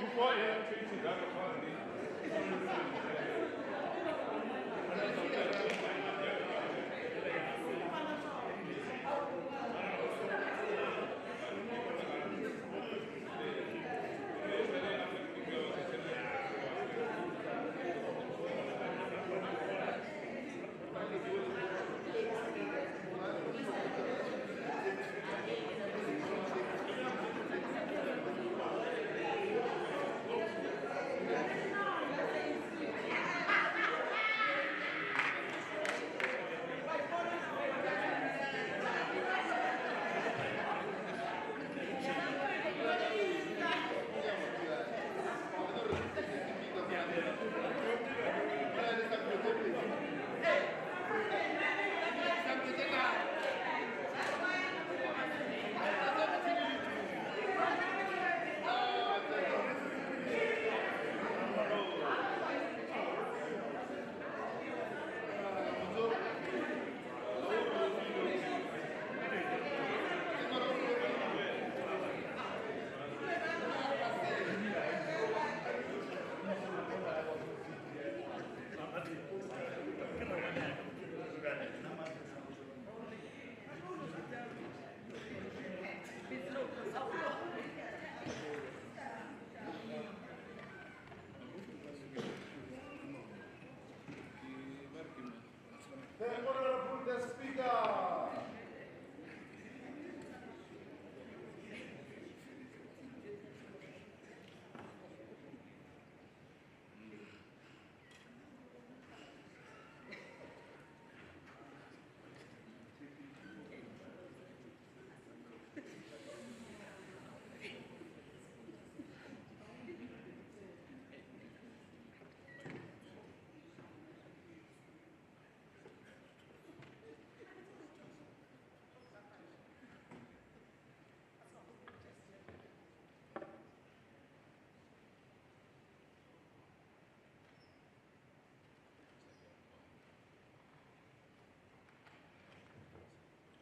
before he finishes that apology, The Honorable the Speaker.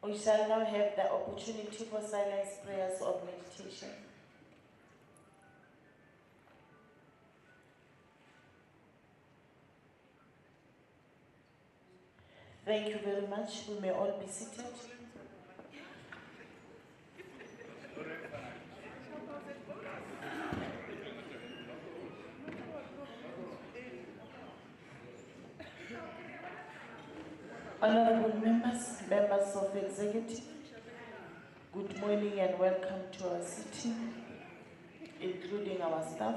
We shall now have the opportunity for silence prayers of meditation. Thank you very much. We may all be seated. Honorable members, members of executive, good morning and welcome to our city, including our staff.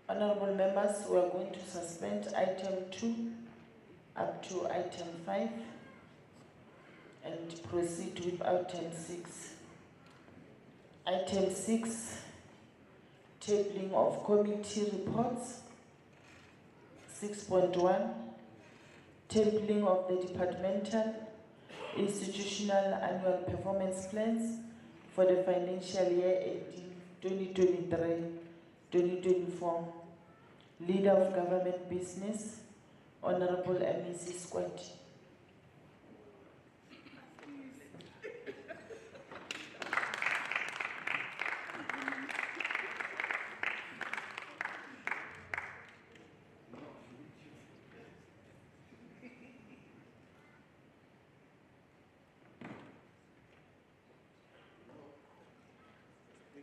Honorable members, we are going to suspend item 2 up to item 5 and proceed with item 6. Item 6, tabling of committee reports. 6.1, tabling of the departmental institutional annual performance plans for the financial year 2023-2024. Leader of Government Business, Honorable MEC Squad.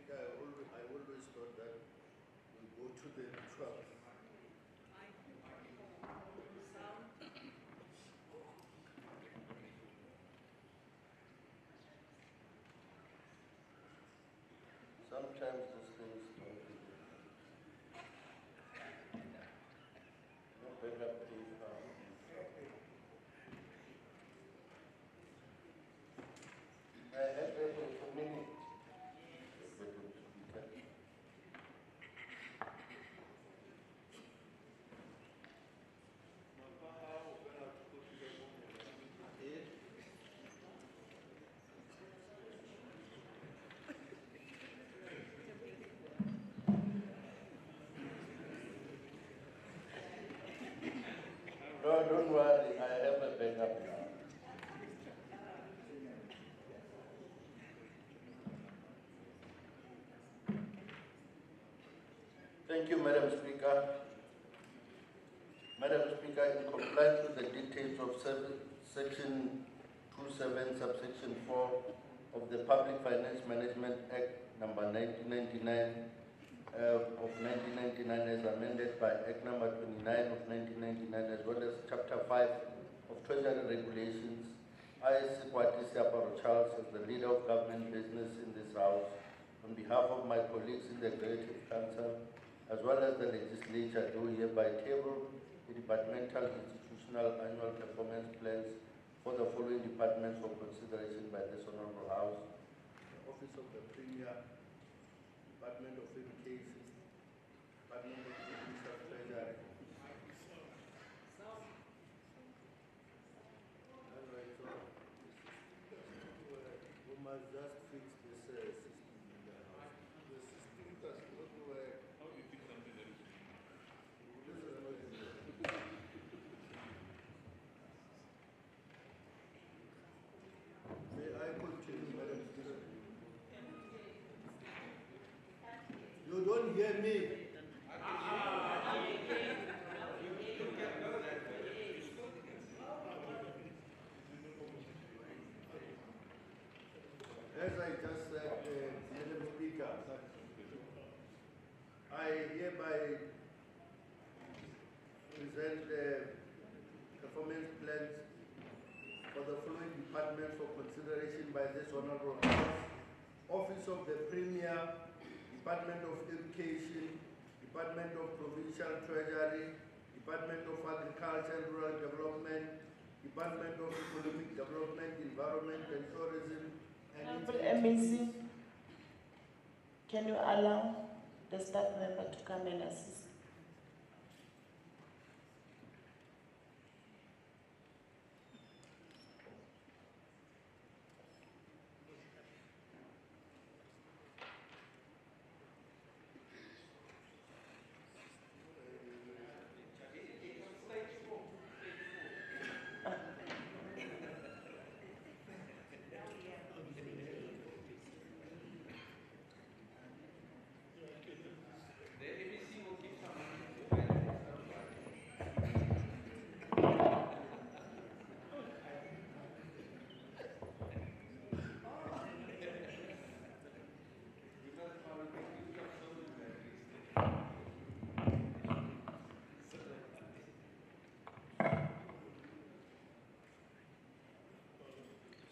I always thought that we go to the 12th. Sometimes these things don't do. No better paper. I have a minute. No, don't worry, I have a backup now. Thank you, Madam Speaker. Madam Speaker, in compliance with the dictates of Section 27, subsection 4 of the Public Finance Management Act number 1999 of 1999 as amended by Act number 29 of 1999 as well as Chapter 5 of Treasury Regulations, I, Sikwati Siaparo Charles, as the leader of government business in this House, on behalf of my colleagues in the Executive Council, as well as the Legislature, do hereby table the departmental institutional annual performance plans for the following departments for consideration by this Honorable House: The Office of the Premier, Department of Education, Department of Provincial Treasury. All right, so we must just fix this system in the house. The system does not work. How do you fix something that is? This is not easy. May I continue, Madam Speaker? You don't hear me. As I just said, Madam Speaker, I hereby present the performance plans for the following departments for consideration by this Honorable House: Office of the Premier, Department of Education, Department of Provincial Treasury, Department of Agriculture and Rural Development, Department of Economic Development, Environment and Tourism, and Honorable MEC, can you allow the staff member to come and assist?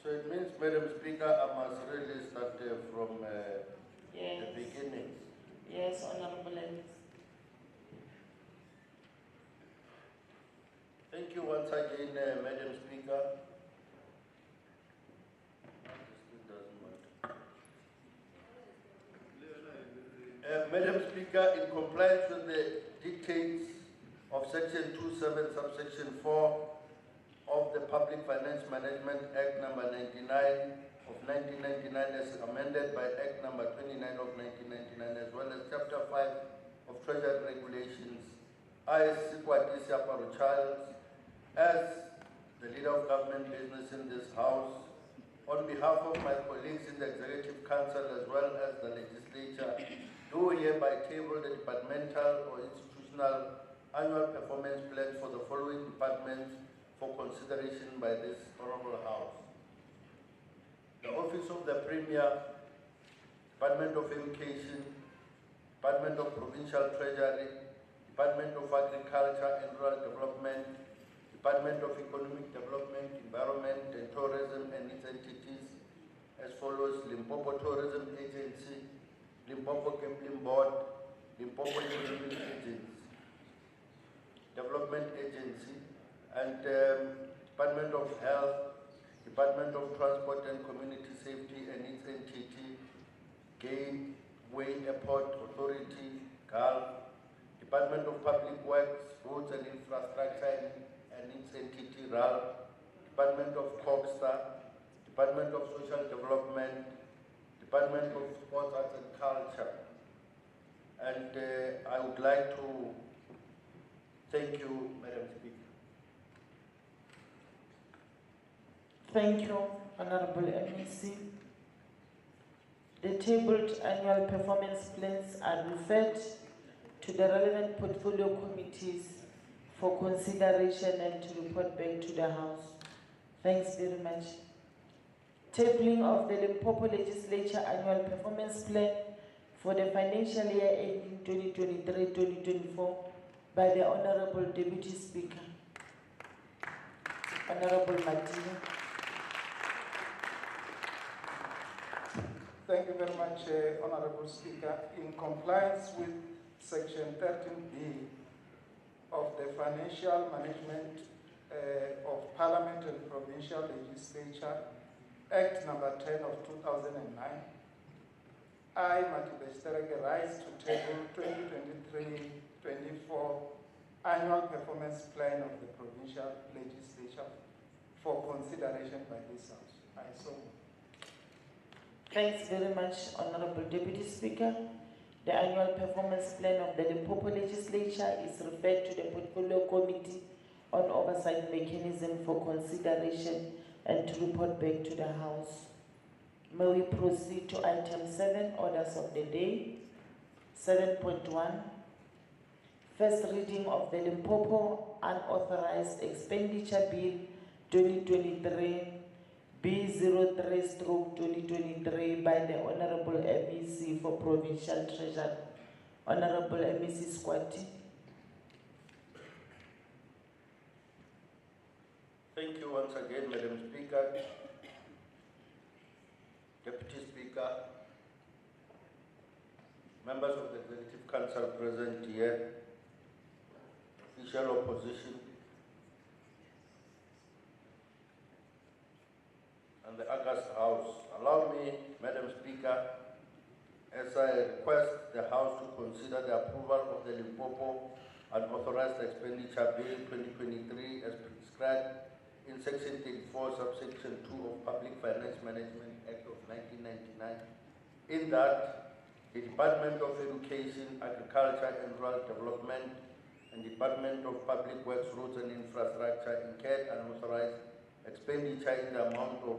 So it means, Madam Speaker, I must really start from the Yes. beginning. Yes, Honorable MEC. Thank you once again, Madam Speaker. This thing doesn't work. Madam Speaker, in compliance with the dictates of Section 27, subsection 4 of the Public Finance Management Act number 99 of 1999 as amended by Act number 29 of 1999 as well as Chapter 5 of Treasury Regulations, I, Sikwati Siaparo Charles, as the leader of government business in this House, on behalf of my colleagues in the Executive Council as well as the Legislature, do hereby table the departmental or institutional annual performance plans for the following departments for consideration by this Honorable House: the Office of the Premier, Department of Education, Department of Provincial Treasury, Department of Agriculture and Rural Development, Department of Economic Development, Environment and Tourism and its entities as follows: Limpopo Tourism Agency, Limpopo Gambling Board, Limpopo Development Agency, and Department of Health, Department of Transport and Community Safety and its entity, Gateway Airport Authority, GAL, Department of Public Works, Roads and Infrastructure and its entity, RAL, Department of COGSTA, Department of Social Development, Department of Sports, Arts and Culture. And I would like to thank you, Madam Speaker. Thank you, Honorable MEC. The tabled annual performance plans are referred to the relevant portfolio committees for consideration and to report back to the House. Thanks very much. Tabling of the Limpopo Legislature Annual Performance Plan for the financial year ending 2023-2024 by the Honorable Deputy Speaker, Honorable Martina. Thank you very much, Honorable Speaker. In compliance with Section 13B of the Financial Management of Parliament and Provincial Legislature, Act number 10 of 2009, I, Matibeshtereke, rise to table 2023-24 Annual Performance Plan of the Provincial Legislature for consideration by this House. I so move. Thanks very much, Honorable Deputy Speaker. The annual performance plan of the Limpopo Legislature is referred to the Portfolio Committee on Oversight Mechanism for consideration and to report back to the House. May we proceed to item 7, orders of the day. 7.1, first reading of the Limpopo Unauthorized Expenditure Bill 2023 B03/2023 by the Honorable MEC for Provincial Treasury, Honorable MEC Squati. Thank you once again, Madam Speaker, Deputy Speaker, members of the Executive Council present here, official opposition, and the August House. Allow me, Madam Speaker, as I request the House to consider the approval of the Limpopo Unauthorized Expenditure Bill 2023 as prescribed in Section 34, Subsection 2 of Public Finance Management Act of 1999, in that the Department of Education, Agriculture and Rural Development and Department of Public Works, Roads and Infrastructure incurred unauthorized expenditure in the amount of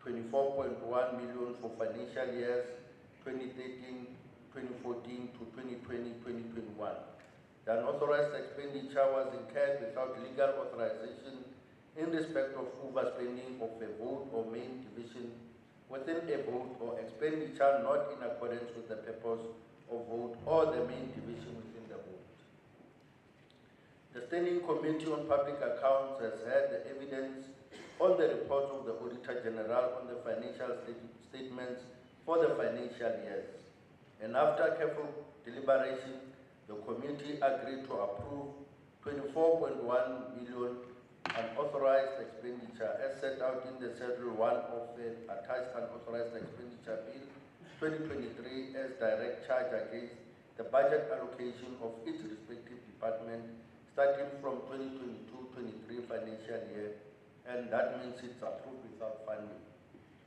24.1 million for financial years 2013, 2014 to 2020, 2021. The unauthorized expenditure was incurred without legal authorization in respect of overspending of a vote or main division within a vote or expenditure not in accordance with the purpose of vote or the main division within the vote. The Standing Committee on Public Accounts has heard the evidence on the report of the Auditor General on the financial statements for the financial years. And after careful deliberation, the committee agreed to approve 24.1 million unauthorized expenditure as set out in the Schedule 1 of the attached unauthorized expenditure bill 2023 as direct charge against the budget allocation of each respective department starting from 2022-23 financial year, and that means it's approved without funding.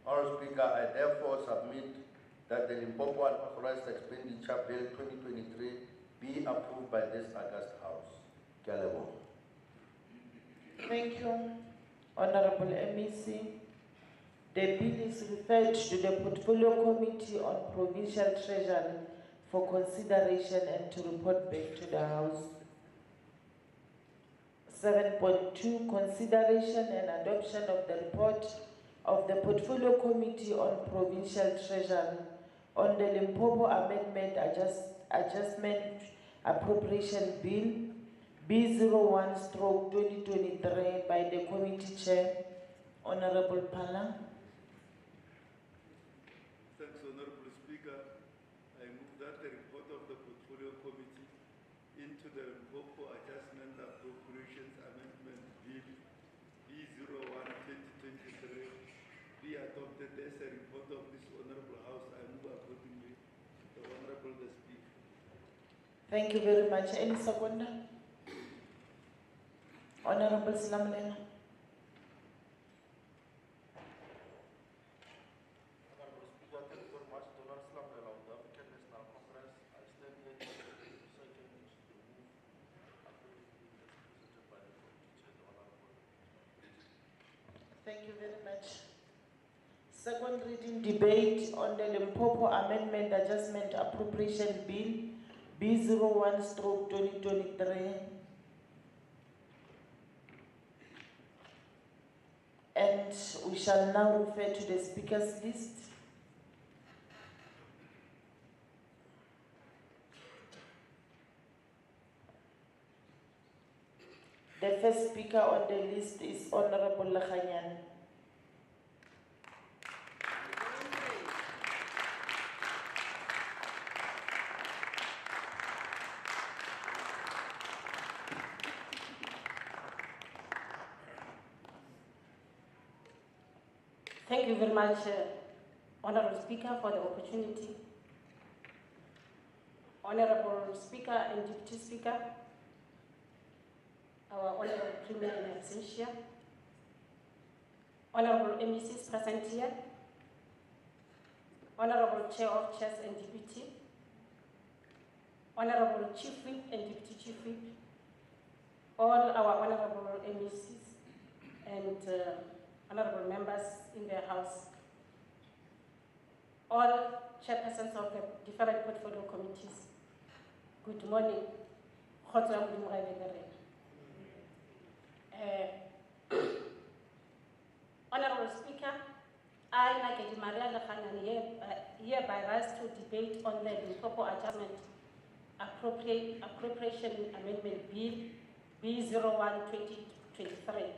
Honourable Speaker, I therefore submit that the Limpopo Unauthorized Expenditure Bill 2023 be approved by this August House. Galebo. Thank you, Honorable MEC. The bill is referred to the Portfolio Committee on Provincial Treasury for consideration and to report back to the House. 7.2, consideration and adoption of the report of the Portfolio Committee on Provincial Treasury on the Limpopo Amendment Adjustment Appropriation Bill B01/2023 by the Committee Chair, Honorable Pala. Thanks, Honorable Speaker. I move that the report of the Portfolio Committee into the Limpopo Adjustment Appropriations Amendment Bill B01/2023 be adopted as a report of this Honorable House. I move accordingly. The Honorable the Speaker. Thank you very much. Any seconder? Honorable Slamlena. Honorable Speaker, thank you very much. Donald Slamlena of the African National Congress. I stand here to second to move presented by the Committee Chair, the Honorable. Thank you very much. Second reading debate on the Limpopo Amendment Adjustment Appropriation Bill B01/2023. And we shall now refer to the speakers list. The first speaker on the list is Honorable Lekhanyan. Thank you very much, Honorable Speaker, for the opportunity. Honorable Speaker and Deputy Speaker, our Honorable Premier in absentia, Honorable MECs present here, Honorable Chair of Chairs and Deputy, Honorable Chief Whip and Deputy Chief Whip, all our Honorable MECs and Honorable members in the House, all chairpersons of the different portfolio committees, good morning. Honorable Speaker, I, Nakedi Maria Lekhanyan, hereby rise to debate on the Limpopo Adjustment Appropriation Amendment Bill B01/2023,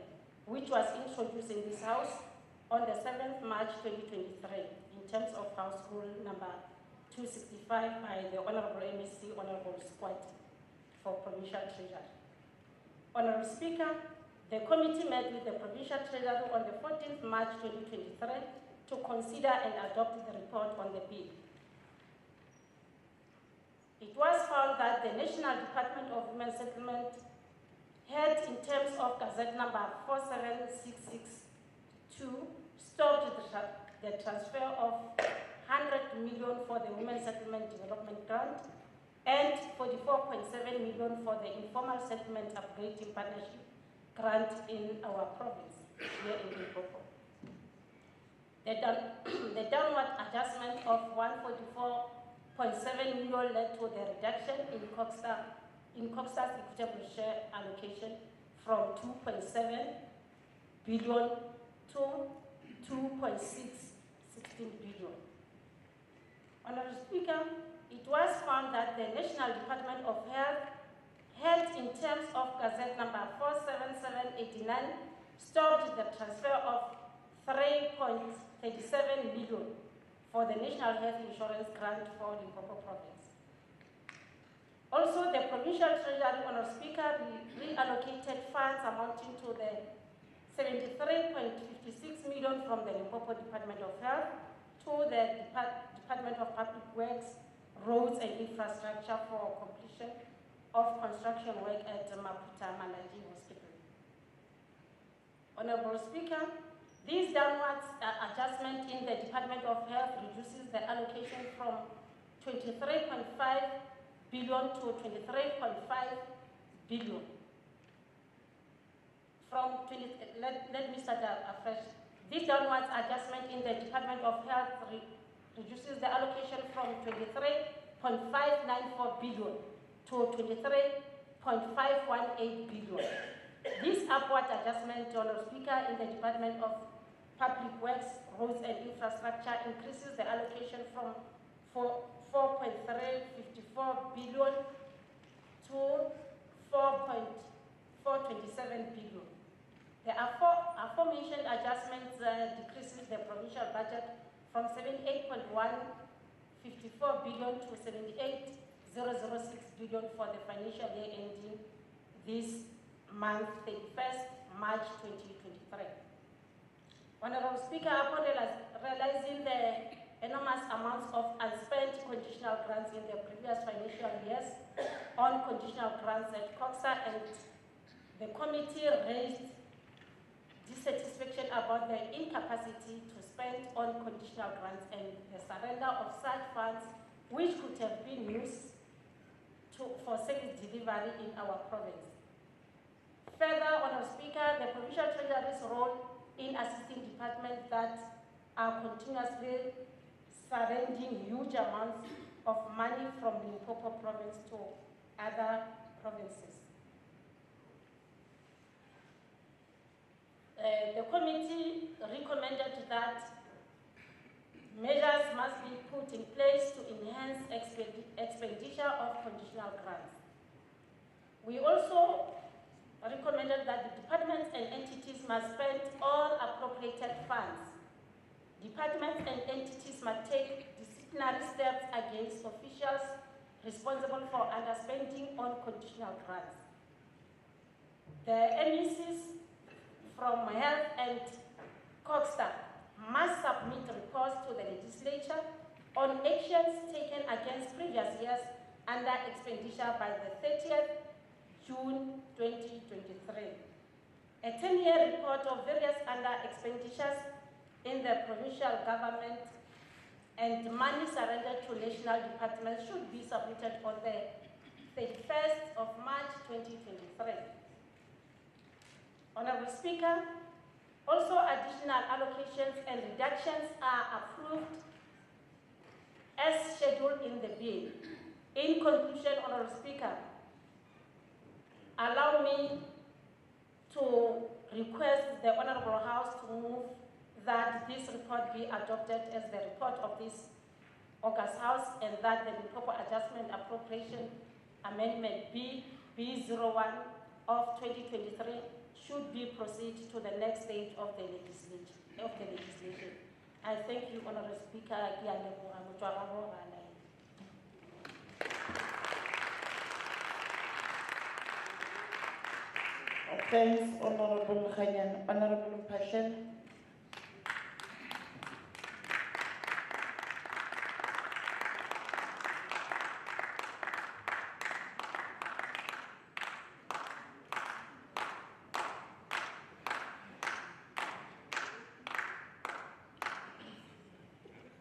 which was introduced in this House on the 7th March 2023 in terms of House Rule number 265 by the Honorable MEC, Honorable Squad for Provincial Treasury. Honorable Speaker, the committee met with the Provincial Treasury on the 14th March 2023 to consider and adopt the report on the bill. It was found that the National Department of Women's Settlement had, in terms of Gazette number 47662, stopped the transfer of 100 million for the Women's Settlement Development Grant and 44.7 million for the Informal Settlement Upgrading Partnership Grant in our province, here in Limpopo. The downward adjustment of 144.7 million led to the reduction in COGSA's equitable share allocation from 2.7 billion to 2.616 billion. Honorable Speaker, it was found that the National Department of Health had, in terms of Gazette number 47789, stopped the transfer of 3.37 million for the National Health Insurance Grant for Limpopo Province. Also, the Provincial Treasury, Honorable Speaker, reallocated funds amounting to the 73.56 million from the Limpopo Department of Health to the Department of Public Works, Roads and Infrastructure for completion of construction work at Maputa Malaji Hospital. Honorable Speaker, this downward adjustment in the Department of Health reduces the allocation from 23.5 billion to 23.5 billion. Let me start afresh. This downward adjustment in the Department of Health reduces the allocation from 23.594 billion to 23.518 billion. This upward adjustment, Honorable Speaker, in the Department of Public Works, Roads and Infrastructure increases the allocation from 4.354 billion to 4.427 billion. The aforementioned adjustments decreases the provincial budget from 78.154 billion to 78.006 billion for the financial year ending this month, 31st March 2023. Honorable Speaker, upon realizing the enormous amounts of unspent conditional grants in the previous financial years on conditional grants at COGSA, and the committee raised dissatisfaction about the incapacity to spend on conditional grants and the surrender of such funds which could have been used for service delivery in our province. Further, Honorable Speaker, the Provincial Treasury's role in assisting departments that are continuously surrendering huge amounts of money from Limpopo province to other provinces. The committee recommended that measures must be put in place to enhance expenditure of conditional grants. We also recommended that the departments and entities must spend all appropriated funds. Departments and entities must take disciplinary steps against officials responsible for underspending on conditional grants. The MECs from Health and Coxstar must submit reports to the legislature on actions taken against previous years under expenditure by the 30th June 2023. A 10-year report of various under expenditures in the provincial government and money surrendered to national departments should be submitted on the 31st of March 2023. Honorable Speaker, also additional allocations and reductions are approved as scheduled in the bill. In conclusion, Honorable Speaker, allow me to request the Honorable House to move that this report be adopted as the report of this August House, and that the Limpopo Adjustment Appropriation Amendment B01 of 2023 should be proceed to the next stage of the legislation. I thank you, Honorable Speaker. Thanks, Honorable Khanyan. Honorable Mpashele.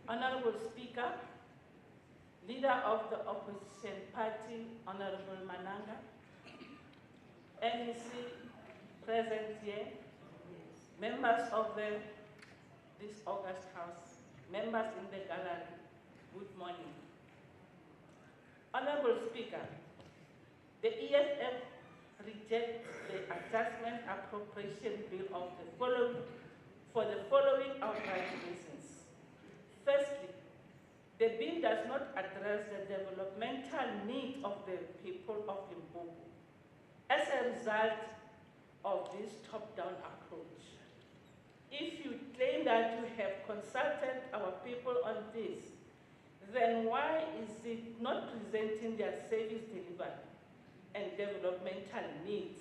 Honorable Speaker, Leader of the Opposition Party, Honorable Mananga, NEC present here, members of this August House, members in the gallery, good morning. Honorable Speaker, the EFF rejects the Adjustment Appropriation Bill of the following, for the following outright reasons. Firstly, the bill does not address the developmental needs of the people of Limpopo as a result of this top-down approach. If you claim that you have consulted our people on this, then why is it not presenting their service delivery and developmental needs?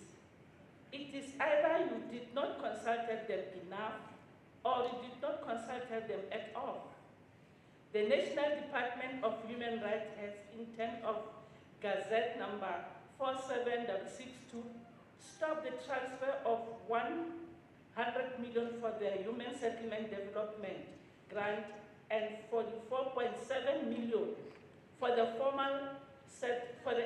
It is either you did not consult them enough or you did not consult them at all. The National Department of Human Rights has, in terms of Gazette number 47662, stopped the transfer of 100 million for the Human Settlement Development Grant and 44.7 million for the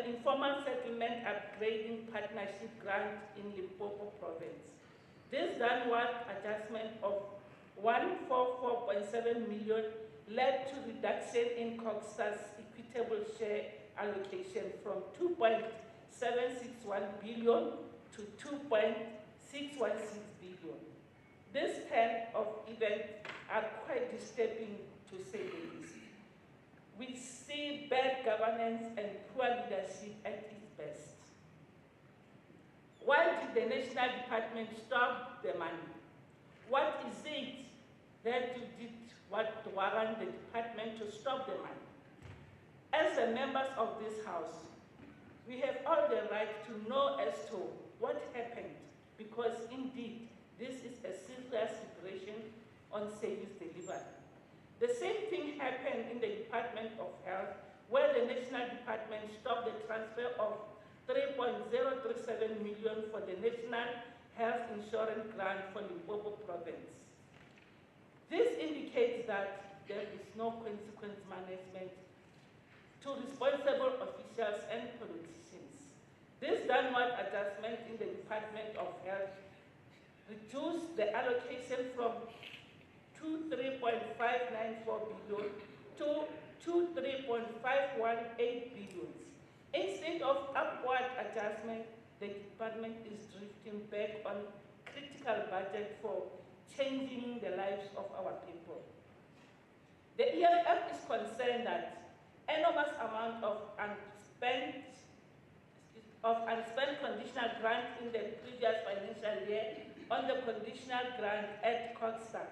Informal Settlement Upgrading Partnership Grant in Limpopo Province. This downward adjustment of 144.7 million led to reduction in Coxstar's equitable share allocation from 2.761 billion to 2.616 billion. This turn of events are quite disturbing, to say the least. We see bad governance and poor leadership at its best. Why did the National Department stop the money? What is it that you did what warrant the department to stop the money? As the members of this House, we have all the right to know as to what happened, because indeed this is a serious situation on service delivery. The same thing happened in the Department of Health, where the National Department stopped the transfer of 3.037 million for the National Health Insurance Grant for Limpopo Province. This indicates that there is no consequence management to responsible officials and politicians. This downward adjustment in the Department of Health reduced the allocation from 3.594 billion to to 3.518 billion. Instead of upward adjustment, the department is drifting back on critical budget for changing the lives of our people. The EFF is concerned that enormous amount of unspent conditional grant in the previous financial year on the conditional grant at Coxstar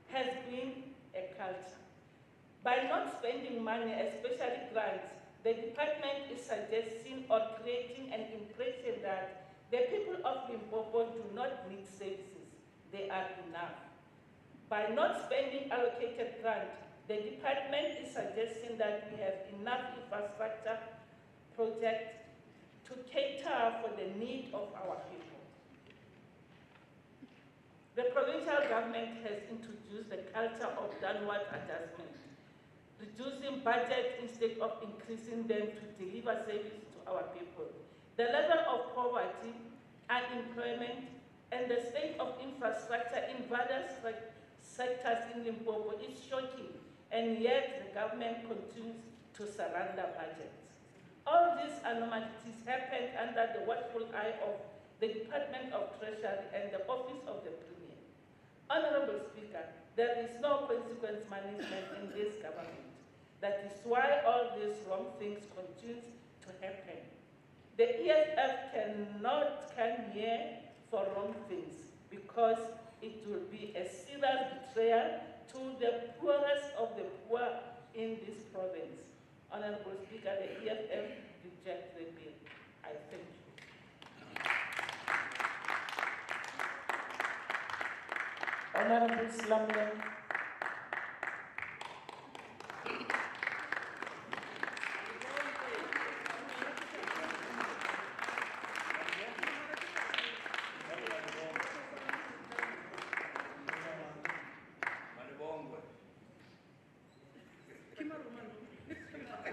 has been a culture. By not spending money, especially grants, the department is suggesting or creating an impression that the people of Limpopo do not need services. They are enough. By not spending allocated grant, the department is suggesting that we have enough infrastructure projects to cater for the need of our people. The provincial government has introduced the culture of downward adjustment, reducing budget instead of increasing them to deliver service to our people. The level of poverty, unemployment, and the state of infrastructure in various sectors in Limpopo is shocking, and yet the government continues to surrender budgets. All these anomalies happened under the watchful eye of the Department of Treasury and the Office of the Premier. Honorable Speaker, there is no consequence management in this government. That is why all these wrong things continue to happen. The EFF cannot come here for wrong things because it will be a serious betrayal to the poorest of the poor in this province. Honorable Speaker, the EFF rejects the bill. I thank you. Honorable Slamlen.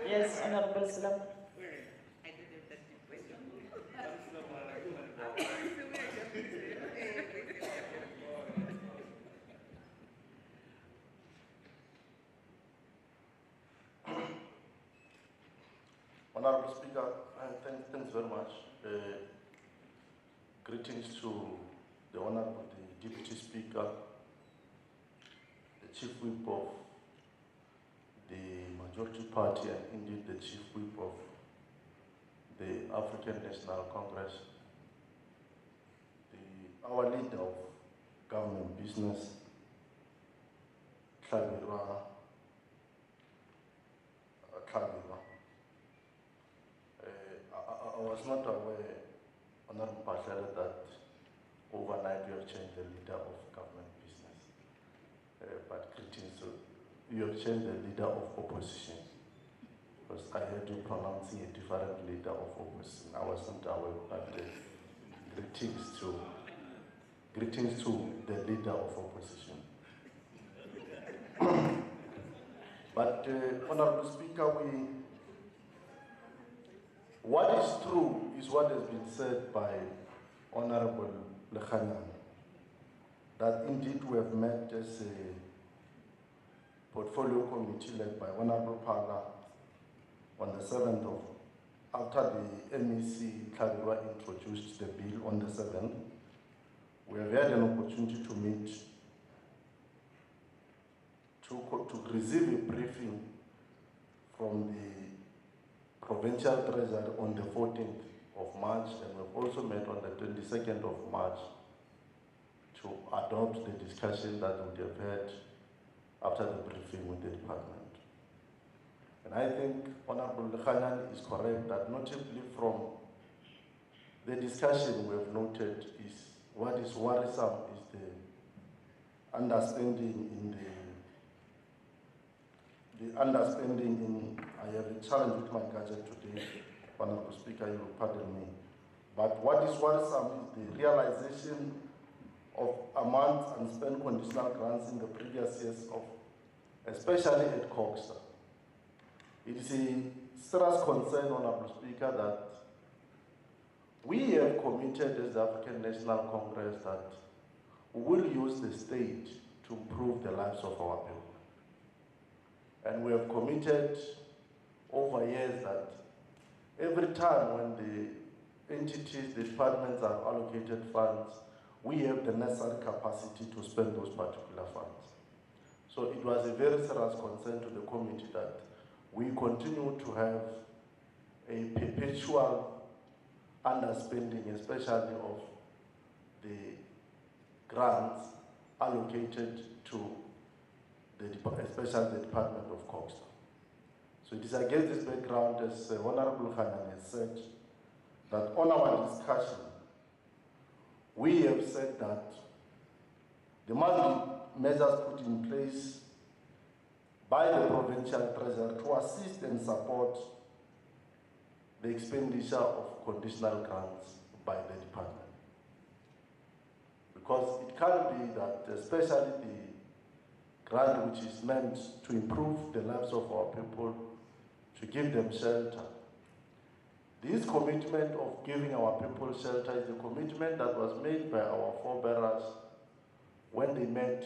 Yes, Honorable Slam. Honorable Speaker, thanks very much. Greetings to the Honorable Deputy Speaker, the Chief Whip of the majority party, and indeed the Chief Whip of the African National Congress, our leader of government business, Treasury. I was not aware, Honorable Pashele, that overnight you have changed the leader of government business. But greetings, you have changed the leader of opposition. Because I heard you pronouncing a different leader of opposition. I wasn't aware, but greetings to the leader of opposition. But Honorable Speaker, what is true is what has been said by Honorable Lekhanyan, that indeed we have met as a portfolio committee led by Honorable Pala on the 7th of, after the MEC Treasury introduced the bill on the 7th, we have had an opportunity to meet, to receive a briefing from the Provincial Treasury on the 14th of March, and we've also met on the 22nd of March to adopt the discussion that we have had after the briefing with the department. And I think Honorable Lekhanyan is correct that notably from the discussion we have noted is what is worrisome is the understanding in I have a challenge with my gadget today, Honorable Speaker, you will pardon me. But what is worrisome is the realization of amounts and spent conditional grants in the previous years, especially at Coxstar. It is a serious concern, Honorable Speaker, that we have committed as the African National Congress that we will use the state to improve the lives of our people. And we have committed over years that every time when the entities, the departments are allocated funds, we have the necessary capacity to spend those particular funds. So it was a very serious concern to the committee that we continue to have a perpetual underspending, especially of the grants allocated to especially the Department of Coastal. So it is against this background, as Honorable Khanan has said, that on our discussion, we have said that there must be measures put in place by the Provincial Treasury to assist and support the expenditure of conditional grants by the department. Because it can't be that, especially the grant which is meant to improve the lives of our people, to give them shelter. This commitment of giving our people shelter is a commitment that was made by our forebearers when they met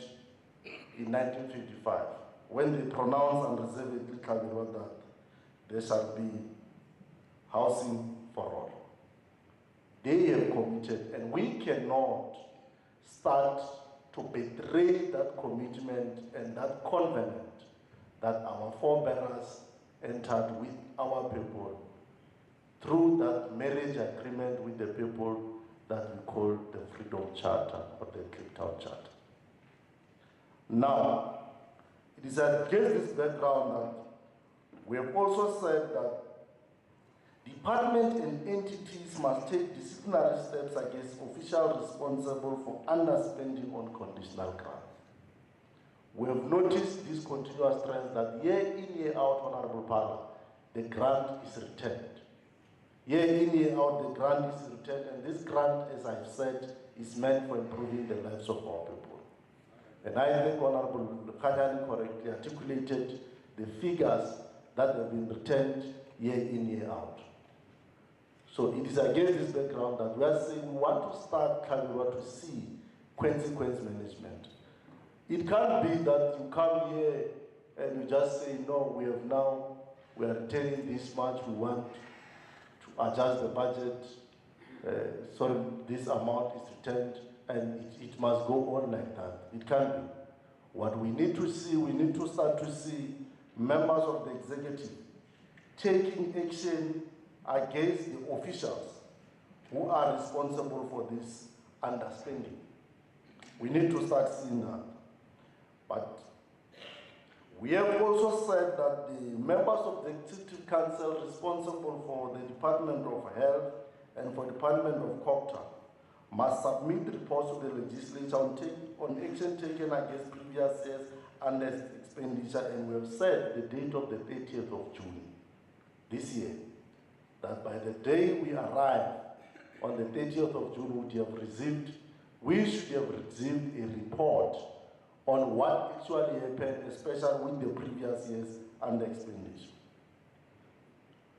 in 1955, when they pronounced and reservedly declared that there shall be housing for all. They have committed, and we cannot start to betray that commitment and that covenant that our forebearers entered with our people through that marriage agreement with the people that we call the Freedom Charter or the Cape Town Charter. Now, it is against this background that we have also said that department and entities must take disciplinary steps against officials responsible for underspending on conditional grants. We have noticed this continuous trend that year in, year out, Honorable Parliament, the grant is returned. Year in, year out, the grant is returned, and this grant, as I've said, is meant for improving the lives of our people. And I think Honorable Kanyani correctly articulated the figures that have been returned year in, year out. So it is against this background that we are saying we want to start to see consequence management. It can't be that you come here and you just say, no, we are returning this much, we want to adjust the budget, this amount is returned, and it must go on like that. It can't be. What we need to see, we need to start to see members of the executive taking action against the officials who are responsible for this underspending. We need to start seeing that. But we have also said that the members of the Executive Council responsible for the Department of Health and for the Department of Culture must submit reports to the legislature on action taken against previous years under expenditure, and we have set the date of the 30th of June this year, that by the day we arrive on the 30th of June, we should have received a report on what actually happened, especially with the previous years under expenditure.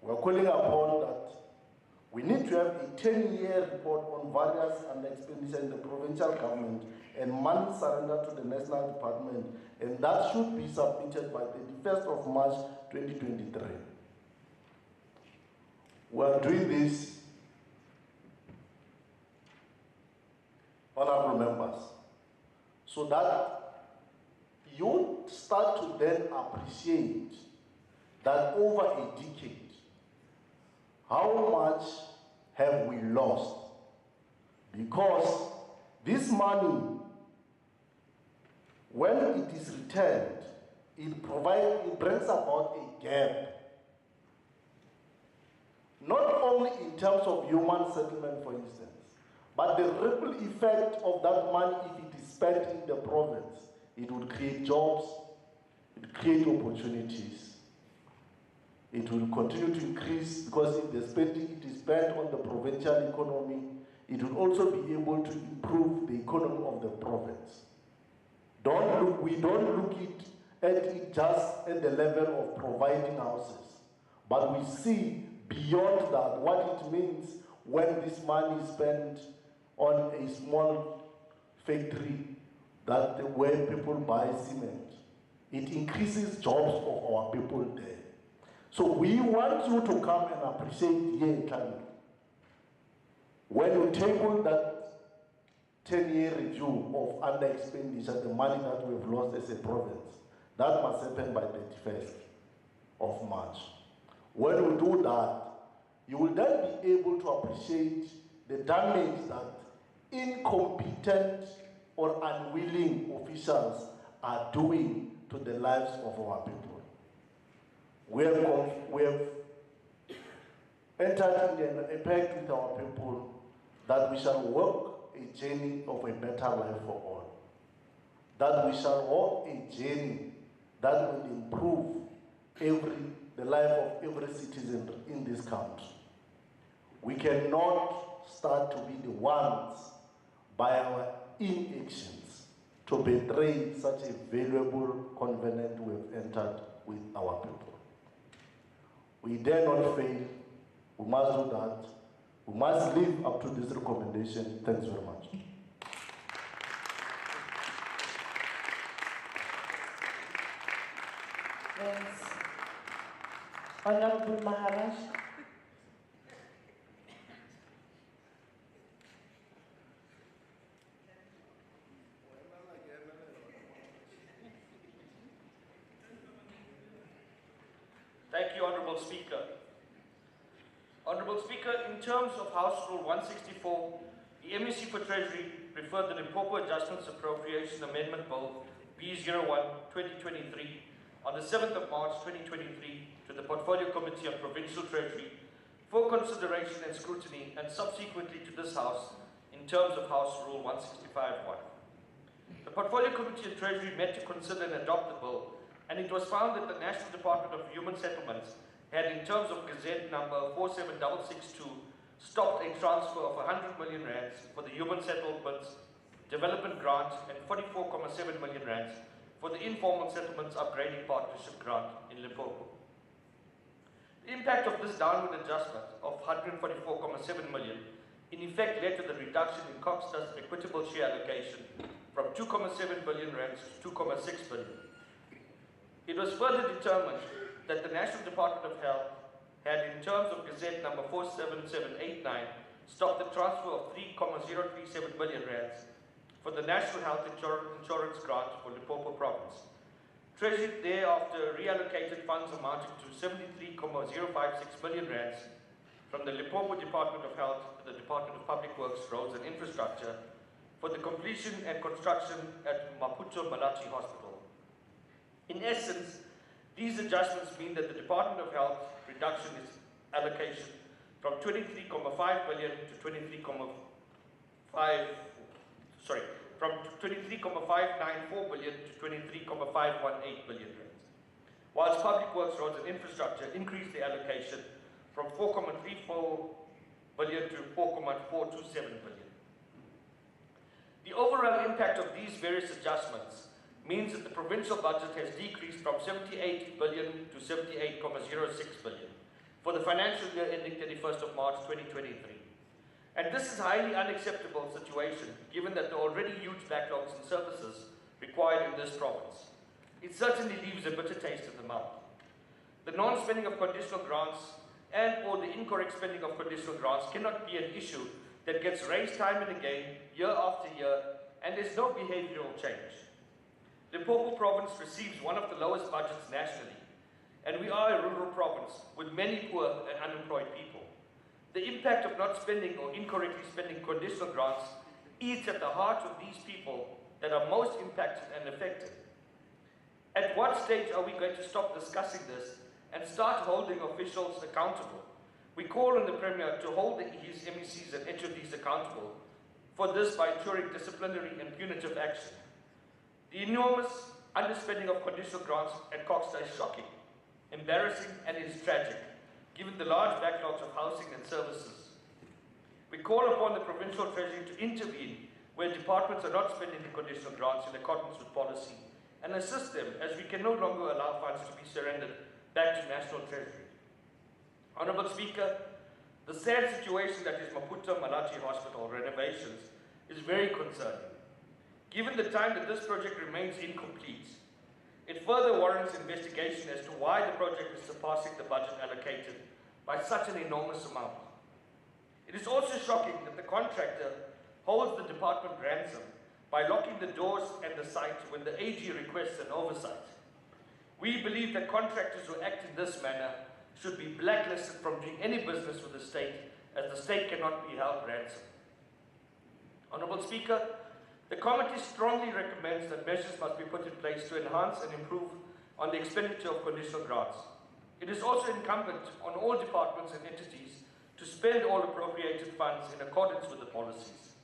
We are calling upon that we need to have a 10-year report on various under expenditure in the provincial government and money surrender to the national department, and that should be submitted by the 1st of March 2023. We are doing this, honorable members, so that you start to then appreciate that over a decade, how much have we lost? Because this money, when it is returned, it brings about a gap. Not only in terms of human settlement, for instance, but the ripple effect of that money, if it is spent in the province, it would create jobs, it would create opportunities. It will continue to increase because if the spending it is spent on the provincial economy, it will also be able to improve the economy of the province. We don't look at it just at the level of providing houses, but we see beyond that what it means when this money is spent on a small factory where people buy cement. it increases jobs of our people there. So we want you to come and appreciate here in Kano. When you table that 10-year review of under expenditure, the money that we've lost as a province, that must happen by 31st of March. When you do that, you will then be able to appreciate the damage that incompetent or unwilling officials are doing to the lives of our people. We have entered in a pact with our people that we shall walk a journey of a better life for all. That we shall walk a journey that will improve the life of every citizen in this country. We cannot start to be the ones by our inactions to betray such a valuable covenant we have entered with our people. We dare not fail. We must do that. We must live up to this recommendation. Thanks very much. Thanks. Honorable Maharaj. Thank you, Honourable Speaker. Honourable Speaker, in terms of House Rule 164, the MEC for Treasury referred the Limpopo Adjustments Appropriation Amendment Bill B01-2023 on the 7th of March 2023 to the Portfolio Committee on Provincial Treasury for consideration and scrutiny, and subsequently to this House in terms of House Rule 165.1. The Portfolio Committee on Treasury met to consider and adopt the bill, and it was found that the National Department of Human Settlements had, in terms of Gazette number 47662, stopped a transfer of 100 million rands for the Human Settlements Development Grant and 44.7 million rands for the Informal Settlements Upgrading Partnership Grant in Limpopo. The impact of this downward adjustment of 144.7 million in effect led to the reduction in Cox's equitable share allocation from 2.7 billion rands to 2.6 billion. It was further determined that the National Department of Health had, in terms of Gazette number 47789, stopped the transfer of 3.037 billion rands for the National Health Insurance Grant for Limpopo Province. Treasury thereafter reallocated funds amounting to 73.056 billion rands from the Limpopo Department of Health to the Department of Public Works, Roads and Infrastructure for the completion and construction at Maputo Malachi Hospital. In essence, these adjustments mean that the Department of Health reduction its allocation from 23.5 billion to 23.594 billion to 23.518 billion rands, whilst Public Works, Roads and Infrastructure increased the allocation from 4.34 billion to 4.427 billion. The overall impact of these various adjustments means that the provincial budget has decreased from 78 billion to 78.06 billion for the financial year ending 31st of March 2023. And this is a highly unacceptable situation given that there are already huge backlogs in services required in this province. It certainly leaves a bitter taste in the mouth. The non-spending of conditional grants and or the incorrect spending of conditional grants cannot be an issue that gets raised time and again, year after year, and there's no behavioral change. Limpopo province receives one of the lowest budgets nationally, and we are a rural province with many poor and unemployed people. The impact of not spending or incorrectly spending conditional grants eats at the heart of these people that are most impacted and affected. At what stage are we going to stop discussing this and start holding officials accountable? We call on the Premier to hold his MECs and HODs accountable for this by ensuring disciplinary and punitive action. The enormous underspending of conditional grants at Cox's is shocking, embarrassing, and is tragic, given the large backlogs of housing and services. We call upon the Provincial Treasury to intervene where departments are not spending the conditional grants in accordance with policy and assist them, as we can no longer allow funds to be surrendered back to National Treasury. Honourable Speaker, the sad situation that is Maputo Malachi Hospital renovations is very concerning. Given the time that this project remains incomplete, It further warrants investigation as to why the project is surpassing the budget allocated by such an enormous amount. It is also shocking that the contractor holds the department ransom by locking the doors and the site when the AG requests an oversight. We believe that contractors who act in this manner should be blacklisted from doing any business with the state, as the state cannot be held ransom. Honourable Speaker, the committee strongly recommends that measures must be put in place to enhance and improve on the expenditure of conditional grants. It is also incumbent on all departments and entities to spend all appropriated funds in accordance with the policies.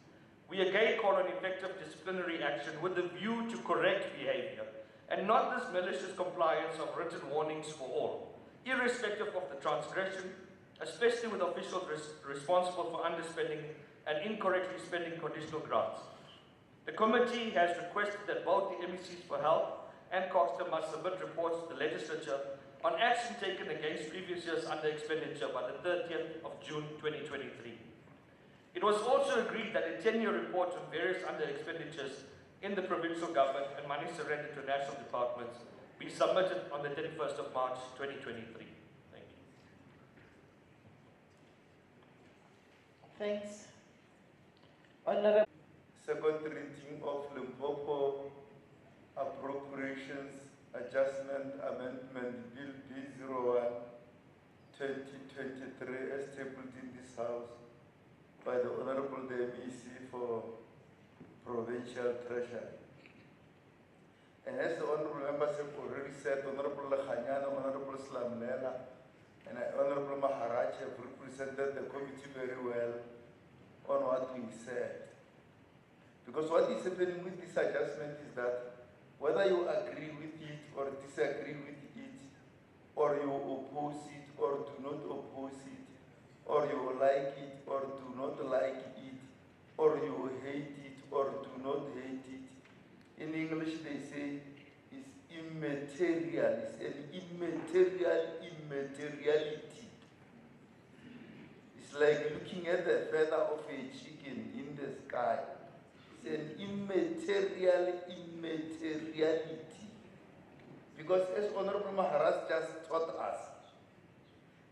We again call on effective disciplinary action with a view to correct behaviour and not this malicious compliance of written warnings for all, irrespective of the transgression, especially with officials responsible for underspending and incorrectly spending conditional grants. The committee has requested that both the MECs for Health and COGSTA must submit reports to the Legislature on action taken against previous years under expenditure by the 30th of June 2023. It was also agreed that a 10-year report on various under expenditures in the provincial government and money surrendered to national departments be submitted on the 31st of March 2023. Thank you. Thanks. Honourable. Second reading of Limpopo Appropriations Adjustment Amendment Bill B01 2023 as tabled in this House by the Honourable MEC for Provincial Treasury. And as the Honourable Members have already said, Honourable Lakhanyana, Honourable Slamlela, and Honourable Maharaj have represented the committee very well on what we said. Because what is happening with this adjustment is that whether you agree with it or disagree with it, or you oppose it or do not oppose it, or you like it or do not like it, or you hate it or do not hate it, in English they say it's immaterial, it's an immaterial immateriality. It's like looking at the feather of a chicken in the sky. It's an immaterial immateriality. Because as Honorable Maharaj just taught us,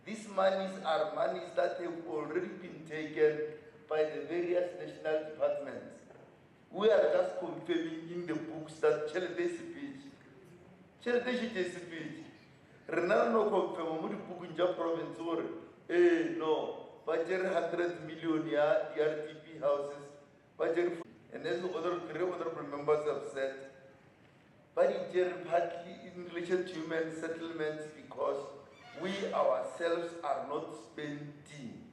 these monies are monies that have already been taken by the various national departments. We are just confirming in the books that Chelete speech. Chelete speech. Renano confirm mu di book in Japan province or no, budget 100 million DRTP houses, budget. And as the other members have said, budget partly in relation to human settlements because we ourselves are not spending.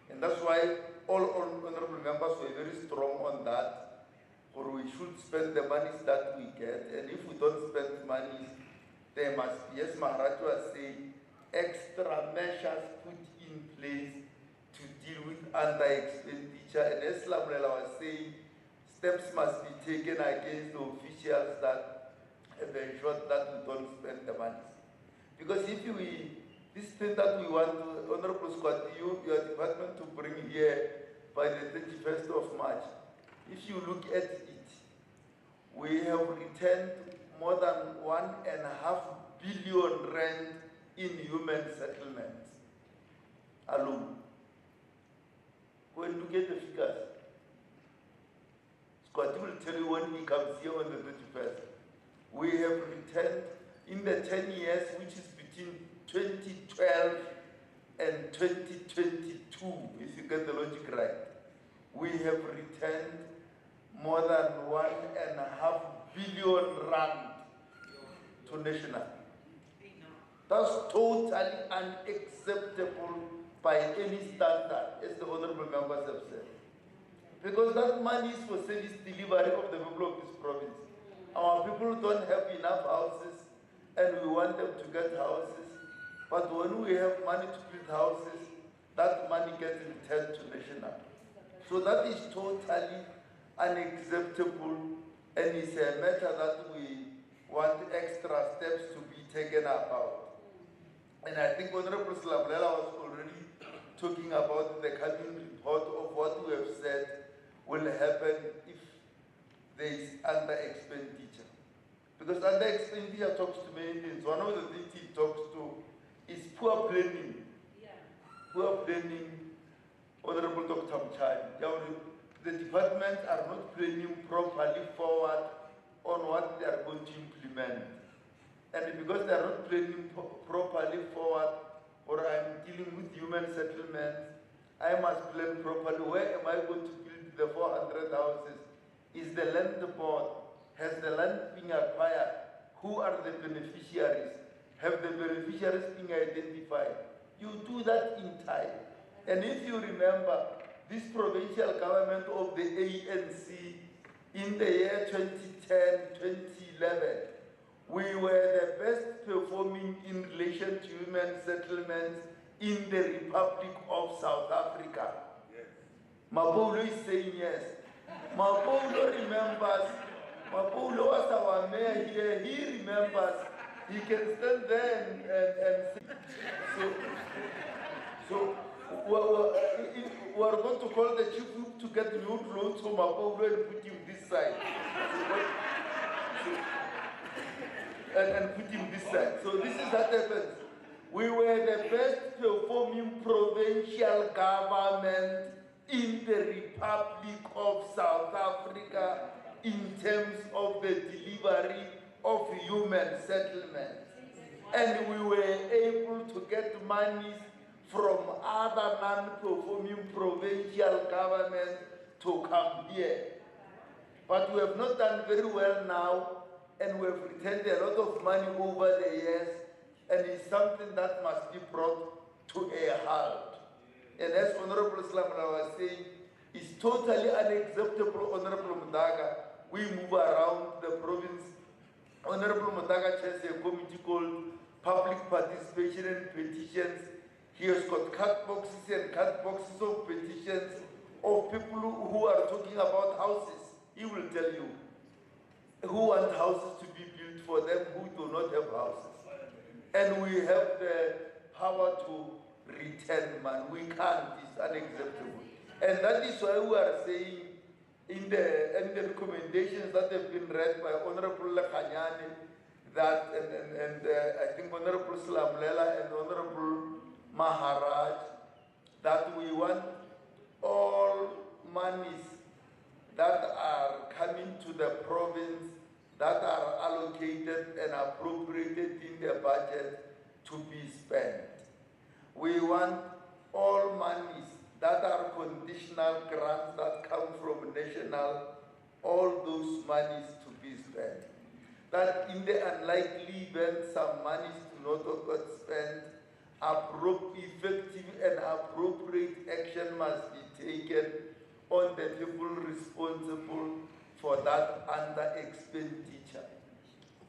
And that's why all honorable members were very strong on that, or we should spend the monies that we get. And if we don't spend money, there must be, as Maharaj was saying, extra measures put in place to deal with under-expenditure. And as Lamrela was saying, steps must be taken against the officials that have ensured that we don't spend the money. Because if this thing that we want to, Honorable Squad, your department to bring here by the 31st of March, if you look at it, we have returned more than 1.5 billion rand in human settlements alone. Go and look at the figures. Scotty will tell you when he comes here on the 31st. We have returned in the 10 years, which is between 2012 and 2022, if you get the logic right. We have returned more than 1.5 billion rand to national. That's totally unacceptable by any standard, as the honorable members have said. Because that money is for service delivery of the people of this province. Our people don't have enough houses, and we want them to get houses. But when we have money to build houses, that money gets returned to national. So that is totally unacceptable, and it's a matter that we want extra steps to be taken about. And I think Honorable Slamlela was already talking about the coming report of what we have said will happen if there is under-expenditure. Because under expenditure talks to many things. One of the things he talks to is poor planning. Poor planning, Honorable Dr. Mchadi. The departments are not planning properly forward on what they are going to implement. And because they are not planning properly forward, or I'm dealing with human settlements, I must plan properly. Where am I going to build the 400 houses? Is the land board? Has the land been acquired? Who are the beneficiaries? Have the beneficiaries been identified? You do that in time. And if you remember, this provincial government of the ANC in the year 2010, 2011, we were the best performing in relation to human settlements in the Republic of South Africa. Yes. Mapolo is saying yes. Mapolo remembers, Mapolo was our mayor here, he remembers, he can stand there and say. So we're going to call the chief whip to get new clothes from Mapolo and put him this side. And put him this side. So this is what happens. We were the best performing provincial government in the Republic of South Africa in terms of the delivery of human settlement. And we were able to get monies from other non-performing provincial governments to come here. But we have not done very well now, and we have returned a lot of money over the years, and it's something that must be brought to a halt. And as Honorable Slamla was saying, it's totally unacceptable, Honorable Mudaga. We move around the province. Honorable Mudaga chairs a committee called Public Participation and Petitions. He has got cut boxes and cut boxes of petitions of people who are talking about houses. He will tell you who want houses to be built for them who do not have houses. And we have the power to return money. We can't, it's unacceptable. And that is why we are saying in the recommendations that have been read by Honorable Lekanyane, that, and I think Honorable Slamlela and Honorable Maharaj, that we want all monies that are coming to the province, that are allocated and appropriated in the budget to be spent. We want all monies that are conditional grants that come from national, all those monies to be spent. That in the unlikely event some monies do not get spent, effective and appropriate action must be taken on the people responsible for that under expenditure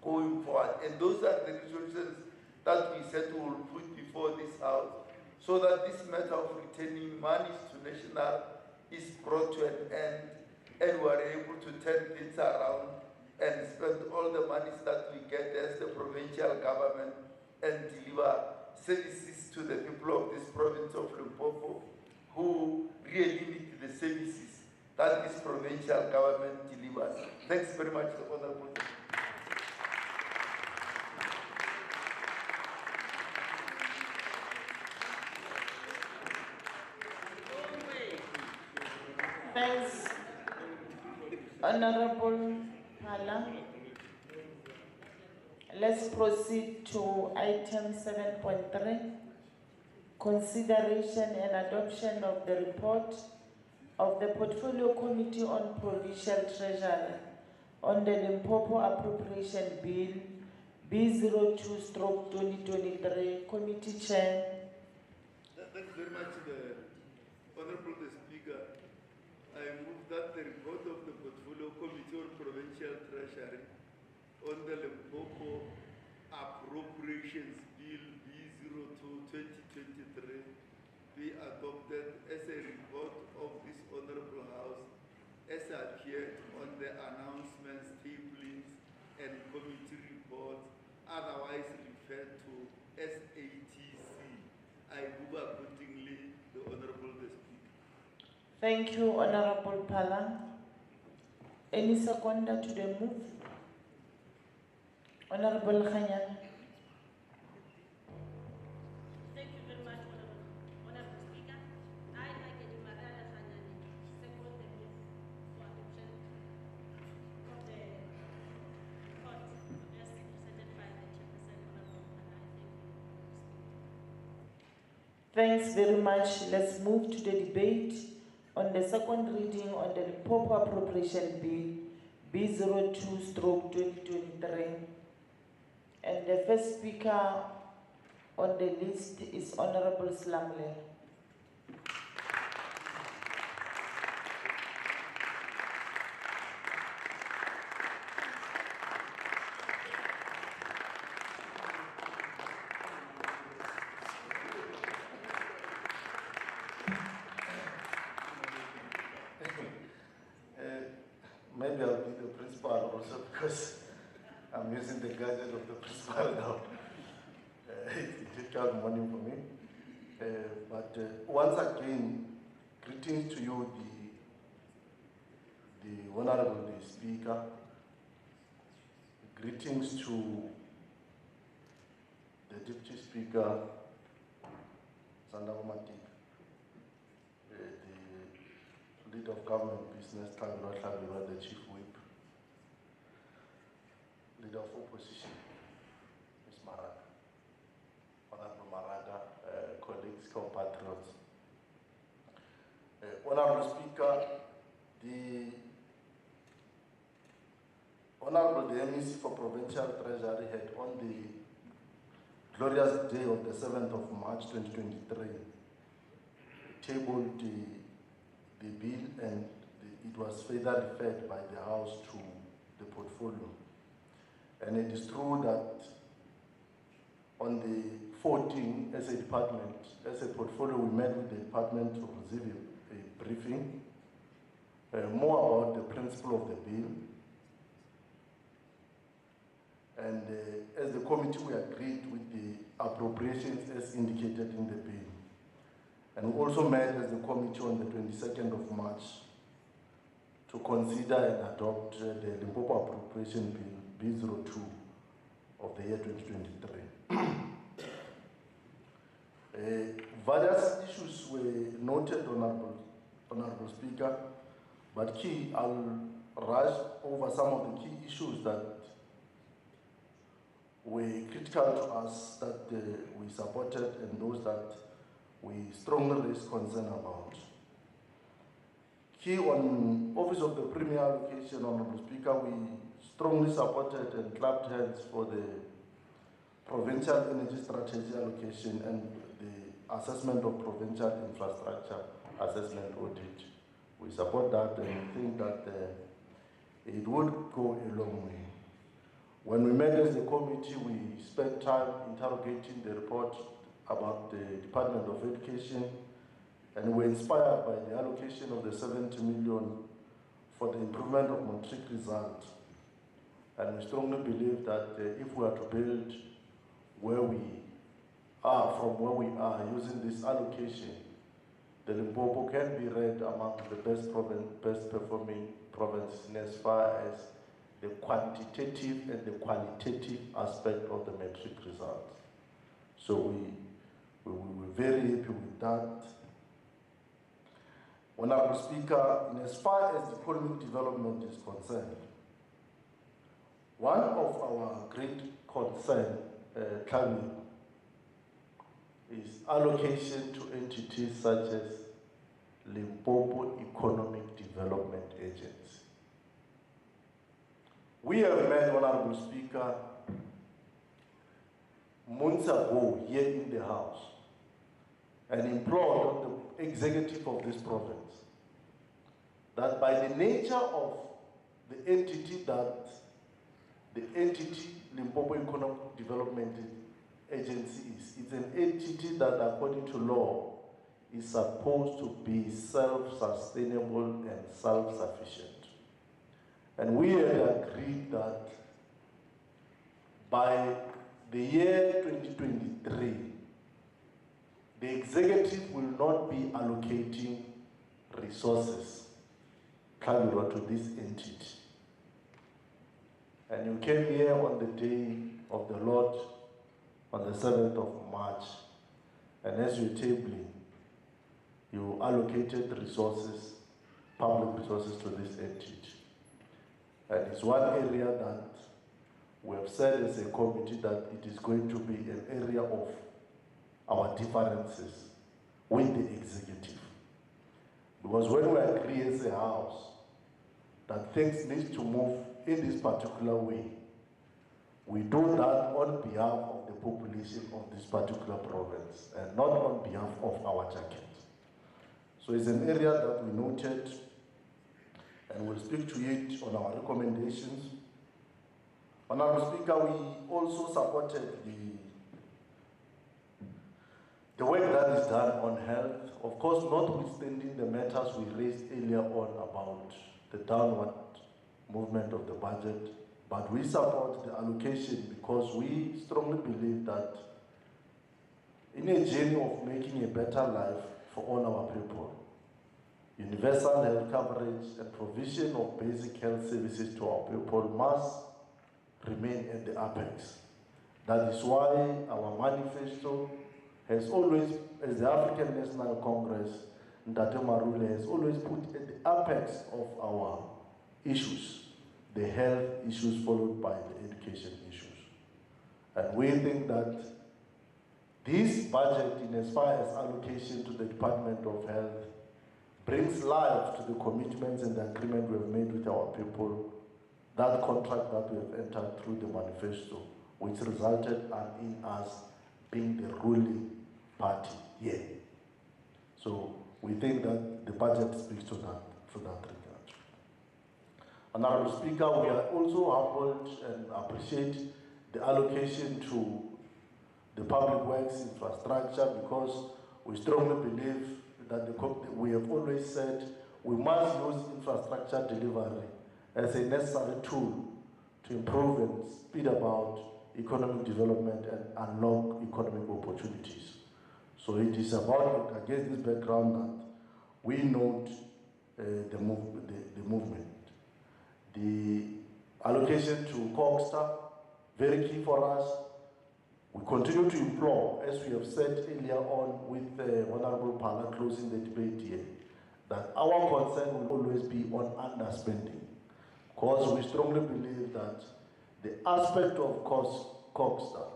going forward. And those are the resolutions that we said we will put before this House, so that this matter of returning monies to national is brought to an end, and we are able to turn things around and spend all the monies that we get as the provincial government and deliver services to the people of this province of Limpopo who really need the services that this provincial government delivers. Thanks very much, Honorable. Thanks, Honorable Phala. Let's proceed to item 7.3, consideration and adoption of the report of the Portfolio Committee on Provincial Treasury on the Limpopo Appropriation Bill B02/2023. Committee Chair. Thank you very much, Honorable Speaker. I move that the report of the Portfolio Committee on Provincial Treasury on the Limpopo Appropriations Bill B02/2023 be adopted as a report of this Honorable House as appeared on the announcements, tablings, and committee reports, otherwise referred to as ATC. I move accordingly, the Honorable Speaker. Thank you, Honorable Phala. Any seconder to the move? Honorable Khanyana. Thank you very much, Honorable Speaker. I, like Mariana Khanani, second the move for adoption of the report as presented by the Chairperson, Honorable Khanani. Thank you. Thanks very much. Let's move to the debate on the second reading on the Limpopo Appropriation Bill B02/2023. And the first speaker on the list is Honorable Slamle. Maybe I'll be the principal also because I'm using the gadget of the principal now. It's a difficult morning for me. But once again, greetings to you, the Honorable Speaker. Greetings to the Deputy Speaker, Sandavamati, the Leader of Government Business, Tabula, the Chief Whip, Leader of Opposition, Ms. Maraga, Honorable Maraga, colleagues, compatriots. Honorable Speaker, the Honorable MEC for Provincial Treasury had on the glorious day of the 7th of March 2023 tabled the bill, and it was further referred by the House to the portfolio. And it is true that on the 14th, as a department, as a portfolio, we met with the department to receive a briefing more about the principle of the bill. And as the committee, we agreed with the appropriations as indicated in the bill. And we also met as the committee on the 22nd of March to consider and adopt the Limpopo Appropriation Bill B02 of the year 2023. Various issues were noted, Honorable Speaker, but I'll rush over some of the key issues that were critical to us, that we supported, and those that we strongly raised concern about. Key on Office of the Premier allocation, Honorable Speaker, we strongly supported and clapped hands for the Provincial Energy Strategy allocation and the assessment of provincial infrastructure assessment audit. We support that and think that it would go a long way. When we met as a committee, we spent time interrogating the report about the Department of Education, and we were inspired by the allocation of the 70 million for the improvement of matric results. And we strongly believe that if we are to build where we are, from where we are, using this allocation, the Limpopo can be ranked among the best performing provinces as far as the quantitative and the qualitative aspect of the metric results. So we were very happy with that. Honorable Speaker, in as far as economic development is concerned, one of our great concerns is allocation to entities such as Limpopo Economic Development Agency. We have met, Honorable Speaker, months ago here in the House and implored the executive of this province that by the nature of the entity Limpopo Economic Development Agency is, it's an entity that according to law is supposed to be self-sustainable and self-sufficient. And we had agreed that by the year 2023, the executive will not be allocating resources to this entity. And you came here on the day of the Lord, on the 7th of March, and as you're tabling, you allocated resources, public resources to this entity. And it's one area that we have said as a committee that it is going to be an area of our differences with the executive. Because when we agree as a house that things need to move in this particular way, we do that on behalf of the population of this particular province and not on behalf of our jacket. So it's an area that we noted, and we'll speak to it on our recommendations. Honorable Speaker, we also supported the work that is done on health. Of course, notwithstanding the matters we raised earlier on about the downward movement of the budget, but we support the allocation because we strongly believe that in a journey of making a better life for all our people, universal health coverage and provision of basic health services to our people must remain at the apex. That is why our manifesto has always, as the African National Congress, Ndate Marule has always put at the apex of our issues, the health issues followed by the education issues. And we think that this budget, in as far as allocation to the Department of Health, brings life to the commitments and the agreement we have made with our people, that contract that we have entered through the manifesto, which resulted in us being the ruling party here. So we think that the budget speaks to that regard. Honorable Speaker, we are also humbled and appreciate the allocation to the public works infrastructure because we strongly believe that we have always said we must use infrastructure delivery as a necessary tool to improve and speed about economic development and unlock economic opportunities. So it is about, against this background, that we note the movement. The allocation to Coxstar, very key for us. We continue to implore, as we have said earlier on with Honorable Pala closing the debate here, that our concern will always be on underspending. Because we strongly believe that the aspect of Coxstar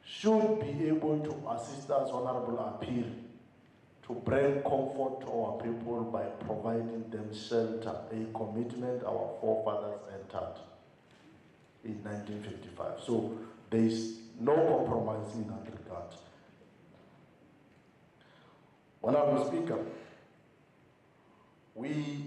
should be able to assist us, Honorable Appeal, to bring comfort to our people by providing them shelter, a commitment our forefathers entered in 1955. So there is no compromise in that regard. Honorable Speaker, we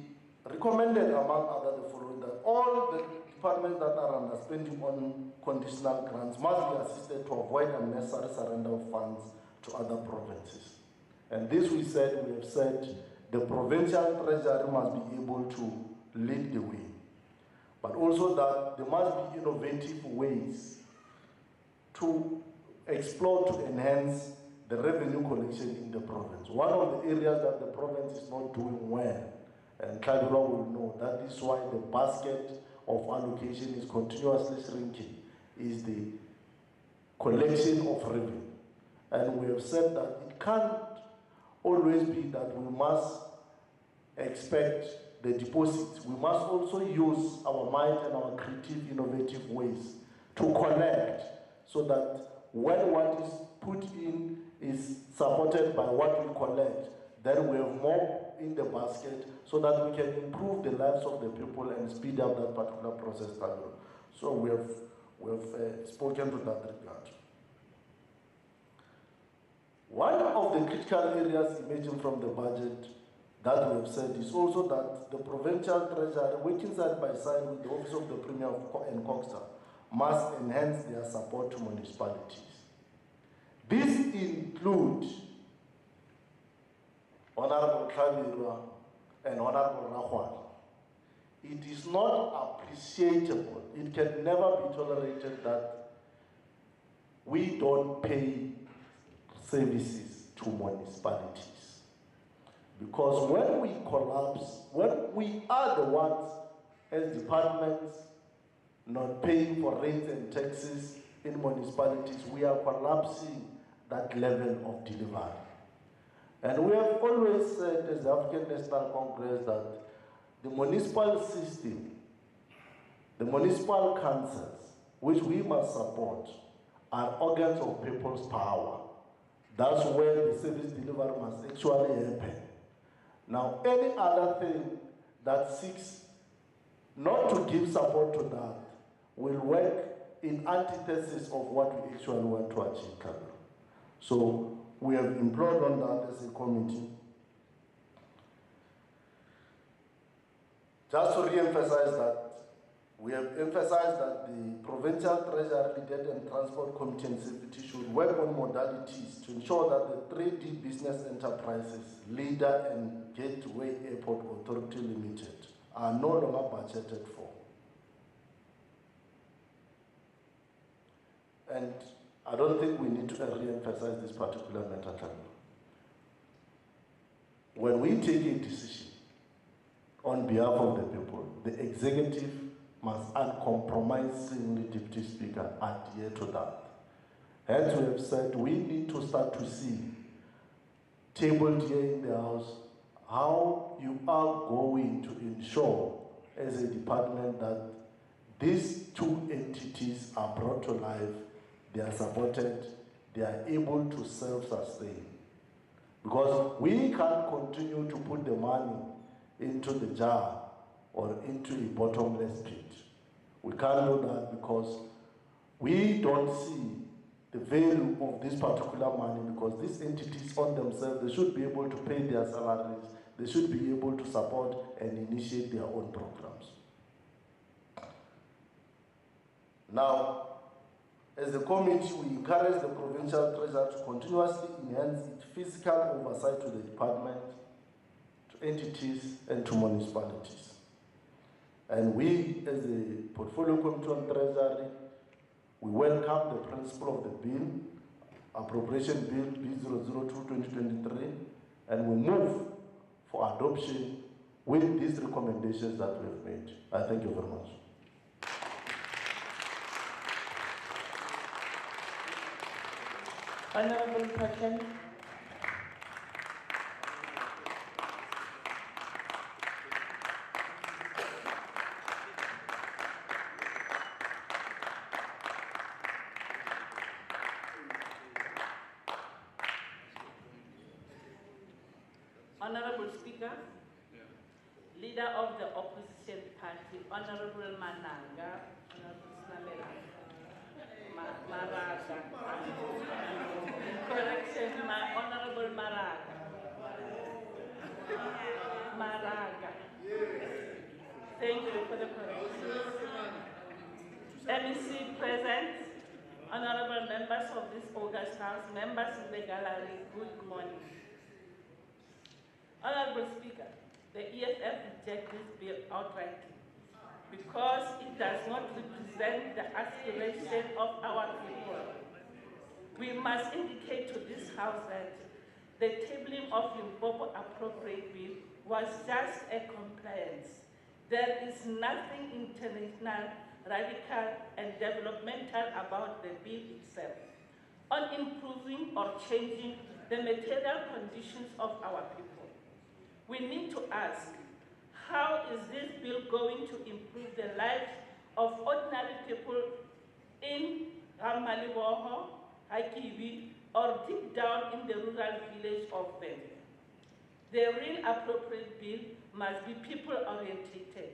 recommended, among others, the following: that all the departments that are underspending on conditional grants must be assisted to avoid unnecessary surrender of funds to other provinces. And this we have said the provincial treasury must be able to lead the way. But also that there must be innovative ways to explore, to enhance the revenue collection in the province. One of the areas that the province is not doing well, and Kadula will know, that is why the basket of allocation is continuously shrinking, is the collection of revenue. And we have said that it can't always be that we must expect the deposits. We must also use our mind and our creative, innovative ways to collect, so that when what is put in is supported by what we collect, then we have more in the basket so that we can improve the lives of the people and speed up that particular process. So we have spoken to that regard. One of the critical areas emerging from the budget that we have said is also that the provincial treasury, working side by side with the Office of the Premier and Coxstar, must enhance their support to municipalities. This includes Honorable Khabirwa and Honorable Rahwan. It is not appreciable, it can never be tolerated that we don't pay services to municipalities. Because when we collapse, when we are the ones as departments not paying for rents and taxes in municipalities, we are collapsing that level of delivery. And we have always said as the African National Congress that the municipal system, the municipal councils, which we must support, are organs of people's power. That's where the service delivery must actually happen. Now, any other thing that seeks not to give support to that will work in antithesis of what we actually want to achieve. So we have implored on that as a committee. Just to re-emphasize that, we have emphasized that the Provincial Treasury Debt and Transport Committee and Safety should work on modalities to ensure that the 3D business enterprises, Leader and Gateway Airport Authority Limited, are no longer budgeted for. And I don't think we need to re-emphasize this particular matter. When we take a decision on behalf of the people, the executive must uncompromisingly, Deputy Speaker, adhere to that. As we have said, we need to start to see, tabled here in the House, how you are going to ensure as a department that these two entities are brought to life, they are supported, they are able to self-sustain. Because we can't continue to put the money into the jar or into a bottomless pit. We can't do that because we don't see the value of this particular money, because these entities on themselves, they should be able to pay their salaries, they should be able to support and initiate their own programs. Now, as a committee, we encourage the Provincial Treasurer to continuously enhance its fiscal oversight to the department, to entities, and to municipalities. And we, as a Portfolio Committee on Treasury, we welcome the principle of the bill, Appropriation Bill B002-2023, and we move for adoption with these recommendations that we have made. I thank you very much. Honorable President. Honorable Speaker, Leader of the Opposition Party, Honorable Mananga, Honorable Snamela, Maraga. Correction, Honorable Maraga. Maraga. Thank you for the correction. MEC present, honorable members of this August House, members in the gallery, good morning. Honorable Speaker, the EFF rejects this bill outrightly because it does not represent the aspiration of our people. We must indicate to this House that the tabling of Limpopo Appropriate Bill was just a compliance. There is nothing international, radical, and developmental about the bill itself on improving or changing the material conditions of our people. We need to ask, how is this bill going to improve the lives of ordinary people in Ramaliboho, Haikivi, or deep down in the rural village of them? The real appropriate bill must be people-orientated.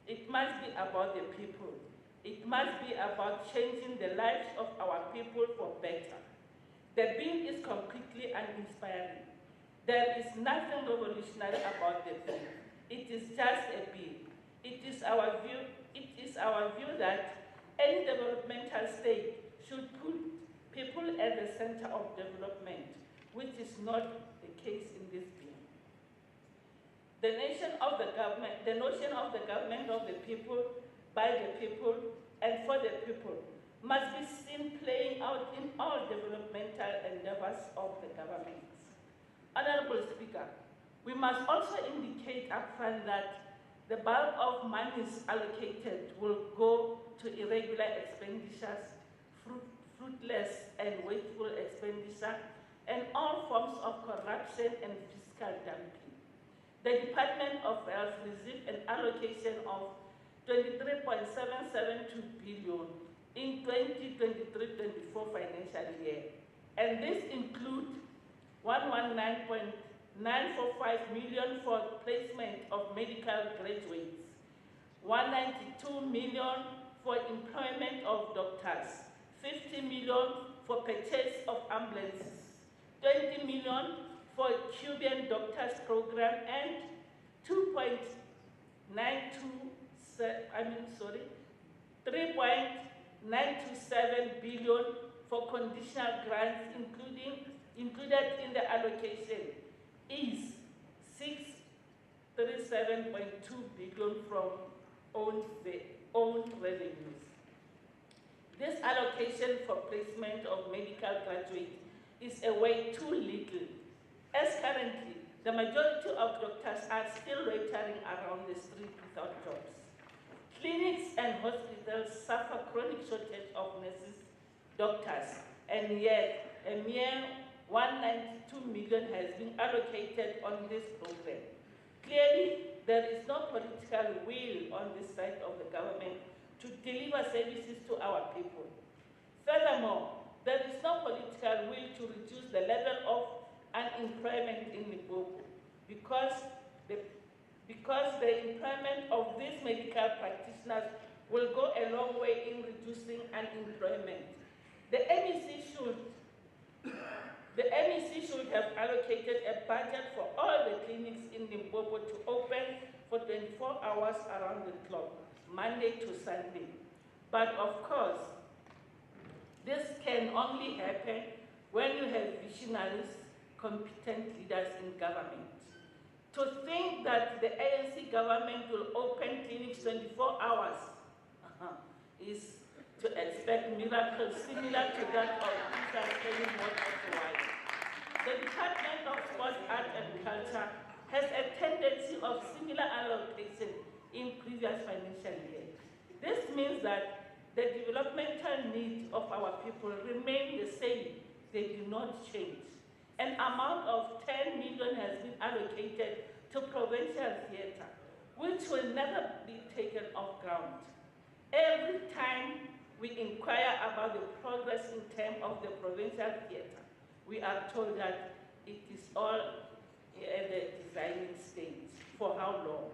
It must be about the people. It must be about changing the lives of our people for better. The bill is completely uninspiring. There is nothing revolutionary about the bill. It is just a bill. It is our view that any developmental state should put people at the center of development, which is not the case in this bill. The notion of the government of the people, by the people, and for the people must be seen playing out in all developmental endeavors of the government. Honorable Speaker, we must also indicate upfront that The bulk of monies allocated will go to irregular expenditures, fruitless and wasteful expenditure, and all forms of corruption and fiscal dumping. The Department of Health received an allocation of 23.772 billion in 2023-24 financial year, and this includes 119.945 million for placement of medical graduates, 192 million for employment of doctors, 50 million for purchase of ambulances, 20 million for Cuban doctors program, and 3.927 billion for conditional grants, included in the allocation is 637.2 billion from own revenues. This allocation for placement of medical graduates is a way too little, as currently the majority of doctors are still loitering around the street without jobs. Clinics and hospitals suffer chronic shortage of nurses, doctors, and yet a mere 192 million has been allocated on this program. Clearly, there is no political will on this side of the government to deliver services to our people. Furthermore, there is no political will to reduce the level of unemployment in Limpopo because the employment of these medical practitioners will go a long way in reducing unemployment. The MEC should have allocated a budget for all the clinics in Limpopo to open for 24 hours around the clock, Monday to Sunday. But of course, this can only happen when you have visionaries, competent leaders in government. To think that the ANC government will open clinics 24 hours is to expect miracles similar to that of Peter telling what otherwise. The Department of Sport, Art and Culture has a tendency of similar allocation in previous financial year. This means that the developmental needs of our people remain the same, they do not change. An amount of 10 million has been allocated to Provincial Theatre, which will never be taken off ground. Every time we inquire about the progress in terms of the Provincial Theatre, we are told that it is all at the designing stage. For how long?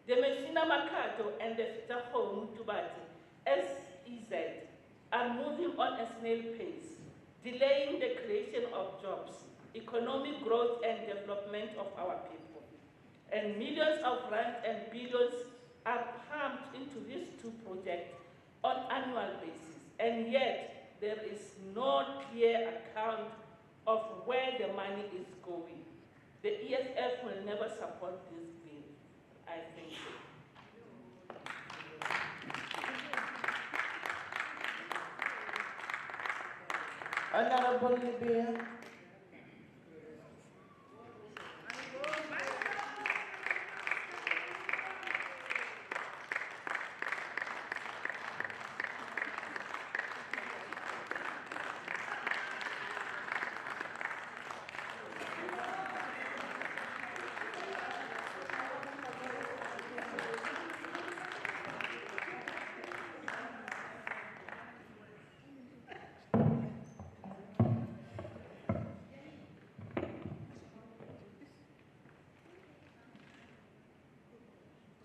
The Messina Makato and the Fitaho Mutubati, SEZ, are moving on a snail pace, delaying the creation of jobs, economic growth and development of our people. And millions of rands and billions are pumped into these two projects on annual basis. And yet, there is no clear account of where the money is going. The ESF will never support this bill, I think. Honorable Libya.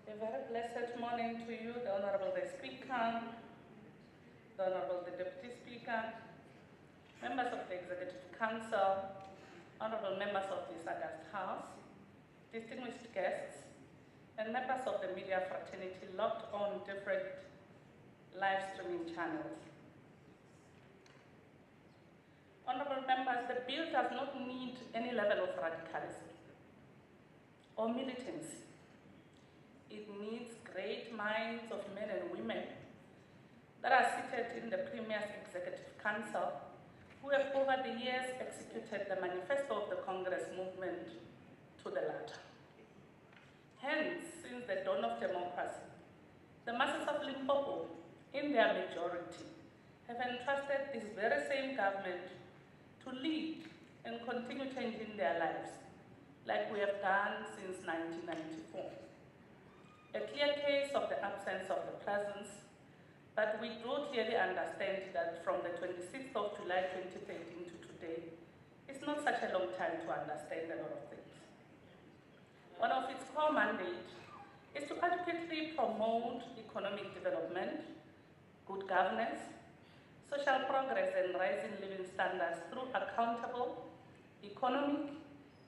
A very blessed morning to you, the Honorable Speaker, the Honorable Deputy Speaker, members of the Executive Council, Honorable members of this August House, distinguished guests, and members of the media fraternity locked on different live streaming channels. Honorable members, the bill does not need any level of radicalism or militancy. It needs great minds of men and women that are seated in the Premier's Executive Council who have over the years executed the manifesto of the Congress movement to the latter. Hence, since the dawn of democracy, the masses of Limpopo, in their majority, have entrusted this very same government to lead and continue changing their lives, like we have done since 1994. A clear case of the absence of the presence, but we do clearly understand that from the 26th of July 2013 to today, it's not such a long time to understand a lot of things. One of its core mandates is to adequately promote economic development, good governance, social progress and rising living standards through accountable, economic,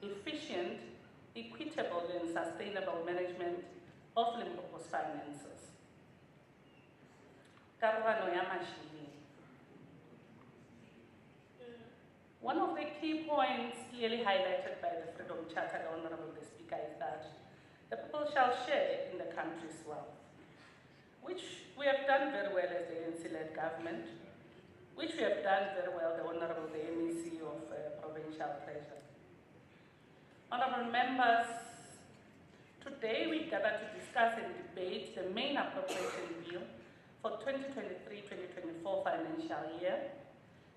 efficient, equitable and sustainable management of Limpopo's finances. Karano ya mashini. One of the key points clearly highlighted by the Freedom Charter, the Honorable Speaker, is that the people shall share in the country's wealth, which we have done very well as the ANC-led government, which we have done very well, the Honorable the MEC of Provincial Treasury. Honorable members, today we gather to discuss and debate the main appropriation bill for 2023-2024 financial year,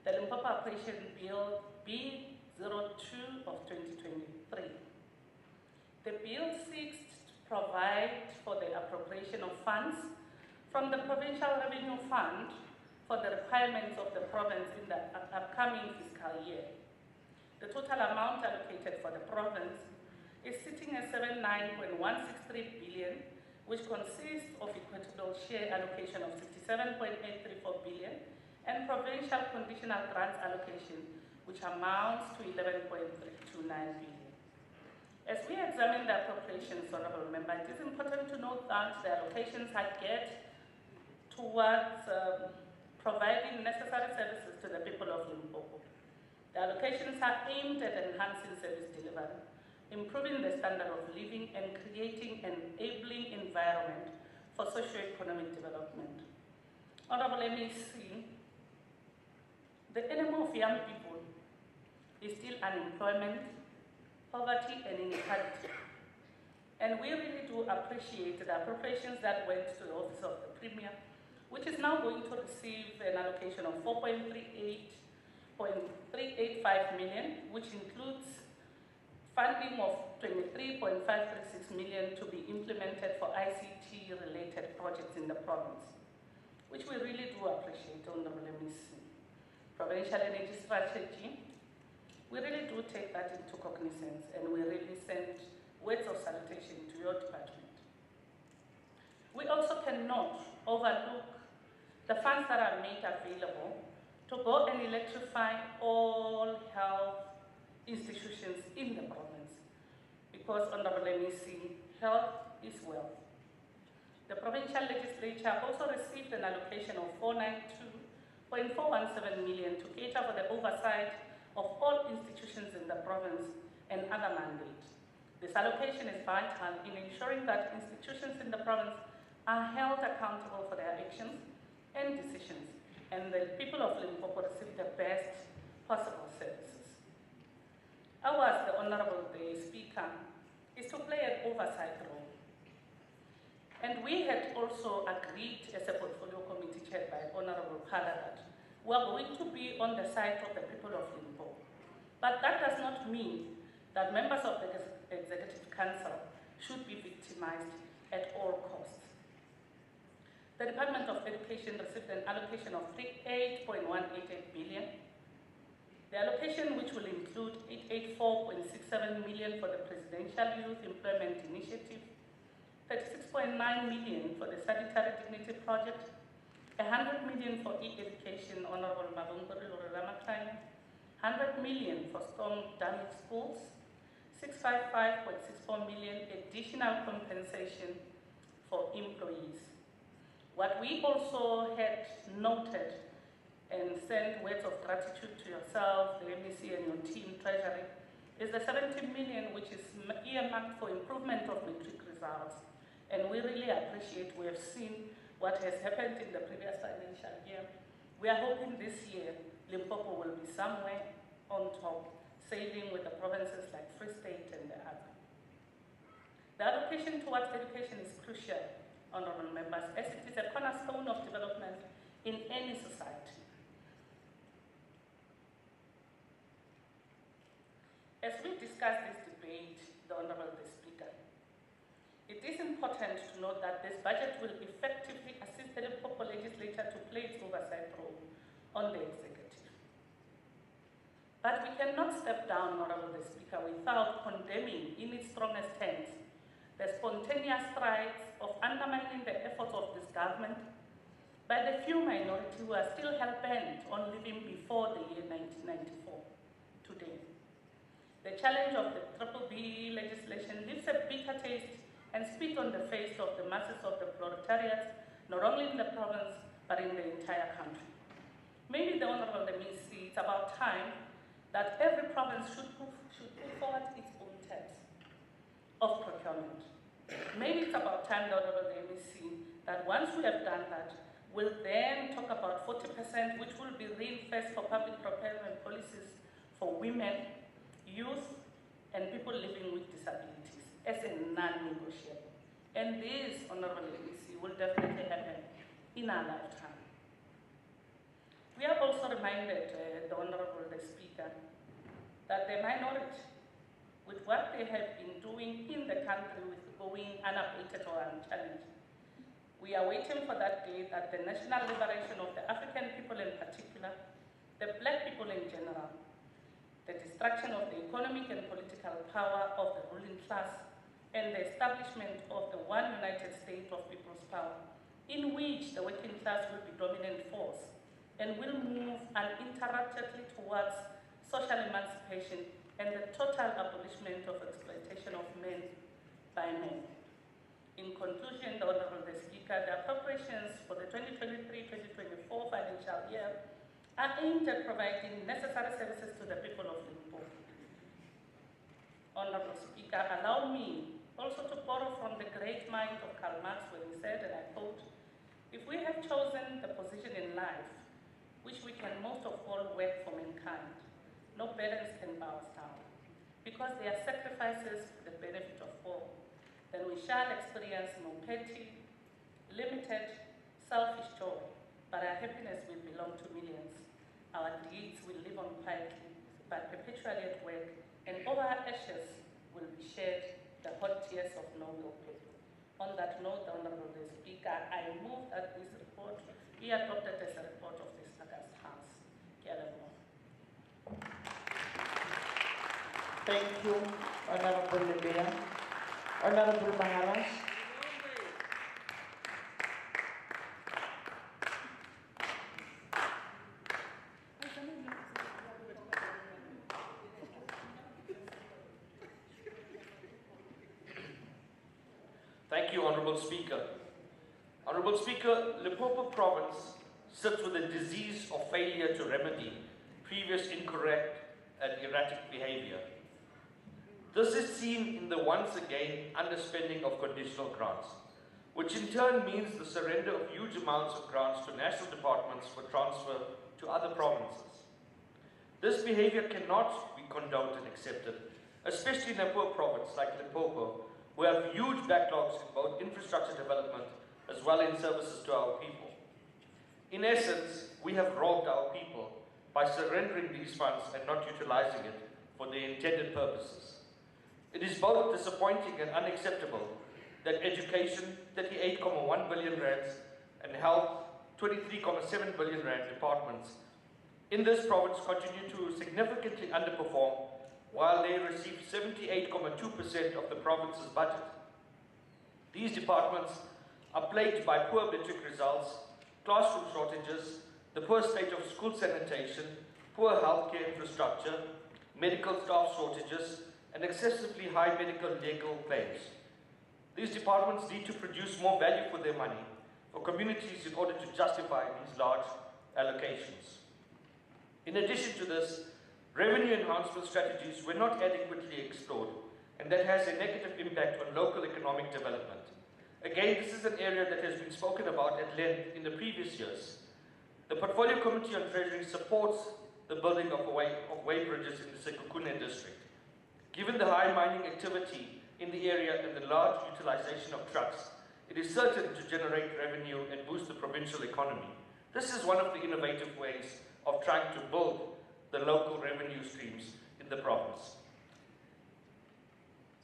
the Limpopo Appropriation Bill B02 of 2023. The bill seeks to provide for the appropriation of funds from the Provincial Revenue Fund for the requirements of the province in the upcoming fiscal year. The total amount allocated for the province is sitting at 79.163 billion, which consists of equitable share allocation of 67.834 billion and provincial conditional grants allocation, which amounts to 11.329 billion. As we examine the appropriations, Honorable Member, it is important to note that the allocations are geared towards providing necessary services to the people of Limpopo. The allocations are aimed at enhancing service delivery, improving the standard of living, and creating an enabling environment for socio-economic development. Honorable MEC, the enemy of young people is still unemployment, poverty, and inequality. And we really do appreciate the appropriations that went to the Office of the Premier, which is now going to receive an allocation of 4.385 million, which includes funding of 23.536 million to be implemented for ICT-related projects in the province, which we really do appreciate, Honorable MEC. Provincial Energy Strategy, we really do take that into cognizance, and we really send words of salutation to your department. We also cannot overlook the funds that are made available to go and electrify all health institutions in the province, because Honorable MEC, health is wealth. The Provincial Legislature also received an allocation of 492.417 million to cater for the oversight of all institutions in the province and other mandates. This allocation is vital in ensuring that institutions in the province are held accountable for their actions and decisions, and the people of Limpopo receive the best possible services. Ours, the Honorable the Speaker, is to play an oversight role. And we had also agreed as a portfolio committee chaired by Honorable Kala that we are going to be on the side of the people of Limpopo. But that does not mean that members of the Executive Council should be victimized at all costs. The Department of Education received an allocation of 8.188 billion. The allocation, which will include 884.67 million for the Presidential Youth Employment Initiative, 36.9 million for the Sanitary Dignity Project, 100 million for e-education, Honorable Mabunguri Ramakanya, 100 million for storm-damaged schools, 655.64 million additional compensation for employees. What we also had noted and sent words of gratitude to yourself, the MEC and your team, Treasury, is the 70 million which is earmarked for improvement of matric results. And we really appreciate, we have seen what has happened in the previous financial year. We are hoping this year, Limpopo will be somewhere on top, sailing with the provinces like Free State and the other. The allocation towards education is crucial, honorable members, as it is a cornerstone of development in any society. As we discuss this debate, the Honorable Speaker, it is important to note that this budget will effectively assist the Limpopo Legislature to play its oversight role on the executive. But we cannot step down, Honorable Speaker, without condemning in its strongest terms the spontaneous strides of undermining the efforts of this government by the few minority who are still hell-bent on living before the year 1994 today. The challenge of the BBB legislation leaves a bitter taste and spit on the face of the masses of the proletariat, not only in the province, but in the entire country. Maybe the Honorable MEC, it's about time that every province should put forward its own terms of procurement. Maybe it's about time, the Honorable MEC, that once we have done that, we'll then talk about 40%, which will be reinvested for public procurement policies for women, youth, and people living with disabilities as a non-negotiable. And this, Honorable MEC, will definitely happen in our lifetime. We are also reminded, the Honorable Speaker, that the minority, with what they have been doing in the country with going unabated or unchallenged, we are waiting for that day that the national liberation of the African people in particular, the black people in general, the destruction of the economic and political power of the ruling class, and the establishment of the one united state of people's power, in which the working class will be dominant force and will move uninterruptedly towards social emancipation and the total abolishment of exploitation of men by men. In conclusion, the Honorable Speaker, the appropriations for the 2023-2024 financial year are aimed at providing necessary services to the people of Limpopo. Honorable Speaker, allow me also to borrow from the great mind of Karl Marx when he said, and I quote, "If we have chosen the position in life which we can most of all work for mankind, no burdens can bow us down, because they are sacrifices for the benefit of all. Then we shall experience no petty, limited, selfish joy, but our happiness will belong to millions. Our deeds will live on quietly, but perpetually at work, and over our ashes will be shed the hot tears of noble people." On that note, the Honorable Speaker, I move that this report be adopted as a report of this August House. Thank you, Honorable Libera. Honorable Maharaj. Thank you, Honorable Speaker. Honorable Speaker, Limpopo Province sits with a disease of failure to remedy previous incorrect and erratic behavior. This is seen in the once again underspending of conditional grants, which in turn means the surrender of huge amounts of grants to national departments for transfer to other provinces. This behavior cannot be condoned and accepted, especially in a poor province like Limpopo, who have huge backlogs in both infrastructure development as well as in services to our people. In essence, we have robbed our people by surrendering these funds and not utilizing it for their intended purposes. It is both disappointing and unacceptable that education, 38.1 billion rands, and health, 23.7 billion rand departments in this province continue to significantly underperform, while they receive 78.2% of the province's budget. These departments are plagued by poor matric results, classroom shortages, the poor state of school sanitation, poor healthcare infrastructure, medical staff shortages, and excessively high medical legal claims. These departments need to produce more value for their money for communities in order to justify these large allocations. In addition to this, revenue enhancement strategies were not adequately explored, and that has a negative impact on local economic development. Again, this is an area that has been spoken about at length in the previous years. The Portfolio Committee on Treasury supports the building of way bridges in the Sekhukhune district. Given the high mining activity in the area and the large utilization of trucks, it is certain to generate revenue and boost the provincial economy. This is one of the innovative ways of trying to build the local revenue streams in the province.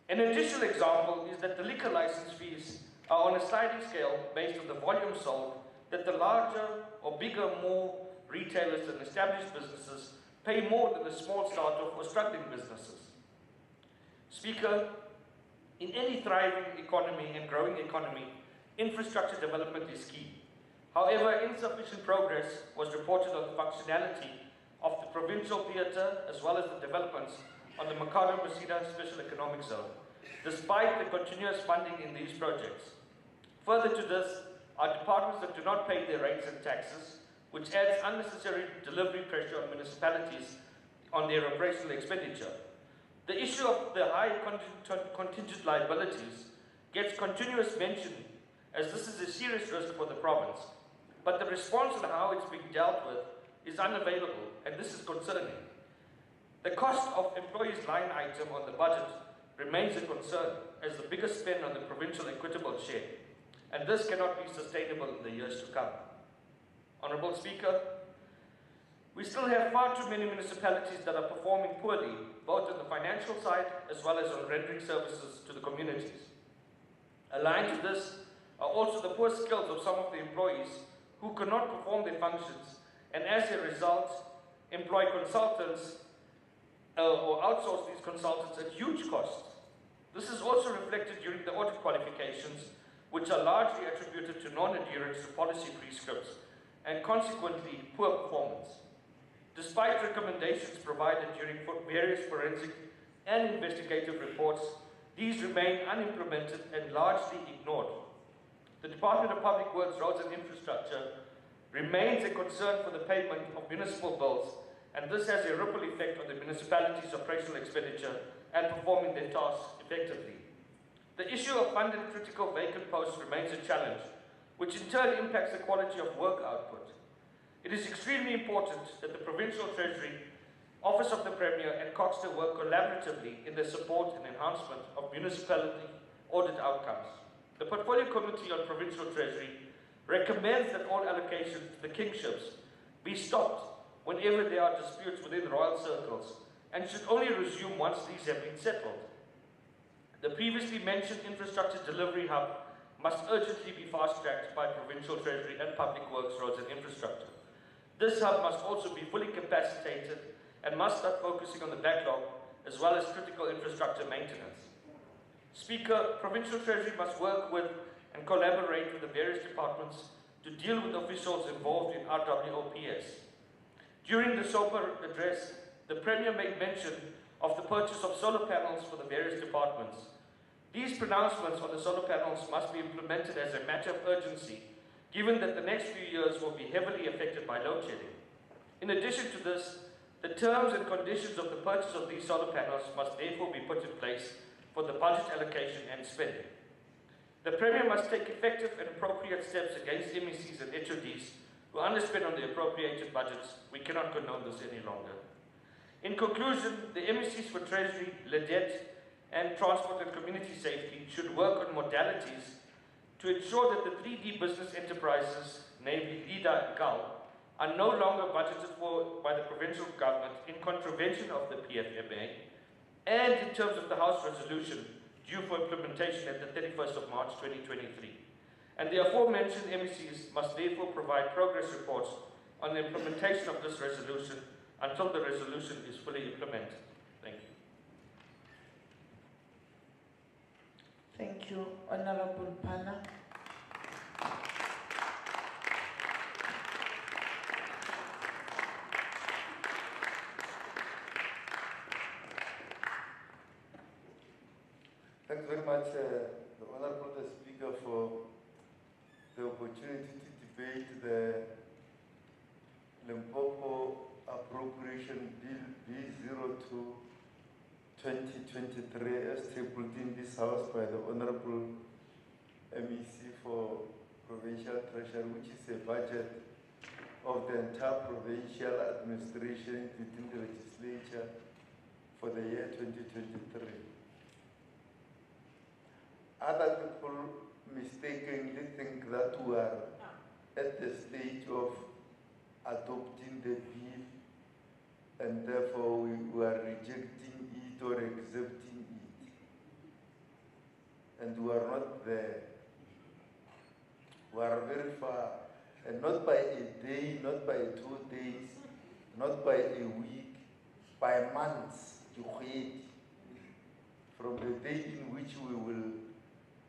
An additional example is that the liquor license fees are on a sliding scale based on the volume sold, that the larger or bigger, more retailers and established businesses pay more than the small startup or struggling businesses. Speaker, in any thriving economy and growing economy, infrastructure development is key. However, insufficient progress was reported on the functionality of the provincial theatre as well as the developments on the Mercado-Messina Special Economic Zone, despite the continuous funding in these projects. Further to this are departments that do not pay their rates and taxes, which adds unnecessary delivery pressure on municipalities on their operational expenditure. The issue of the high contingent liabilities gets continuous mention, as this is a serious risk for the province, but the response on how it's being dealt with is unavailable, and this is concerning. The cost of employees line item on the budget remains a concern as the biggest spend on the provincial equitable share, and this cannot be sustainable in the years to come. Honourable Speaker, we still have far too many municipalities that are performing poorly, both on the financial side as well as on rendering services to the communities. Aligned to this are also the poor skills of some of the employees who cannot perform their functions, and as a result, employ consultants or outsource these consultants at huge cost. This is also reflected during the audit qualifications, which are largely attributed to non-adherence to policy prescripts and consequently poor performance. Despite recommendations provided during various forensic and investigative reports, these remain unimplemented and largely ignored. The Department of Public Works, Roads and Infrastructure remains a concern for the payment of municipal bills, and this has a ripple effect on the municipality's operational expenditure and performing their tasks effectively. The issue of funded critical vacant posts remains a challenge, which in turn impacts the quality of work output. It is extremely important that the Provincial Treasury, Office of the Premier and Coxter work collaboratively in the support and enhancement of municipality audit outcomes. The Portfolio Committee on Provincial Treasury recommends that all allocations to the kingships be stopped whenever there are disputes within royal circles and should only resume once these have been settled. The previously mentioned infrastructure delivery hub must urgently be fast-tracked by Provincial Treasury and Public Works, Roads and Infrastructure. This hub must also be fully capacitated and must start focusing on the backlog as well as critical infrastructure maintenance. Speaker, Provincial Treasury must work with and collaborate with the various departments to deal with officials involved in RWOPS. During the SOPA address, the Premier made mention of the purchase of solar panels for the various departments. These pronouncements on the solar panels must be implemented as a matter of urgency, given that the next few years will be heavily affected by load shedding. In addition to this, the terms and conditions of the purchase of these solar panels must therefore be put in place for the budget allocation and spending. The Premier must take effective and appropriate steps against MECs and HODs who underspend on the appropriated budgets. We cannot condone this any longer. In conclusion, the MECs for Treasury, LEDET, and Transport and Community Safety should work on modalities to ensure that the 3D business enterprises, namely LIDA and GAL, are no longer budgeted for by the provincial government in contravention of the PFMA and in terms of the House resolution due for implementation at the 31st of March 2023. And the aforementioned MECs must therefore provide progress reports on the implementation of this resolution until the resolution is fully implemented. Thank you. Thank you, Honorable Pana. Thanks very much, the Honorable Speaker, for the opportunity to debate the Limpopo Appropriation Bill B02 2023 as tabled in this House by the Honorable MEC for Provincial Treasury, which is a budget of the entire provincial administration within the legislature for the year 2023. other people mistakenly think that we are at the stage of adopting the bill and therefore we are rejecting it or accepting it. And we are not there. We are very far, and not by a day, not by 2 days, not by a week, by months, from the day in which we will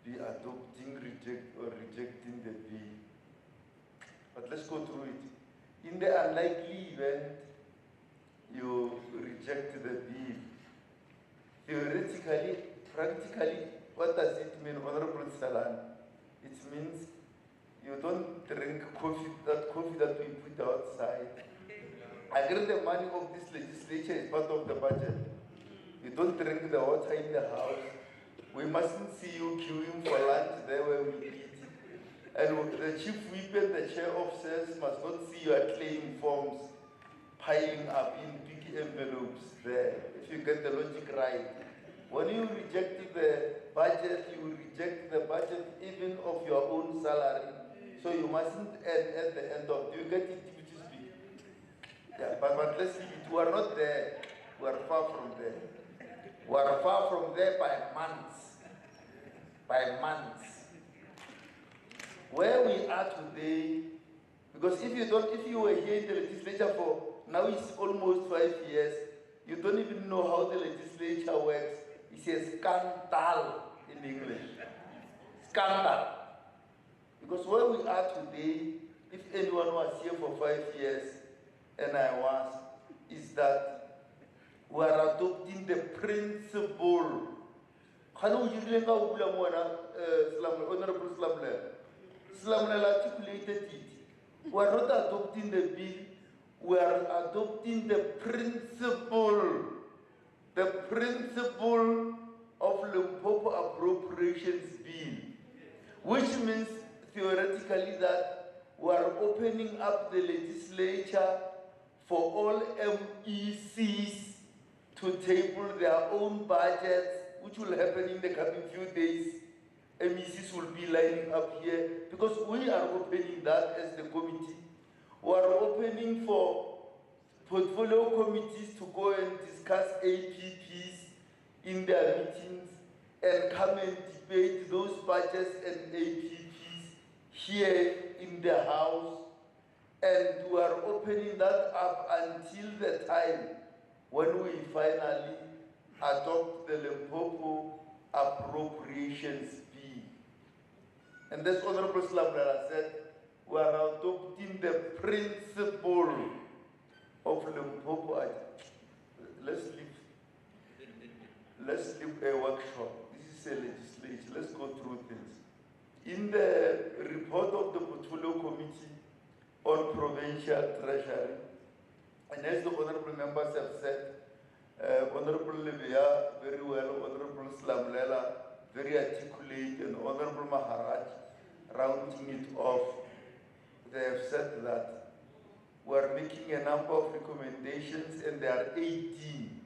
be adopting, rejecting the bill. But let's go through it. In the unlikely event you reject the bill, theoretically, practically, what does it mean, Honorable Salan? It means you don't drink coffee that we put outside. I agree the money of this legislature is part of the budget. You don't drink the water in the house. We mustn't see you queuing for lunch there where we eat. And the chief whip and the chair of sales must not see you at claim forms piling up in big envelopes there, if you get the logic right. When you reject the budget, you reject the budget even of your own salary. So you mustn't add at the end of, do you get it, Deputy Speaker? Yeah, but let's leave it. We are not there. We are far from there. We are far from there by months. By months. Where we are today, because if you were here in the legislature for, now it's almost 5 years, you don't even know how the legislature works. It's a scandal in English. Scandal. Because where we are today, if anyone was here for 5 years, and I was, is that we are adopting the principle. Honorable Slamler articulated it. We are not adopting the bill, we are adopting the principle of Limpopo Appropriations Bill, which means theoretically that we are opening up the legislature for all MECs to table their own budgets, which will happen in the coming few days. MECs will be lining up here because we are opening that as the committee. We are opening for portfolio committees to go and discuss APPs in their meetings and come and debate those budgets and APPs here in the House. And we are opening that up until the time when we finally adopt the Limpopo Appropriations Bill. And this Honorable Slamler said, we are adopting the principle of Limpopo. Let's leave a workshop. This is a legislature. Let's go through things. In the report of the Portfolio Committee on Provincial Treasury, and as the honorable members have said, Honorable Libya very well, Honorable Slamlela very articulate, and Honorable Maharaj rounding it off. They have said that we are making a number of recommendations, and there are 18.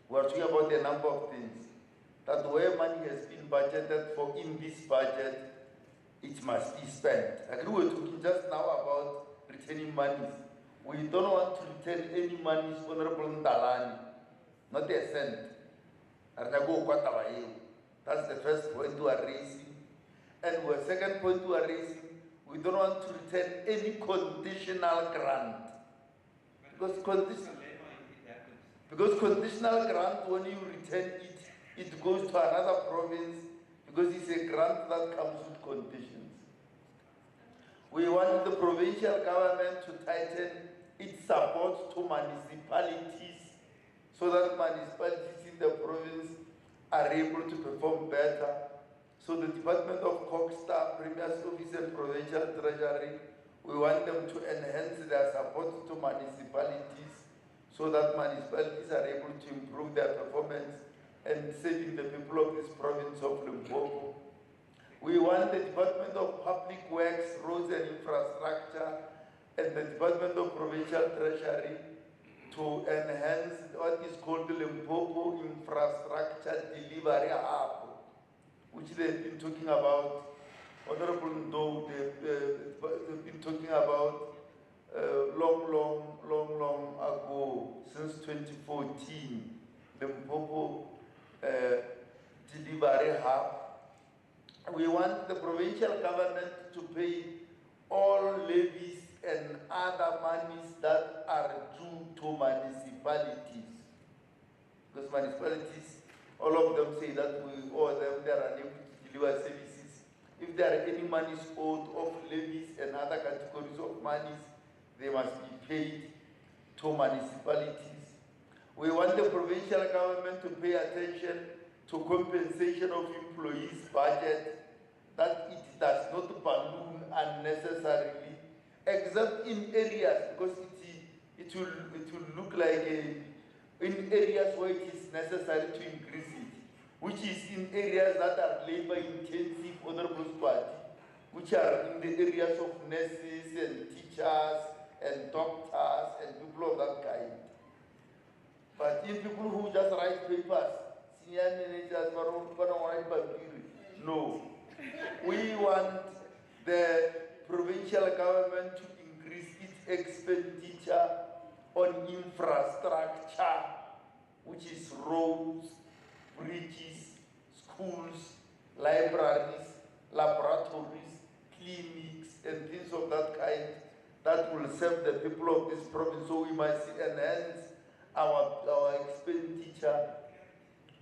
We are talking about a number of things. That where money has been budgeted for in this budget, it must be spent. Like we were talking just now about returning monies. We don't want to return any monies, Honorable Ndalani, not a cent. That's the first point we are raising. And the second point we are raising, we don't want to return any conditional grant. Because conditional grant, when you return it, it goes to another province because it's a grant that comes with conditions. We want the provincial government to tighten its support to municipalities so that municipalities in the province are able to perform better. So the Department of Coxstar, Premier's Office and Provincial Treasury, we want them to enhance their support to municipalities so that municipalities are able to improve their performance and saving the people of this province of Limpopo. We want the Department of Public Works, Roads and Infrastructure and the Department of Provincial Treasury to enhance what is called the Limpopo Infrastructure Delivery Hub. which they've been talking about. Honorable Ndo, they've been talking about long ago, since 2014, Limpopo delivery hub. We want the provincial government to pay all levies and other monies that are due to municipalities. Because municipalities, all of them say that we owe them, they are unable to deliver services. If there are any monies owed of levies and other categories of monies, they must be paid to municipalities. We want the provincial government to pay attention to compensation of employees' budget, that it does not balloon unnecessarily, except in areas, because it will look like in areas where it is necessary to increase it, which is in areas that are labor intensive, Honorable Party, which are in the areas of nurses and teachers and doctors and people of that kind. But in people who just write papers, senior managers, no. We want the provincial government to increase its expenditure on infrastructure, which is roads, bridges, schools, libraries, laboratories, clinics, and things of that kind that will serve the people of this province. So we must enhance our expenditure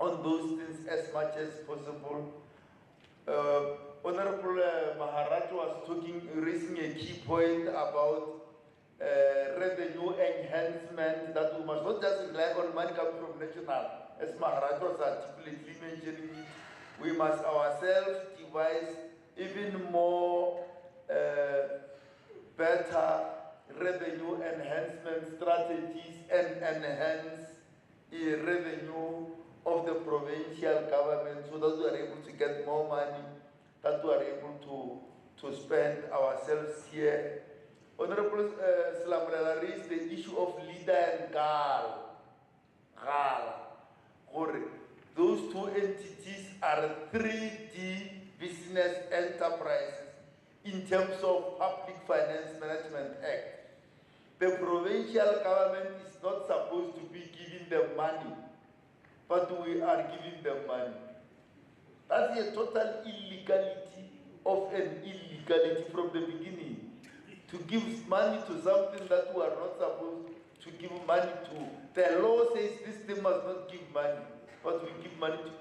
on those things as much as possible. Honorable Maharaj was raising a key point about revenue enhancement, that we must not just rely on money coming from national, as Maharaj was articulately mentioning it. We must ourselves devise even more better revenue enhancement strategies and enhance the revenue of the provincial government, so that we are able to get more money, that we are able to spend ourselves here. Honorable Slamulela raised the issue of leader and Gala. Those two entities are 3D business enterprises in terms of Public Finance Management Act. The provincial government is not supposed to be giving them money, but we are giving them money. That's a total illegality of an illegality from the beginning. To give money to something that we are not supposed to give money to. The law says this thing must not give money, but we give money to it.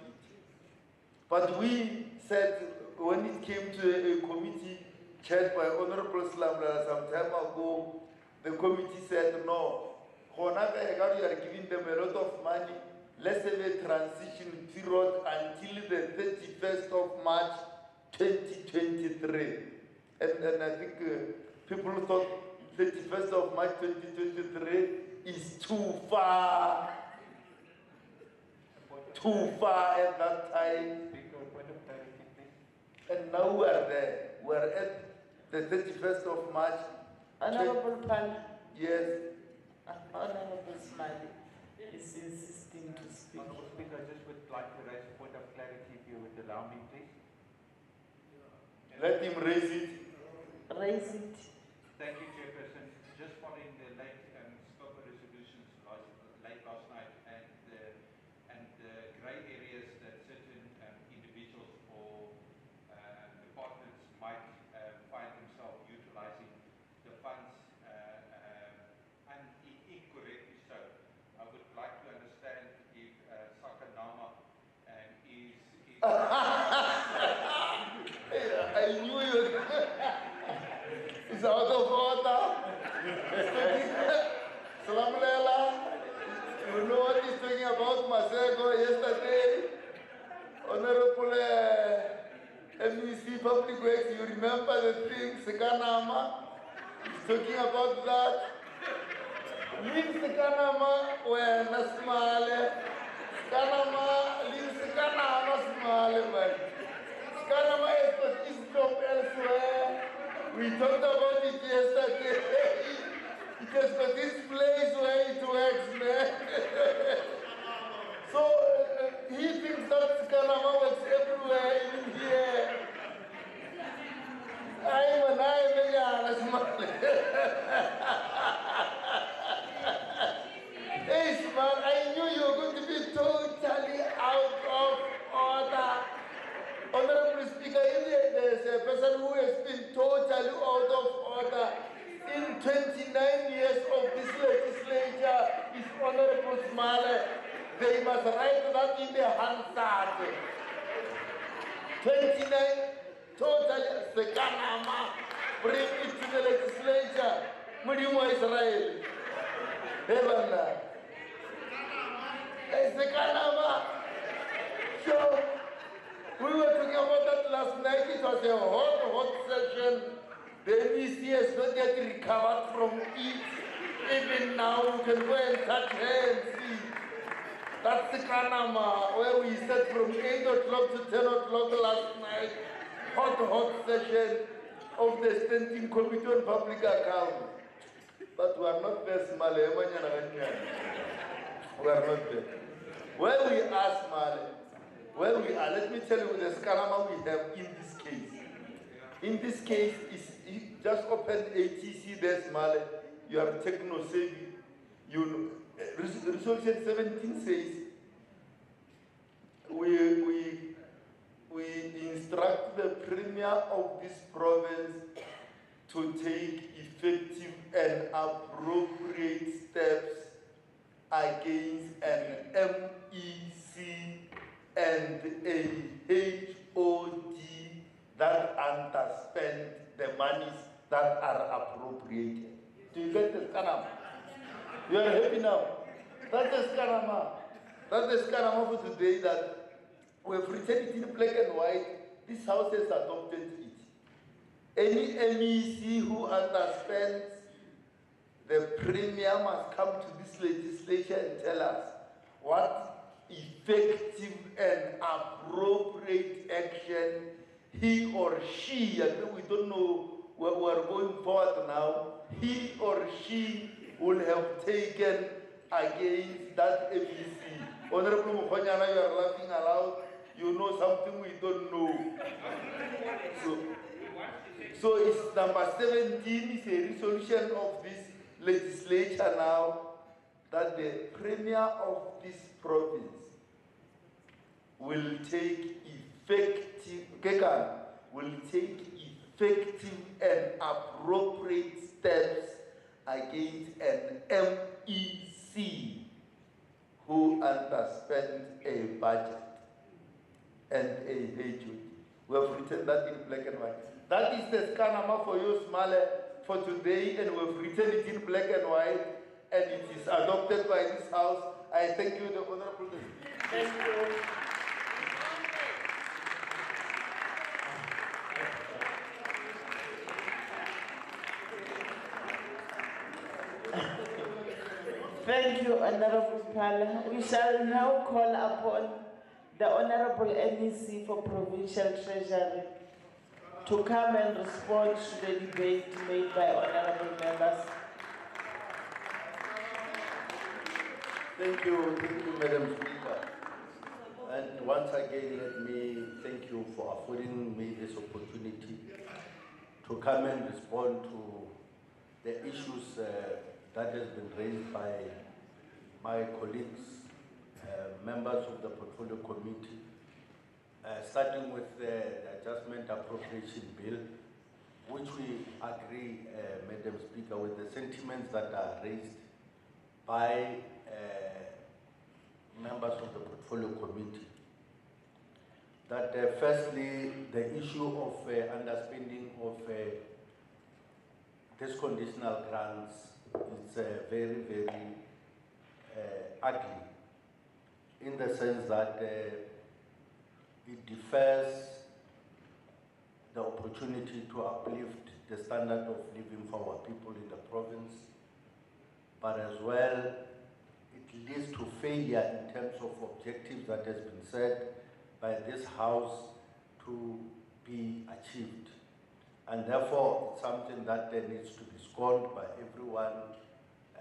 But we said, when it came to a committee chaired by Honorable Slamla some time ago, the committee said, no, you are giving them a lot of money. Let's have a transition period until the 31st of March 2023. And I think people thought 31st of March 2023 is too far at that time. And now we are there. We are at the 31st of March. Honorable Pan. Yes. Honorable Smiley is insisting to speak. Honorable Speaker, I just would like to raise a point of clarity if you would allow me, please. Let him raise it. Raise it. Thank you, Chairperson. Just following the late SCOPA resolutions late last night and the grey areas that certain individuals or departments might find themselves utilizing the funds incorrectly so. I would like to understand if Sakanama is I knew you. It's out of order. Salamulela. You know what he's talking about Masego yesterday? Honorable MEC Public Works, you remember the thing, Sekanama? He's talking about that. Leave Sekanama where Nasmale. Sekanama, leave Sekanama Smale, man. Sekanama is job elsewhere. We talked about it yesterday. It has got this place where it works, man. So he thinks that Sekanama works everywhere, even must write that in the Hansard. 29 total Sekanama, bring it to the legislature. Mudimu Israel. Heaven. Sekanama. So, we were talking about that last night. It was a hot session. The NEC has not yet recovered from it. Even now, you can go and touch hands. See. That's the Kanama, where we sat from 8 o'clock to 10 o'clock last night. Hot session of the Standing Committee on Public Accounts. But we are not there, Smale. We are not there. Where we are, Smale, where we are, let me tell you the Skanama we have in this case. In this case, you just open ATC there, Smale. You are techno-savvy. You know, Resolution 17 says we instruct the Premier of this province to take effective and appropriate steps against an MEC and a HOD that underspend the monies that are appropriated. Do you get this, Kanama? You are happy now. That's the Skanama. That's the Skanama for today that we have written it in black and white. This house has adopted it. Any MEC who understands the Premier must come to this legislature and tell us what effective and appropriate action he or she, we don't know where we are going forward now, he or she will have taken against that MEC. Honorable Mukhonyana, you are laughing aloud. You know something we don't know. So it's number 17 is a resolution of this legislature now that the Premier of this province will take effective and appropriate steps against an MEC who underspends a budget and a HOD. We have written that in black and white. That is the Skanama for you, Smale, for today, and we have written it in black and white, and it is adopted by this house. I thank you, the Honorable Speaker. Thank you. Thank you, Honorable Pala. We shall now call upon the Honorable MEC for Provincial Treasury to come and respond to the debate made by Honorable members. Thank you, Madam Speaker. And once again, let me thank you for affording me this opportunity to come and respond to the issues that has been raised by my colleagues, members of the Portfolio Committee, starting with the Adjustment Appropriation Bill, which we agree, Madam Speaker, with the sentiments that are raised by members of the Portfolio Committee. That firstly, the issue of underspending of these conditional grants is very, very ugly, in the sense that it defers the opportunity to uplift the standard of living for our people in the province, but as well it leads to failure in terms of objectives that has been set by this house to be achieved. And therefore, it's something that needs to be scorned by everyone,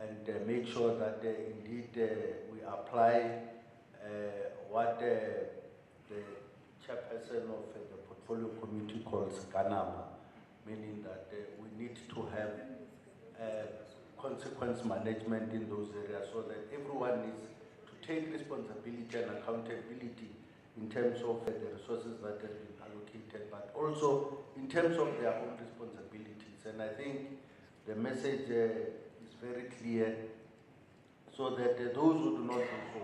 and make sure that indeed we apply what the chairperson of the Portfolio Committee calls Kanama, meaning that we need to have consequence management in those areas, so that everyone needs to take responsibility and accountability in terms of the resources that have been allocated, but also in terms of their own responsibilities. And I think the message is very clear, so that those who do not do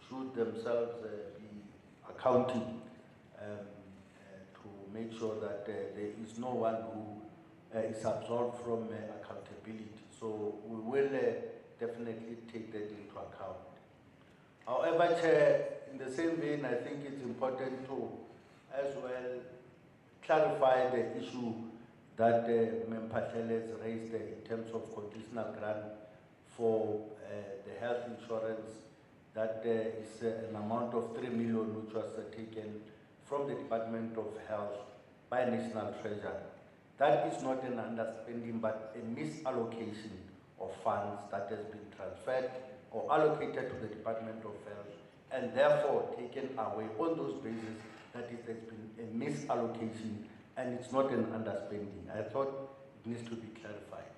so should themselves be accounting to make sure that there is no one who is absolved from accountability. So we will definitely take that into account. However, Chair, in the same vein, I think it's important to as well clarify the issue that Member Patel has raised in terms of conditional grant for the health insurance. That is an amount of 3 million which was taken from the Department of Health by National Treasury. That is not an underspending but a misallocation of funds that has been transferred or allocated to the Department of Health and therefore taken away on those bases that it has been a misallocation and it's not an underspending. I thought it needs to be clarified.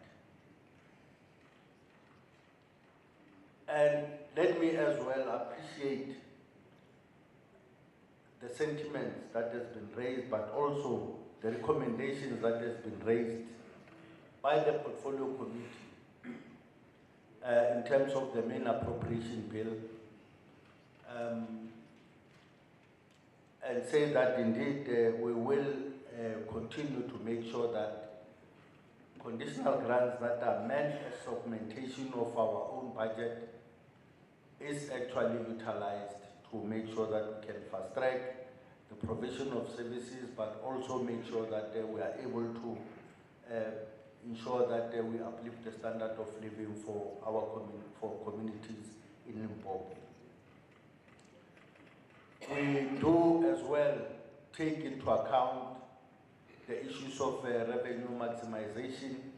And let me as well appreciate the sentiments that has been raised, but also the recommendations that has been raised by the Portfolio Committee in terms of the main appropriation bill, and say that indeed we will continue to make sure that conditional grants that are meant as augmentation of our own budget is actually utilized to make sure that we can fast track the provision of services, but also make sure that we are able to ensure that we uplift the standard of living for our communities in Limpopo. We do as well take into account the issues of revenue maximization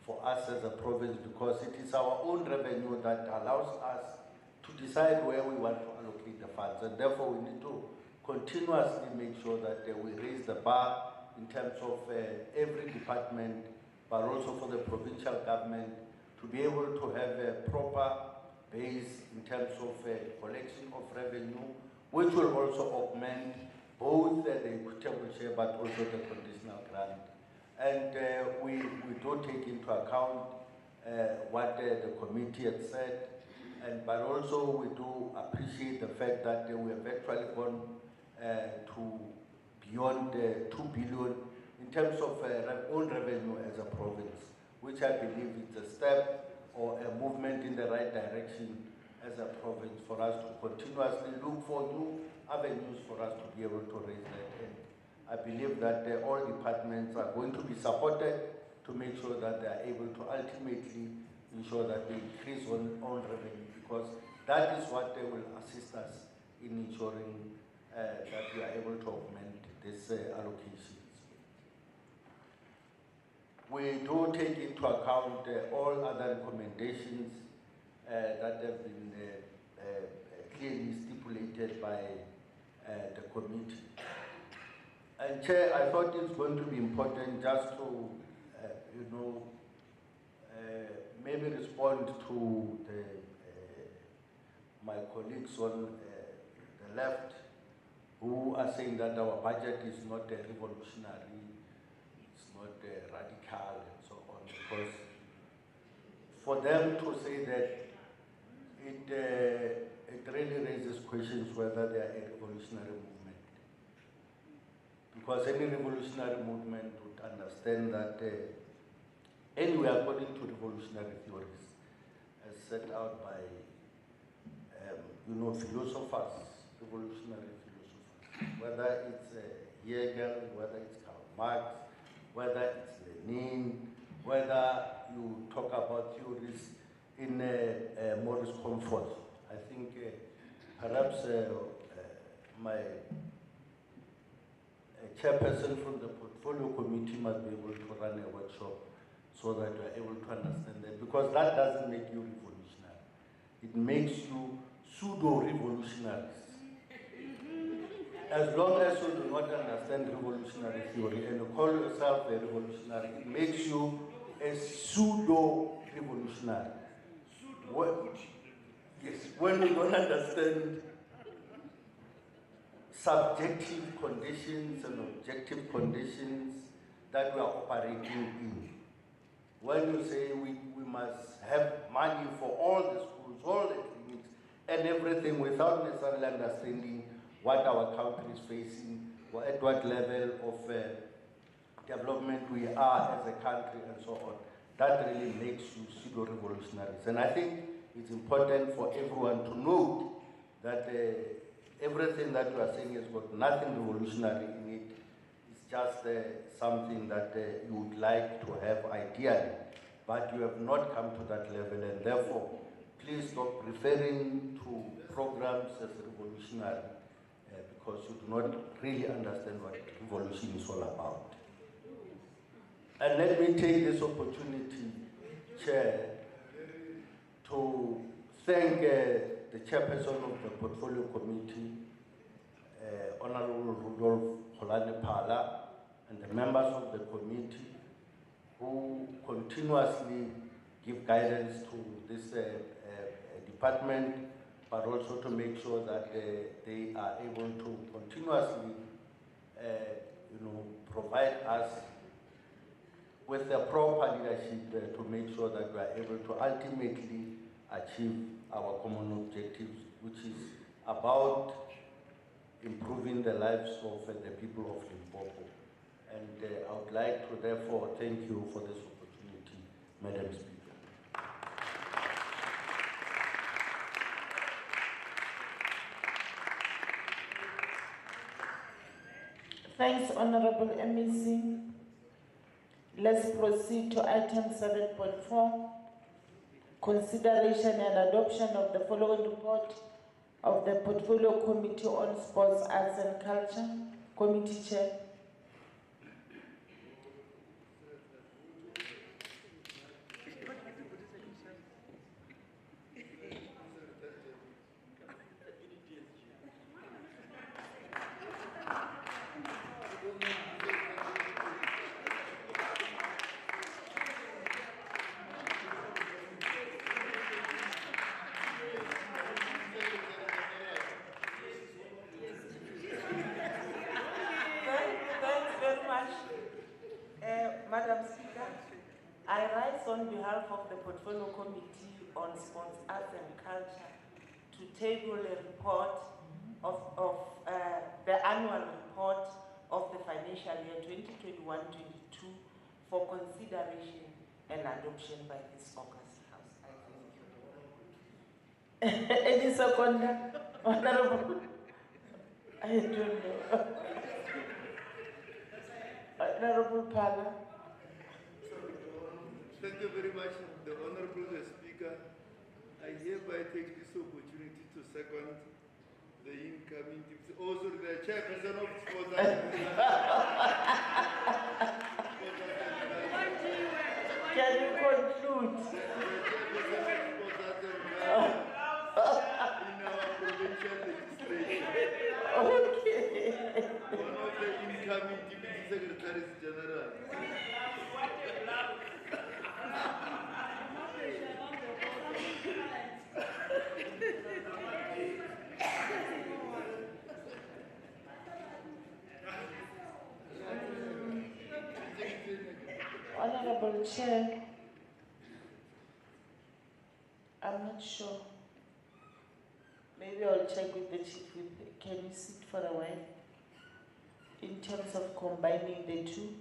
for us as a province, because it is our own revenue that allows us to decide where we want to allocate the funds, and therefore we need to continuously make sure that we raise the bar in terms of every department, but also for the provincial government to be able to have a proper base in terms of collection of revenue, which will also augment both the equitable share but also the conditional grant. And we do take into account what the committee had said, but also we do appreciate the fact that we have actually gone to beyond 2 billion in terms of own revenue as a province, which I believe is a step or a movement in the right direction as a province for us to continuously look for new avenues for us to be able to raise that. And I believe that all departments are going to be supported to make sure that they are able to ultimately ensure that they increase on revenue, because that is what they will assist us in ensuring that we are able to augment these allocations. We do take into account all other recommendations that have been clearly stipulated by the committee. And Chair, I thought it's going to be important just to, maybe respond to my colleagues on the left who are saying that our budget is not revolutionary, it's not radical, and so on. Because for them to say that it really raises questions whether they are a revolutionary movement. Because any revolutionary movement would understand that anyway, according to revolutionary theories, as set out by philosophers, revolutionary philosophers, whether it's Hegel, whether it's Karl Marx, whether it's Lenin, whether you talk about theories in Maurice Comfort. I think perhaps my chairperson from the Portfolio Committee must be able to run a workshop so that you are able to understand that, because that doesn't make you revolutionary. It makes you pseudo-revolutionaries. As long as you do not understand revolutionary theory and you call yourself a revolutionary, it makes you a pseudo-revolutionary. Yes, when you don't understand subjective conditions and objective conditions that we are operating in. When you say we must have money for all the schools, all the clinics, and everything without necessarily understanding what our country is facing, or at what level of development we are as a country and so on. That really makes you pseudo-revolutionaries. And I think it's important for everyone to note that everything that you are saying has got nothing revolutionary in it. It's just something that you would like to have ideally, but you have not come to that level, and therefore, please stop referring to programs as revolutionary because you do not really understand what revolution is all about. And let me take this opportunity, Chair, to thank the chairperson of the Portfolio Committee, Honorable Rudolph Holane-Phala, and the members of the committee who continuously give guidance to this department, but also to make sure that they are able to continuously provide us with the proper leadership to make sure that we are able to ultimately achieve our common objectives, which is about improving the lives of the people of Limpopo. And I would like to therefore thank you for this opportunity, Madam Speaker. Thanks, Honorable MEC. Let's proceed to item 7.4. Consideration and adoption of the following report of the Portfolio Committee on Sports, Arts and Culture. Committee Chair. Madam Speaker, I rise on behalf of the Portfolio Committee on Sports, Arts and Culture to table a report of the annual report of the financial year 2021-22 for consideration and adoption by this August House. I thank you. Any second, Honorable? I don't know. Honorable Phala. Thank you very much, the Honorable Speaker. I hereby take this opportunity to second the incoming deputy, also the chairperson of sports. Can you conclude? In our provincial legislature. Okay. One of the incoming deputy secretaries general. Honorable Chair, I'm not sure. Maybe I'll check with the Chief Whip. Can you sit for a while? In terms of combining the two,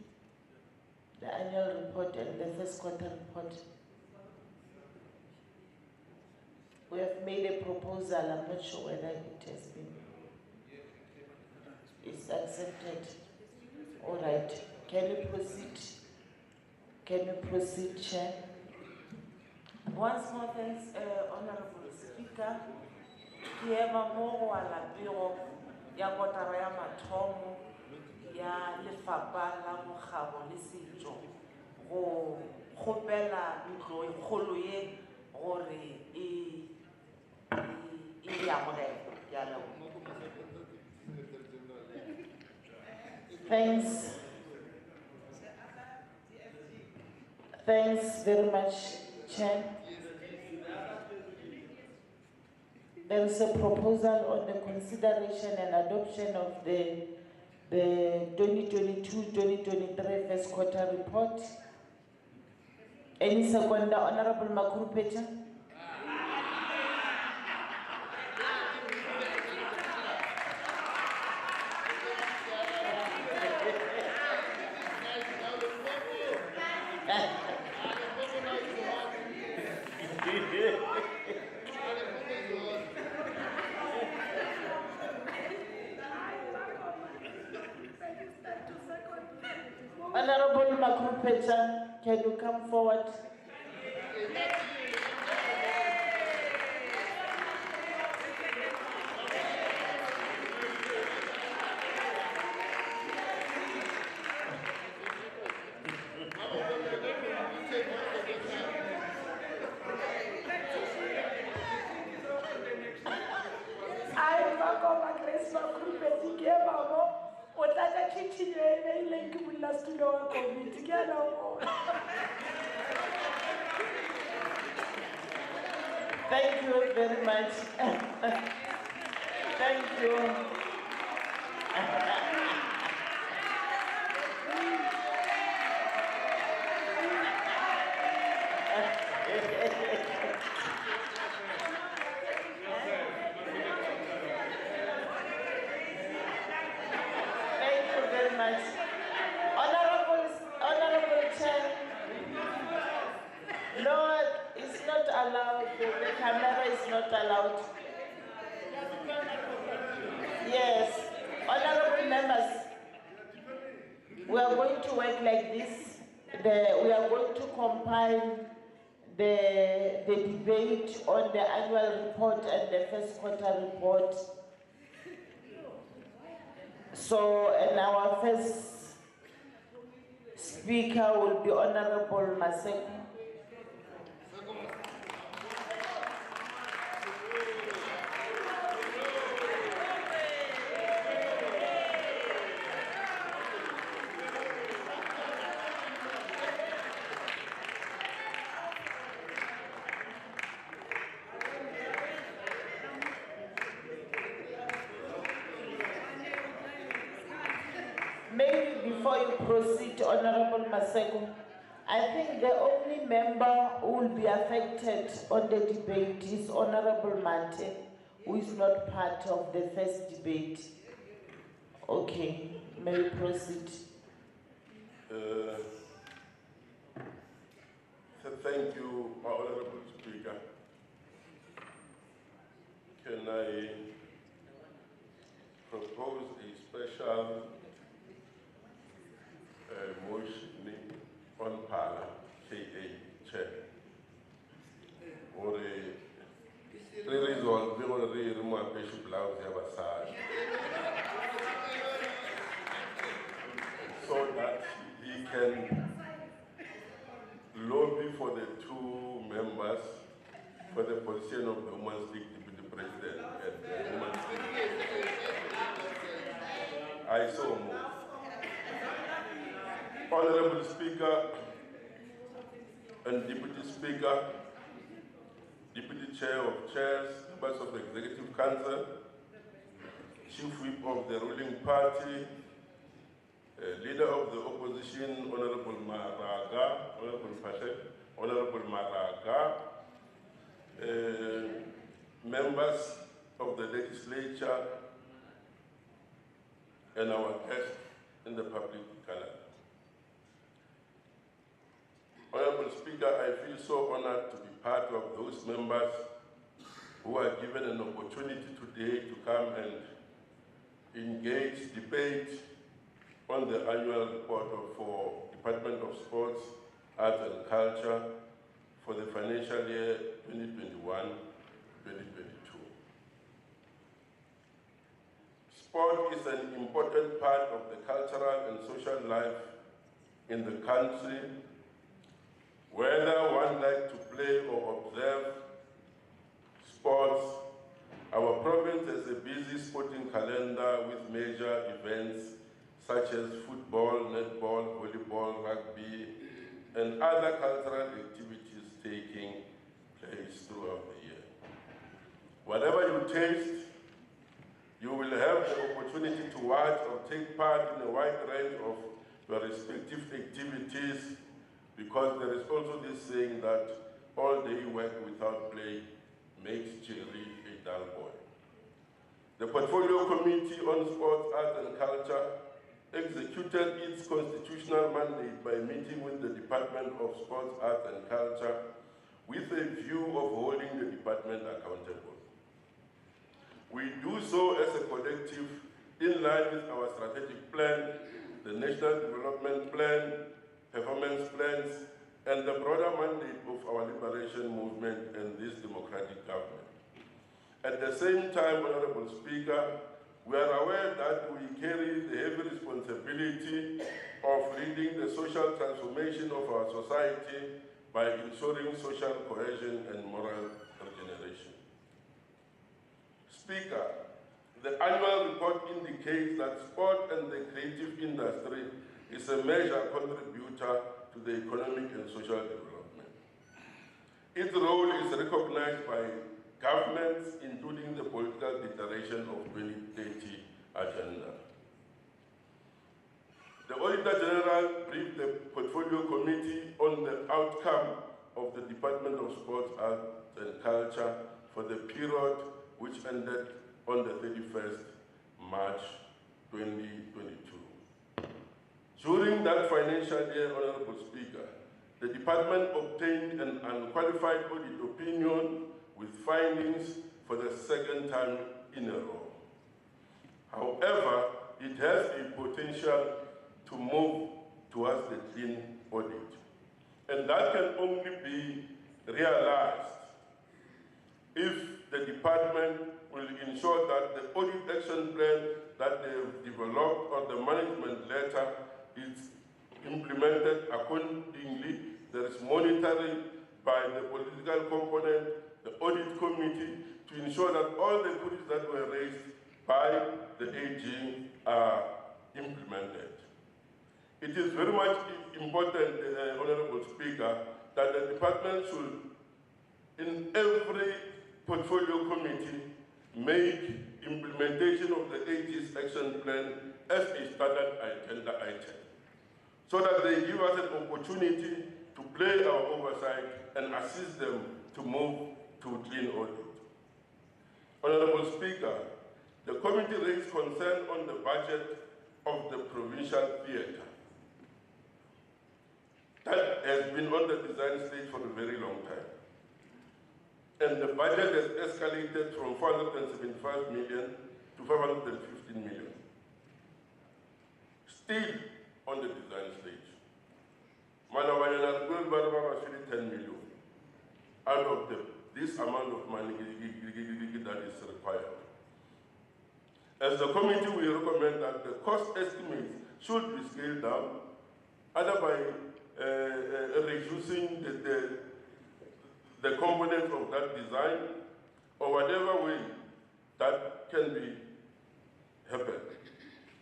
the annual report and the first quarter report. We have made a proposal, I'm not sure whether it has been, it's accepted. All right, can you proceed? Can you proceed, Chair? Once more, thanks, Honorable Speaker. Kiema mo wa lapiro ya kotara ya mathomo ya lefapha la bogabo le setso go kgopela ntlo e kgolo ye gore e amogele. Ke a leboga. Thanks. Thanks very much, Chair. There is a proposal on the consideration and adoption of the 2022-2023 first quarter report. Any second, Honorable Makuru Pecha? Honorable Makrupecha, can you come forward? I Makoma Grace Makrupecha, Kiamamo, Otaka Chichi, like you will last to know a committee. Thank you very much. Thank you. Thank you very much. Honorable Chair. No, it's not allowed. The camera is not allowed. Yes. Honorable members, we are going to work like this. We are going to compile the debate on the annual report and the first quarter report. So, and our first speaker will be Honorable Maseko. Maybe before you proceed, Honorable Maseko, I think the only member who will be affected on the debate is Honorable Mate, who is not part of the first debate. Okay, may we proceed? Thank you, my Honorable Speaker. Can I propose a special motion on Pala, KA Chair? Or a resolve, we want to remove Bishop Laos Yabasai so that he can lobby for the two members for the position of the Women's League Deputy President and the Women's League. I so move. Honorable Speaker and Deputy Speaker, Deputy Chair of Chairs, members of the Executive Council, Chief Whip of the ruling party, Leader of the Opposition, Honorable Maraga, Honorable Maraga, members of the legislature, and our guests in the public gallery. Honorable Speaker, I feel so honored to be part of those members who are given an opportunity today to come and engage, debate on the annual report for Department of Sports, Arts and Culture for the financial year 2021-2022. Sport is an important part of the cultural and social life in the country. Whether one likes to play or observe sports, our province has a busy sporting calendar with major events such as football, netball, volleyball, rugby, and other cultural activities taking place throughout the year. Whatever you taste, you will have the opportunity to watch or take part in a wide range of your respective activities, because there is also this saying that all day work without play makes Jerry a dull boy. The Portfolio Committee on Sports, Arts and Culture executed its constitutional mandate by meeting with the Department of Sports, Arts and Culture with a view of holding the department accountable. We do so as a collective in line with our strategic plan, the National Development Plan, performance plans, and the broader mandate of our liberation movement and this democratic government. At the same time, Honorable Speaker, we are aware that we carry the heavy responsibility of leading the social transformation of our society by ensuring social cohesion and moral regeneration. Speaker, the annual report indicates that sport and the creative industry is a major contributor to the economic and social development. Its role is recognized by governments, including the political declaration of 2030 agenda. The Auditor General briefed the Portfolio Committee on the outcome of the Department of Sports, Arts and Culture for the period which ended on the 31st March 2022. During that financial year, Honorable Speaker, the department obtained an unqualified audit opinion with findings for the second time in a row. However, it has a potential to move towards the clean audit. And that can only be realized if the department will ensure that the audit action plan that they have developed or the management letter is implemented accordingly. There is monitoring by the political component, the audit committee, to ensure that all the queries that were raised by the AG are implemented. It is very much important, Honorable Speaker, that the department should, in every portfolio committee, make implementation of the AG's action plan as a standard agenda item, so that they give us an opportunity to play our oversight and assist them to move to clean audit. Honorable Speaker, the committee raised concern on the budget of the Provincial Theatre. That has been on the design stage for a very long time. And the budget has escalated from 475 million to 515 million. Still on the design stage. Manawayana will 10 million out of this amount of money that is required. As the committee, we recommend that the cost estimates should be scaled down, either by reducing the components of that design, or whatever way that can be happened.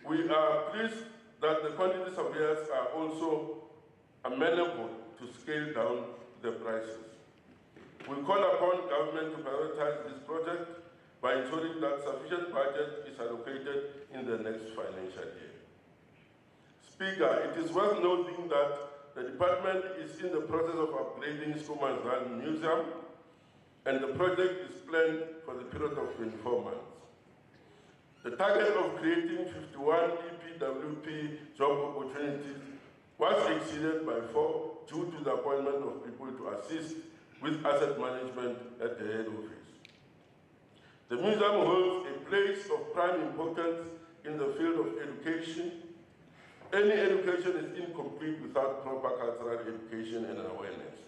We are pleased that the quantity surveyors are also amenable to scale down the prices. We call upon government to prioritize this project by ensuring that sufficient budget is allocated in the next financial year. Speaker, it is worth noting that the department is in the process of upgrading Skumanzal Museum, and the project is planned for the period of 24 months. The target of creating 51 EPWP job opportunities was exceeded by 4 due to the appointment of people to assist with asset management at the head office. The museum holds a place of prime importance in the field of education. Any education is incomplete without proper cultural education and awareness.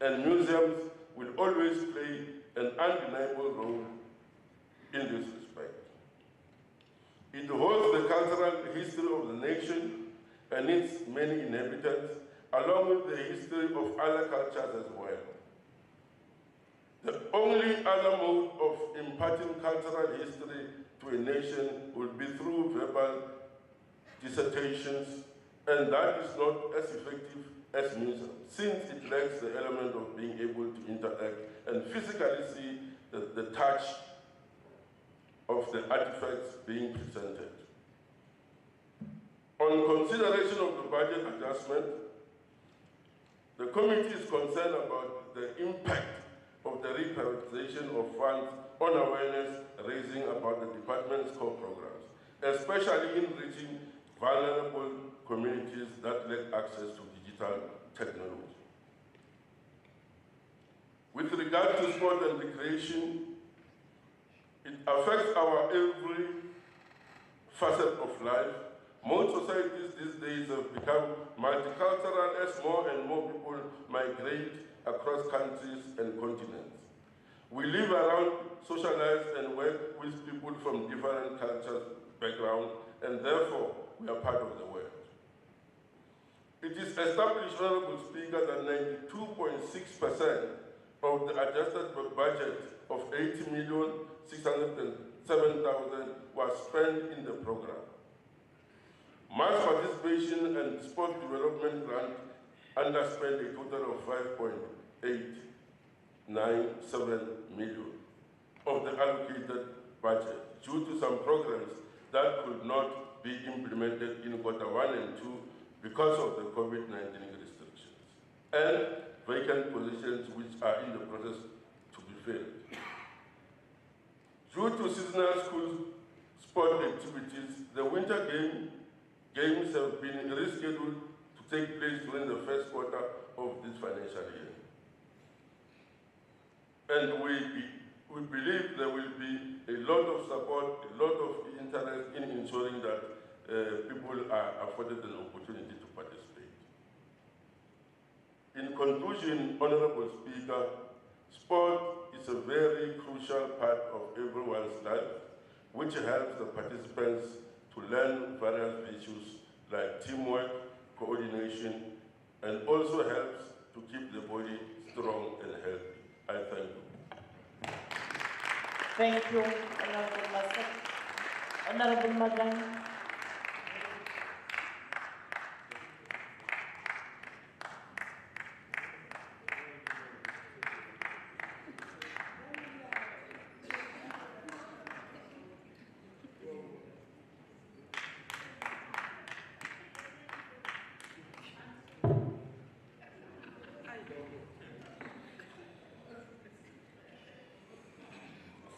And museums will always play an undeniable role in this respect. It holds the cultural history of the nation and its many inhabitants, along with the history of other cultures as well. The only other mode of imparting cultural history to a nation would be through verbal dissertations, and that is not as effective as museum, since it lacks the element of being able to interact and physically see the touch of the artifacts being presented. On consideration of the budget adjustment, the committee is concerned about the impact of the reprioritization of funds on awareness raising about the department's core programs, especially in reaching vulnerable communities that lack access to digital technology. With regard to sport and recreation, it affects our every facet of life. Most societies these days have become multicultural as more and more people migrate across countries and continents. We live around, socialize, and work with people from different cultures, backgrounds, and therefore we are part of the world. It is established, Honorable Speaker, that 92.6% of the adjusted budget of 80,607,000 was spent in the program. Mass participation and sport development grant underspent a total of 5.897 million of the allocated budget due to some programs that could not be implemented in Q1 and 2 because of the COVID-19 restrictions, and vacant positions which are in the process to be filled. Due to seasonal school sport activities, the winter games have been rescheduled to take place during the first quarter of this financial year. And we believe there will be a lot of support, a lot of interest in ensuring that people are afforded an opportunity to participate. In conclusion, Honorable Speaker, sport is a very crucial part of everyone's life, which helps the participants to learn various issues like teamwork, coordination, and also helps to keep the body strong and healthy. I thank you. Thank you, Honorable Masak. Honorable Madam.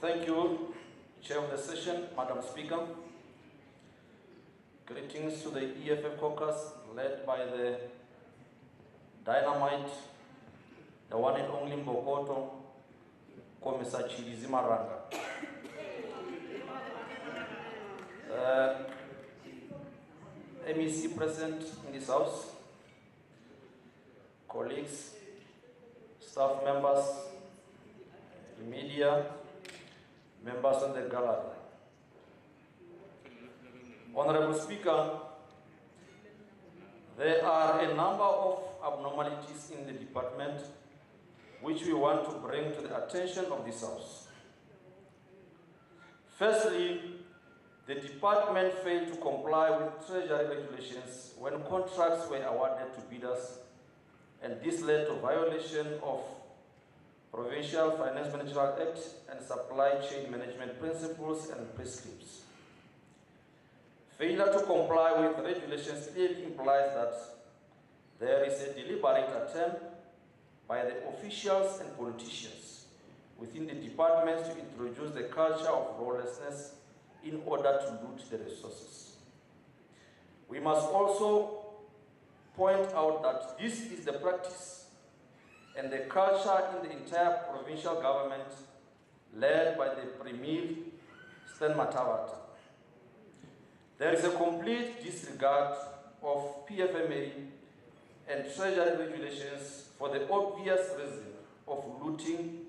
Thank you, Chair of the session, Madam Speaker. Greetings to the EFF caucus led by the dynamite, the one and only Mbokoto, Commissar Chilizi Maranga. MEC present in this house, colleagues, staff members, media, members on the gallery. Honorable Speaker, there are a number of abnormalities in the department which we want to bring to the attention of this House. Firstly, the department failed to comply with Treasury regulations when contracts were awarded to bidders, and this led to violation of Provincial Finance Management Act and Supply Chain Management Principles and Prescripts. Failure to comply with regulations clearly implies that there is a deliberate attempt by the officials and politicians within the departments to introduce the culture of lawlessness in order to loot the resources. We must also point out that this is the practice and the culture in the entire provincial government led by the Premier Stan Matawata. There is a complete disregard of PFMA and Treasury regulations for the obvious reason of looting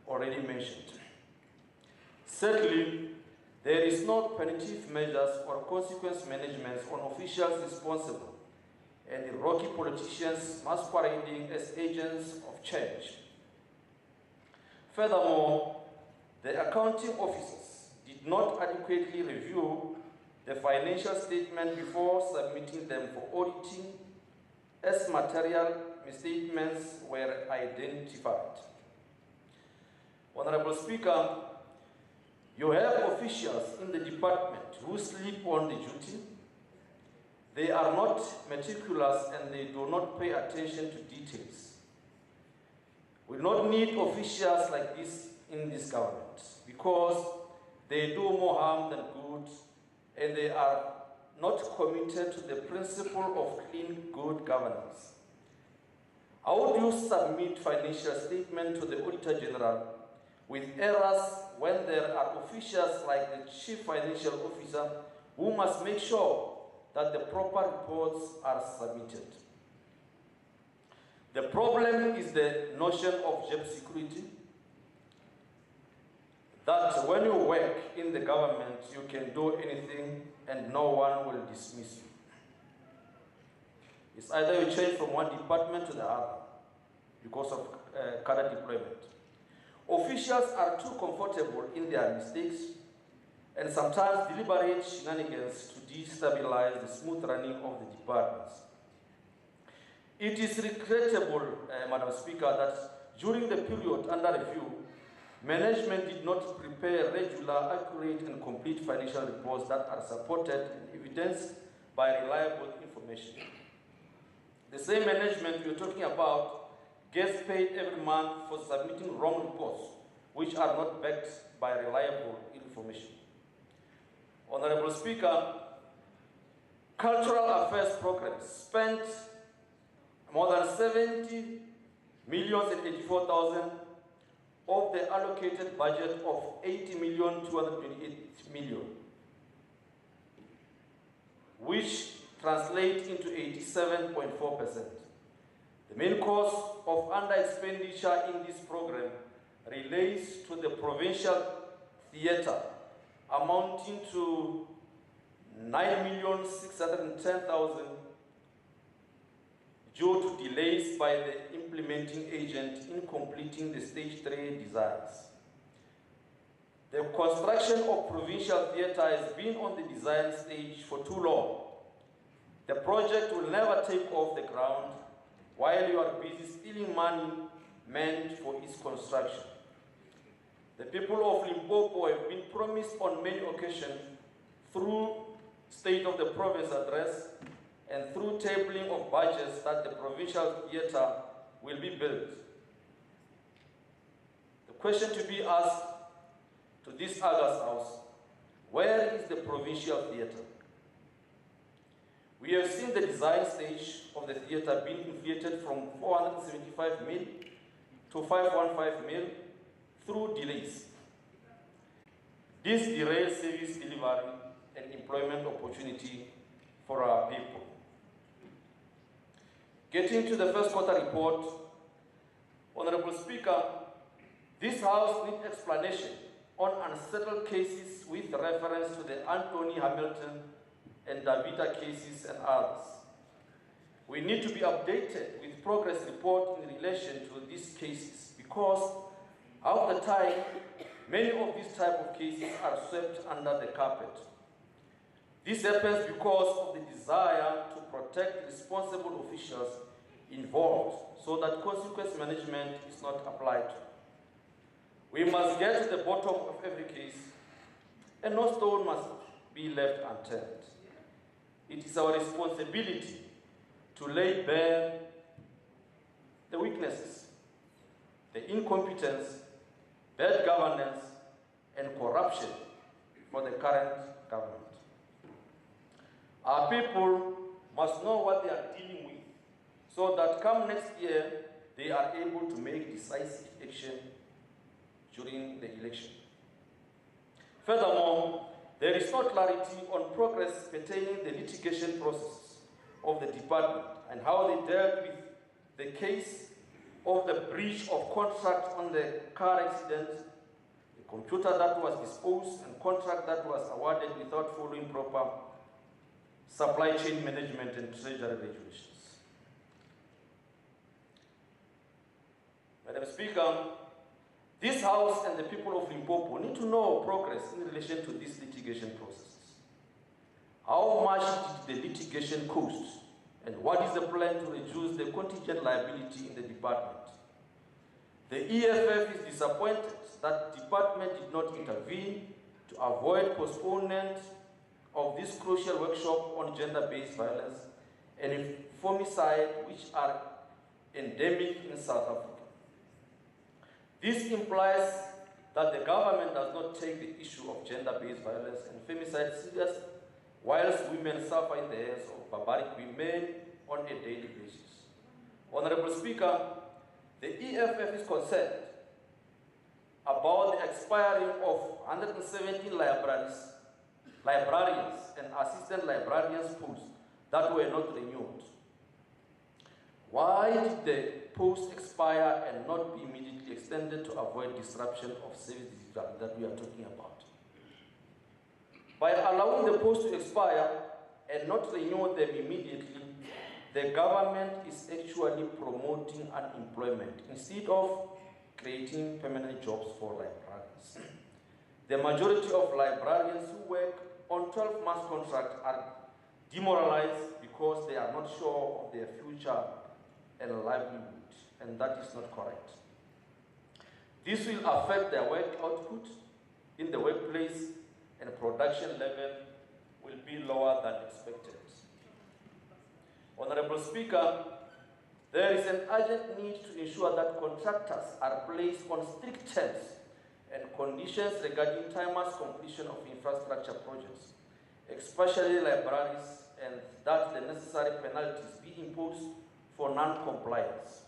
already mentioned. Thirdly, there is no punitive measures or consequence management on officials responsible and the rocky politicians masquerading as agents of change. Furthermore, the accounting officers did not adequately review the financial statement before submitting them for auditing, as material misstatements were identified. Honorable Speaker, you have officials in the department who sleep on the duty. They are not meticulous and they do not pay attention to details. We do not need officials like this in this government because they do more harm than good and they are not committed to the principle of clean, good governance. How do you submit financial statement to the Auditor General with errors when there are officials like the Chief Financial Officer who must make sure that the proper reports are submitted. The problem is the notion of job security, that when you work in the government, you can do anything and no one will dismiss you. It's either you change from one department to the other because of current deployment. Officials are too comfortable in their mistakes and sometimes deliberate shenanigans to destabilize the smooth running of the departments. It is regrettable, Madam Speaker, that during the period under review, management did not prepare regular, accurate, and complete financial reports that are supported and evidenced by reliable information. The same management we're talking about gets paid every month for submitting wrong reports, which are not backed by reliable information. Honorable Speaker, Cultural Affairs Programs spent more than 70,084,000 of the allocated budget of 80,228,000, which translates into 87.4%. The main cause of under-expenditure in this program relates to the Provincial Theatre, amounting to 9,610,000 due to delays by the implementing agent in completing the Stage 3 designs. The construction of Provincial Theatre has been on the design stage for too long. The project will never take off the ground while you are busy stealing money meant for its construction. The people of Limpopo have been promised on many occasions through State of the Province address and through tabling of budgets that the Provincial Theatre will be built. The question to be asked to this August House, where is the Provincial Theatre? We have seen the design stage of the theatre being inflated from 475 mil to 515 mil through delays. This derails service delivery and employment opportunity for our people. Getting to the first quarter report, Honorable Speaker, this House needs explanation on unsettled cases with reference to the Anthony Hamilton and Davida cases and others. We need to be updated with progress report in relation to these cases because of the time, many of these type of cases are swept under the carpet. This happens because of the desire to protect responsible officials involved so that consequence management is not applied. We must get to the bottom of every case and no stone must be left unturned. It is our responsibility to lay bare the weaknesses, the incompetence, bad governance, and corruption for the current government. Our people must know what they are dealing with so that come next year, they are able to make decisive action during the election. Furthermore, there is no clarity on progress pertaining to the litigation processes of the department and how they dealt with the case of the breach of contract on the car accident, the computer that was disposed, and contract that was awarded without following proper supply chain management and treasury regulations. Madam Speaker, this House and the people of Limpopo need to know progress in relation to these litigation processes. How much did the litigation cost? And what is the plan to reduce the contingent liability in the department? The EFF is disappointed that the department did not intervene to avoid postponement of this crucial workshop on gender-based violence and femicide, which are endemic in South Africa. This implies that the government does not take the issue of gender-based violence and femicide serious, whilst women suffer in the hands of barbaric women on a daily basis. Honorable Speaker, the EFF is concerned about the expiring of 117 libraries librarians and assistant librarians posts that were not renewed. Why did the posts expire and not be immediately extended to avoid disruption of service that we are talking about? By allowing the posts to expire and not renew them immediately, the government is actually promoting unemployment instead of creating permanent jobs for librarians. The majority of librarians who work on 12-month contracts are demoralized because they are not sure of their future and livelihood, and that is not correct. This will affect their work output in the workplace, and production level will be lower than expected. Honorable Speaker, there is an urgent need to ensure that contractors are placed on strict terms and conditions regarding timeless completion of infrastructure projects, especially libraries, and that the necessary penalties be imposed for non-compliance.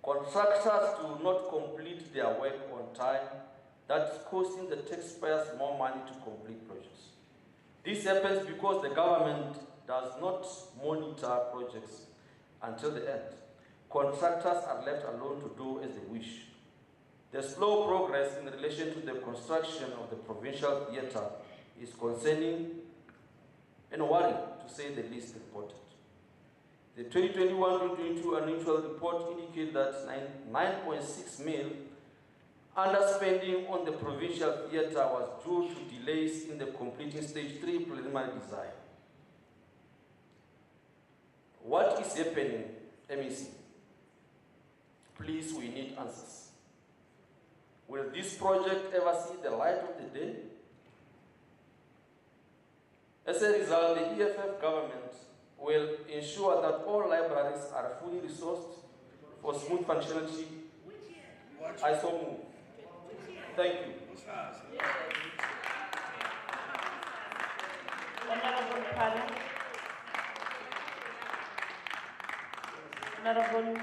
Contractors do not complete their work on time, that is costing the taxpayers more money to complete projects. This happens because the government does not monitor projects until the end. Contractors are left alone to do as they wish. The slow progress in relation to the construction of the Provincial Theatre is concerning and worrying, to say the least, important. The 2021-2022 annual report indicates that 9.6 million underspending on the Provincial Theatre was due to delays in the completing stage 3 preliminary design. What is happening, MEC? Please, we need answers. Will this project ever see the light of the day? As a result, the EFF government will ensure that all libraries are fully resourced for smooth functionality. I so move. Thank you. Honorable Panel. Honorable.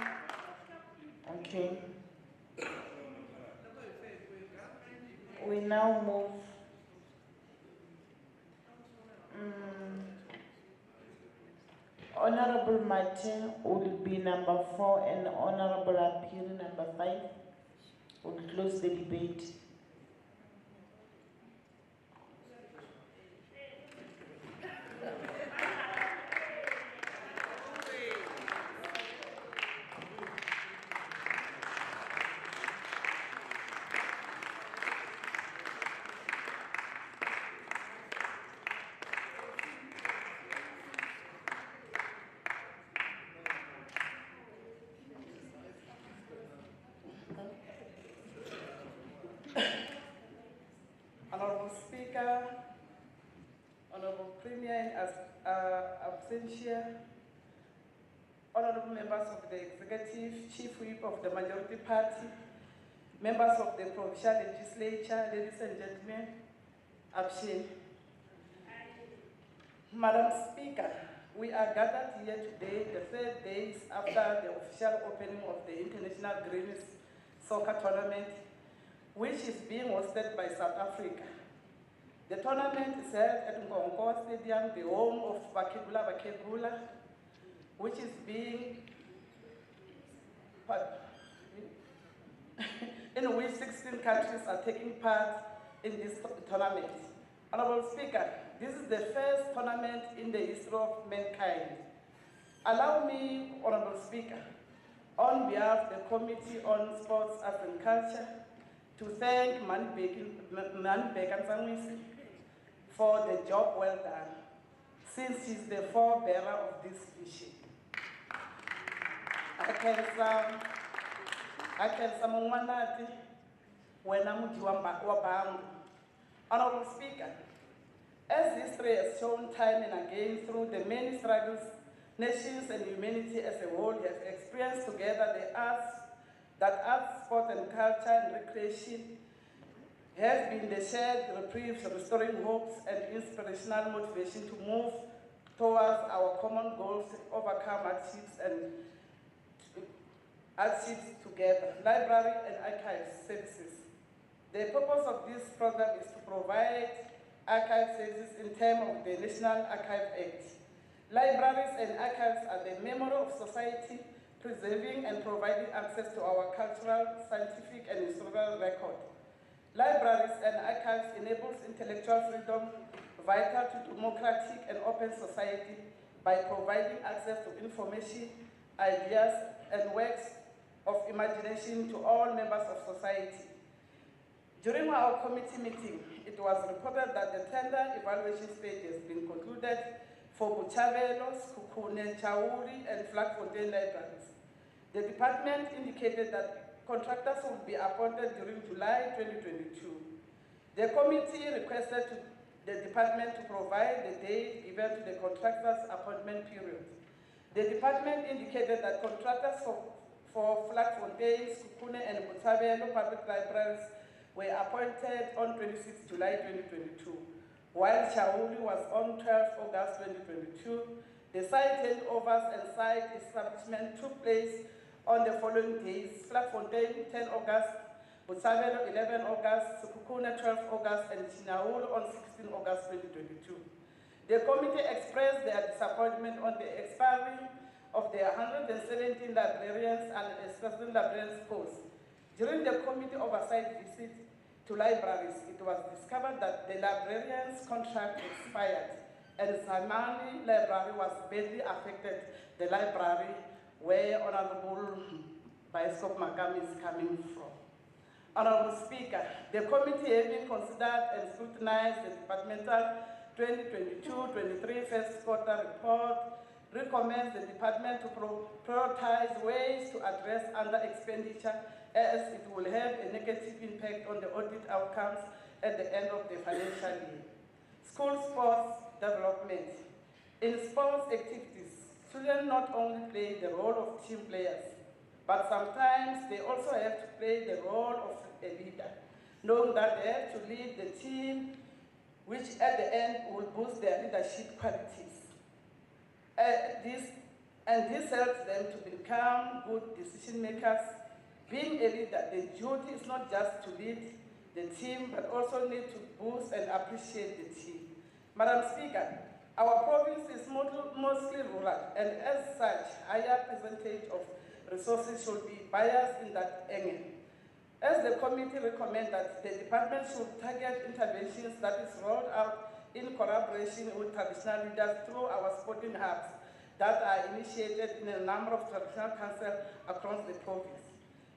Okay. We now move. Honorable Mate will be number 4 and Honorable Appeal number 5 will close the debate. Honorable Speaker, Honorable Premier in absentia, Honorable members of the Executive, Chief Whip of the Majority Party, members of the Provincial Legislature, ladies and gentlemen, Abshin. Madam Speaker, we are gathered here today, the 3rd days after the official opening of the International Greens Soccer Tournament, which is being hosted by South Africa. The tournament is held at Ngongo Stadium, the home of Bakebula, which is being in which 16 countries are taking part in this tournament. Honorable Speaker, this is the first tournament in the history of mankind. Allow me, Honorable Speaker, on behalf of the Committee on Sports, Arts and Culture, to thank Manbekan Sangwisi for the job well done, since he's the forebearer of this vision. I can say, when I'm Wabang. Honorable Speaker, as history has shown time and again through the many struggles nations and humanity as a whole have experienced together, the arts, sport and culture and recreation have been the shared reprieves, restoring hopes and inspirational motivation to move towards our common goals, overcome hardships together. Library and archive services. The purpose of this program is to provide archive services in terms of the National Archive Act. Libraries and archives are the memory of society, preserving and providing access to our cultural, scientific, and historical record. Libraries and archives enables intellectual freedom, vital to democratic and open society by providing access to information, ideas, and works of imagination to all members of society. During our committee meeting, it was reported that the tender evaluation stage has been concluded for Botshabelo, Sekhukhune, Chauri, and Vlakfontein libraries. The department indicated that contractors will be appointed during July 2022. The committee requested the department to provide the date given to the contractors' appointment period. The department indicated that contractors for Vlakfontein, Sekhukhune, and Botshabelo public libraries were appointed on 26 July 2022, while Chauli was on 12 August 2022. The site handovers and site establishment took place on the following days: Vlakfontein 10 August, Botshabelo 11 August, Sekhukhune 12 August, and Chinaul on 16 August 2022. The committee expressed their disappointment on the expiry of the 117 librarians and assistant librarians posts. During the committee oversight visit to libraries, it was discovered that the librarian's contract expired and Zamani Library was badly affected, the library where Honorable Bioscope Makam is coming from. Honorable Speaker, the committee having considered and scrutinized the departmental 2022-23 first quarter report, recommends the department to prioritize ways to address under expenditure, as it will have a negative impact on the audit outcomes at the end of the financial year. School sports development. In sports activities, children not only play the role of team players, but sometimes they also have to play the role of a leader, knowing that they have to lead the team, which at the end will boost their leadership qualities. This helps them to become good decision makers. Being a leader, the duty is not just to lead the team, but also need to boost and appreciate the team. Madam Speaker, our province is mostly rural, and as such, higher percentage of resources should be biased in that angle. As the committee recommends that the department should target interventions that is rolled out in collaboration with traditional leaders through our sporting hubs that are initiated in a number of traditional councils across the province.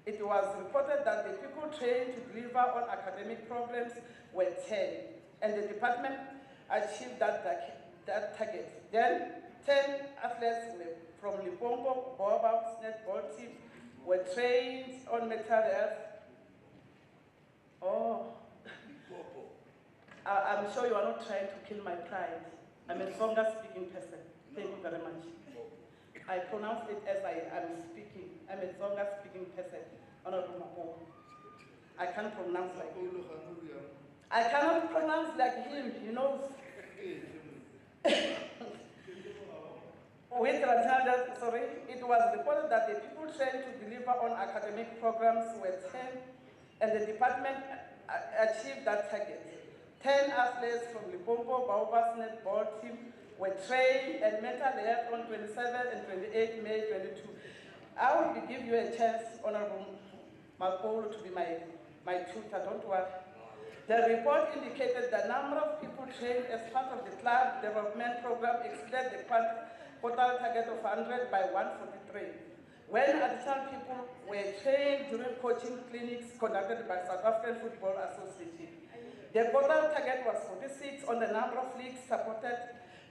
It was reported that the people trained to deliver on academic programs were 10, and the department achieved that target. Then 10 athletes from Limpopo Boabab's netball team were trained on mental health. Oh, I'm sure you are not trying to kill my pride. I'm a Songa speaking person. Thank you very much. I pronounce it as I am speaking. I'm a Songa speaking person. I can't pronounce like him. I cannot pronounce like him, he knows. It was reported that the people trained to deliver on academic programs were 10, and the department achieved that target. 10 athletes from Limpopo Baobab's netball team were trained and mental health on 27 and 28 May 22. I will give you a chance, Honorable Makolo, to be my tutor, don't worry. The report indicated the number of people trained as part of the club development program exceeded the total target of 100 by 143. When additional people were trained during coaching clinics conducted by South African Football Association, the total target was 46 on the number of leagues supported,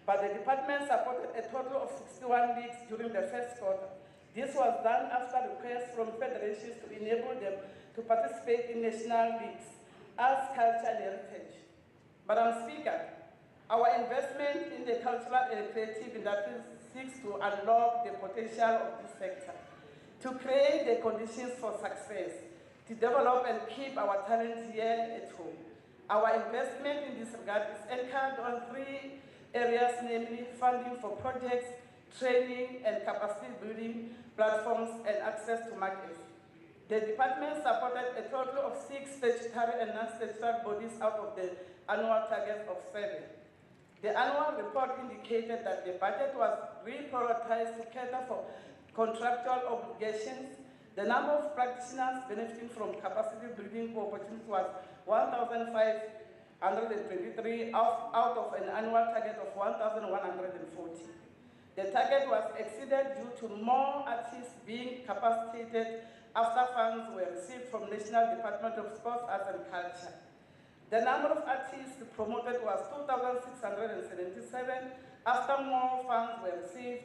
but the department supported a total of 61 leagues during the first quarter. This was done after requests from federations to enable them to participate in national leagues as culture and heritage. Madam Speaker, our investment in the cultural and creative industries seeks to unlock the potential of this sector, to create the conditions for success, to develop and keep our talent here at home. Our investment in this regard is anchored on 3 areas, namely funding for projects, training and capacity building platforms, and access to markets. The department supported a total of 6 statutory and non-statutory bodies out of the annual target of 7. The annual report indicated that the budget was reprioritized to cater for contractual obligations. The number of practitioners benefiting from capacity building opportunities was 1,523 out of an annual target of 1,140. The target was exceeded due to more artists being capacitated after funds were received from National Department of Sports, Arts and Culture. The number of artists promoted was 2,677 after more funds were received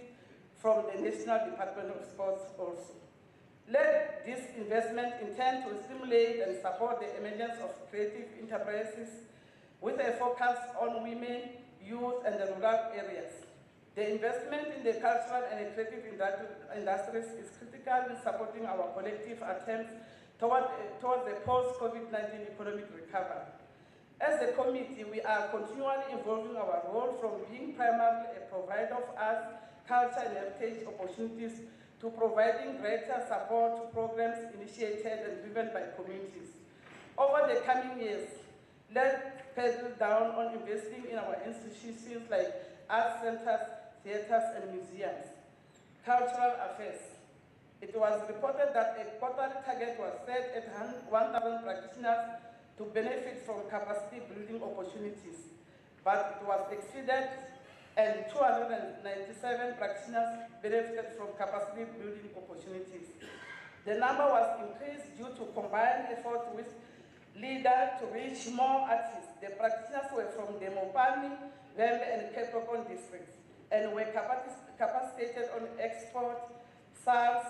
from the National Department of Sports also. Let this investment intend to stimulate and support the emergence of creative enterprises with a focus on women, youth, and the rural areas. The investment in the cultural and creative industries is critical in supporting our collective attempts towards the post-COVID-19 economic recovery. As a committee, we are continually evolving our role from being primarily a provider of arts, culture, and heritage opportunities to providing greater support to programs initiated and driven by communities. Over the coming years, let's pedal down on investing in our institutions like art centers, theaters, and museums. Cultural affairs. It was reported that a quarterly target was set at 1,000 practitioners to benefit from capacity building opportunities, but it was exceeded and 297 practitioners benefited from capacity building opportunities. The number was increased due to combined efforts with LEADER to reach more artists. The practitioners were from the Mopani, Vembe, and Capricorn districts and were capacitated on export, SARS,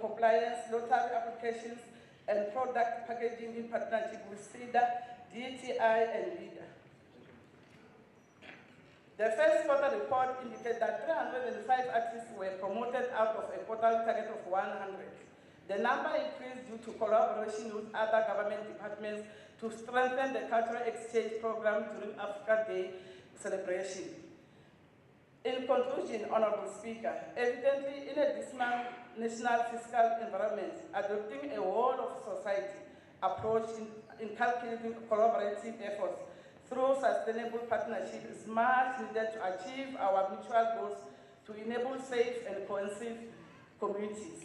compliance, lottery applications, and product packaging in partnership with SIDA, DTI, and LEADER. The first quarter report indicated that 305 artists were promoted out of a total target of 100. The number increased due to collaboration with other government departments to strengthen the cultural exchange program during Africa Day celebration. In conclusion, Honorable Speaker, evidently in a dismal national fiscal environment, adopting a whole-of-society approach in calculating collaborative efforts through sustainable partnership is much needed to achieve our mutual goals to enable safe and cohesive communities.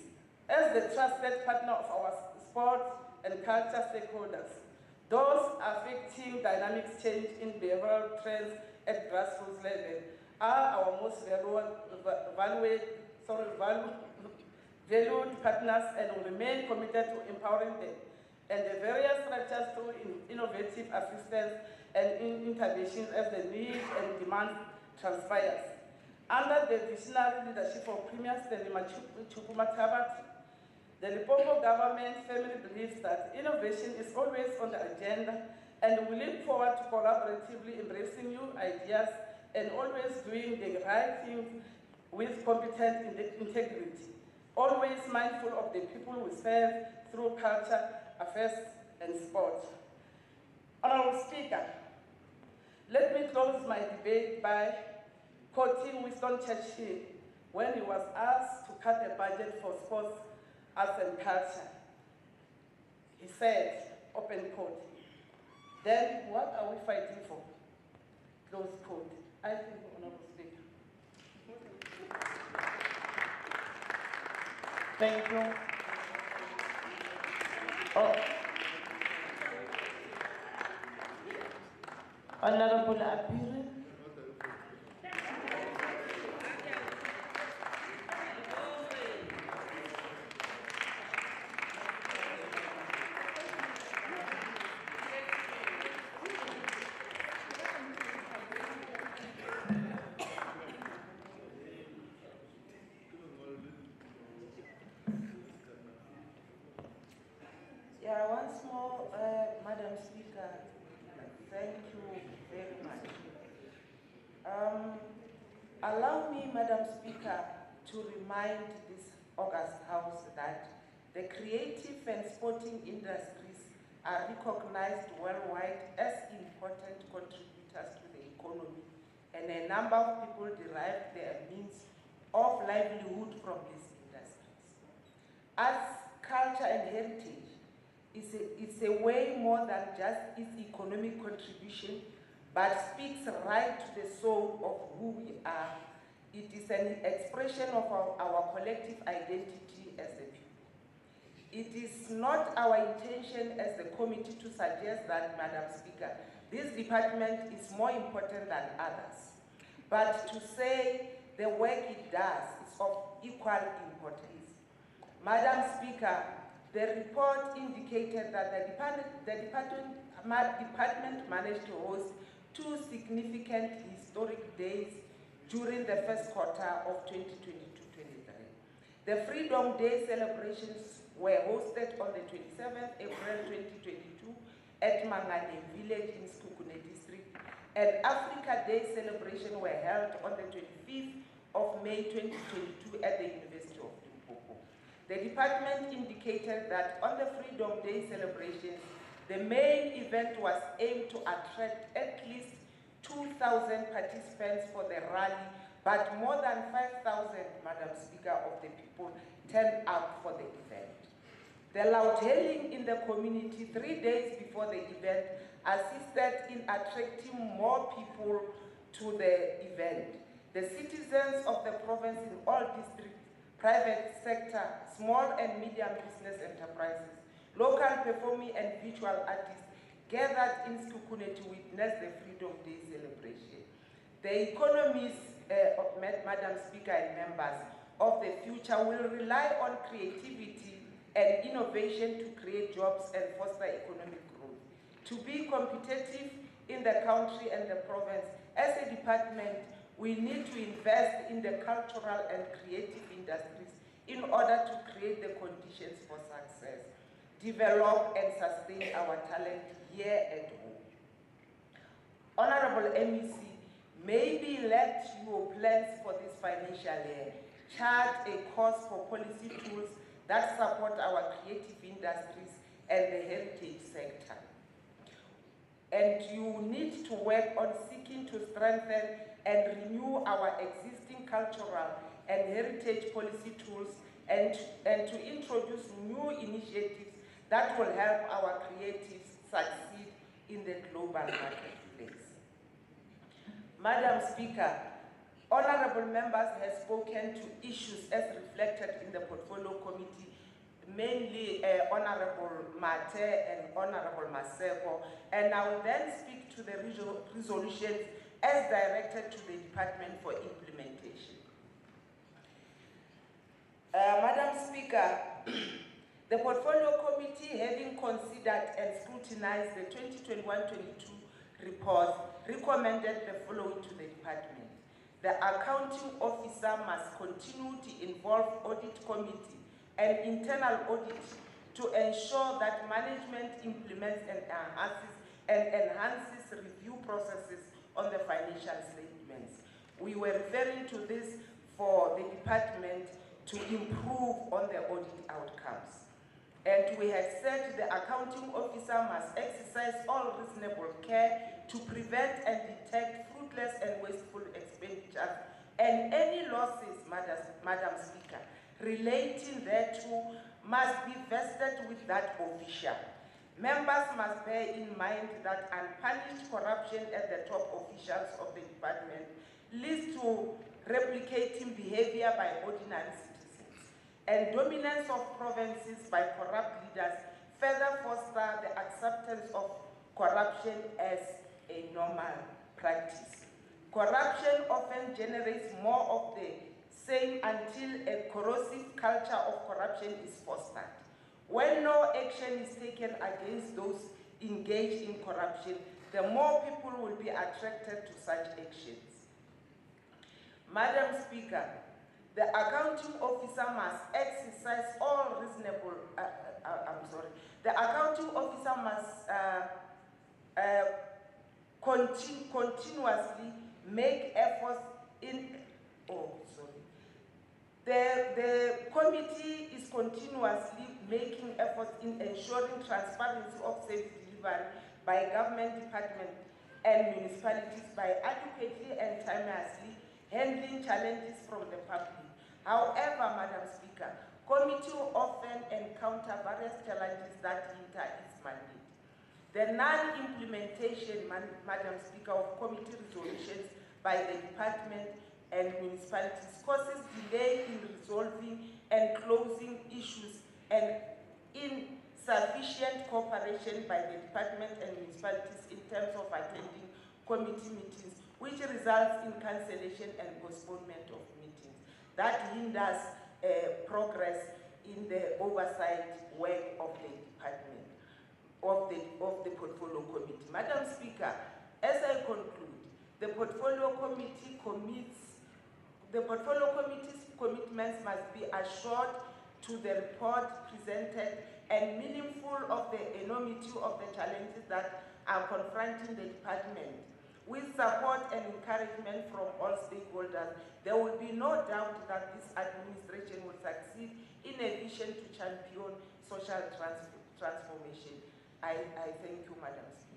As the trusted partner of our sports and culture stakeholders, those affecting dynamic change in behavioral trends at grassroots level are our most valued partners and will remain committed to empowering them and the various structures through innovative assistance and interventions as the need and demand transpires. Under the visionary leadership of Premier Stanley Chukwuma, the Limpopo government firmly believes that innovation is always on the agenda, and we look forward to collaboratively embracing new ideas and always doing the right thing with competent integrity, always mindful of the people we serve through culture, affairs, and sport. Honorable Speaker, let me close my debate by quoting Winston Churchill when he was asked to cut a budget for sports, arts, and culture. He said, open quote, "Then what are we fighting for?" Close quote. I thank you, Honorable Speaker. Thank you. Honorable Apiri. Yeah, once more, Madam Speaker, thank you very much. Allow me, Madam Speaker, to remind this august House that the creative and sporting industries are recognized worldwide as important contributors to the economy, and a number of people derive their means of livelihood from these industries. Arts, culture, and heritage it's a way more than just its economic contribution, but speaks right to the soul of who we are. It is an expression of our collective identity as a people. It is not our intention as the committee to suggest that, Madam Speaker, this department is more important than others, but to say the work it does is of equal importance. Madam Speaker, the report indicated that the department managed to host 2 significant historic days during the first quarter of 2022-23. The Freedom Day celebrations were hosted on the 27th April 2022 at Mangane Village in Skukune District, and Africa Day celebration were held on the 25th of May 2022 at the University of Limpopo. The department indicated that on the Freedom Day celebrations, the main event was aimed to attract at least 2,000 participants for the rally, but more than 5,000, Madam Speaker, of the people turned up for the event. The loud hailing in the community 3 days before the event assisted in attracting more people to the event. The citizens of the province in all districts, private sector, small and medium business enterprises, local performing and visual artists gathered in Skukune to witness the Freedom Day celebration. The economies, Madam Speaker and members, of the future will rely on creativity and innovation to create jobs and foster economic growth. To be competitive in the country and the province, as a department, we need to invest in the cultural and creative industries in order to create the conditions for success, develop and sustain our talent here at home. Honorable MEC, maybe let your plans for this financial year chart a course for policy tools that support our creative industries and the heritage sector. And you need to work on seeking to strengthen and renew our existing cultural and heritage policy tools and to introduce new initiatives that will help our creatives succeed in the global marketplace. Madam Speaker, honorable members have spoken to issues as reflected in the Portfolio Committee, mainly Honorable Mate and Honorable Maseko, and I will then speak to the resolutions as directed to the Department for implementation. Madam Speaker, the Portfolio Committee, having considered and scrutinized the 2021-22 report, recommended the following to the Department. The accounting officer must continue to involve audit committee and internal audit to ensure that management implements and enhances review processes on the financial statements. We were referring to this for the department to improve on the audit outcomes. And we have said the accounting officer must exercise all reasonable care to prevent and detect fruitless and wasteful expenditures and any losses, Madam Speaker, relating thereto must be vested with that official. Members must bear in mind that unpunished corruption at the top officials of the department leads to replicating behavior by ordinary citizens, and dominance of provinces by corrupt leaders further foster the acceptance of corruption as a normal practice. Corruption often generates more of the same until a corrosive culture of corruption is fostered. When no action is taken against those engaged in corruption, the more people will be attracted to such actions. Madam Speaker, the accounting officer must exercise all reasonable, the accounting officer must continuously make efforts in, the committee is continuously making efforts in ensuring transparency of service delivery by government departments and municipalities by adequately and timelessly handling challenges from the public. However, Madam Speaker, Committee often encounter various challenges that hinder its mandate. The non-implementation, Madam Speaker, of committee resolutions by the department and municipalities causes delay in resolving and closing issues and insufficient cooperation by the department and municipalities in terms of attending committee meetings, which results in cancellation and postponement of meetings. That hinders progress in the oversight work of the department, of the portfolio committee. Madam Speaker, as I conclude, the portfolio committee's commitments must be assured to the report presented and meaningful of the enormity of the challenges that are confronting the department. With support and encouragement from all stakeholders, there will be no doubt that this administration will succeed in a vision to champion social transformation. I thank you, Madam Speaker.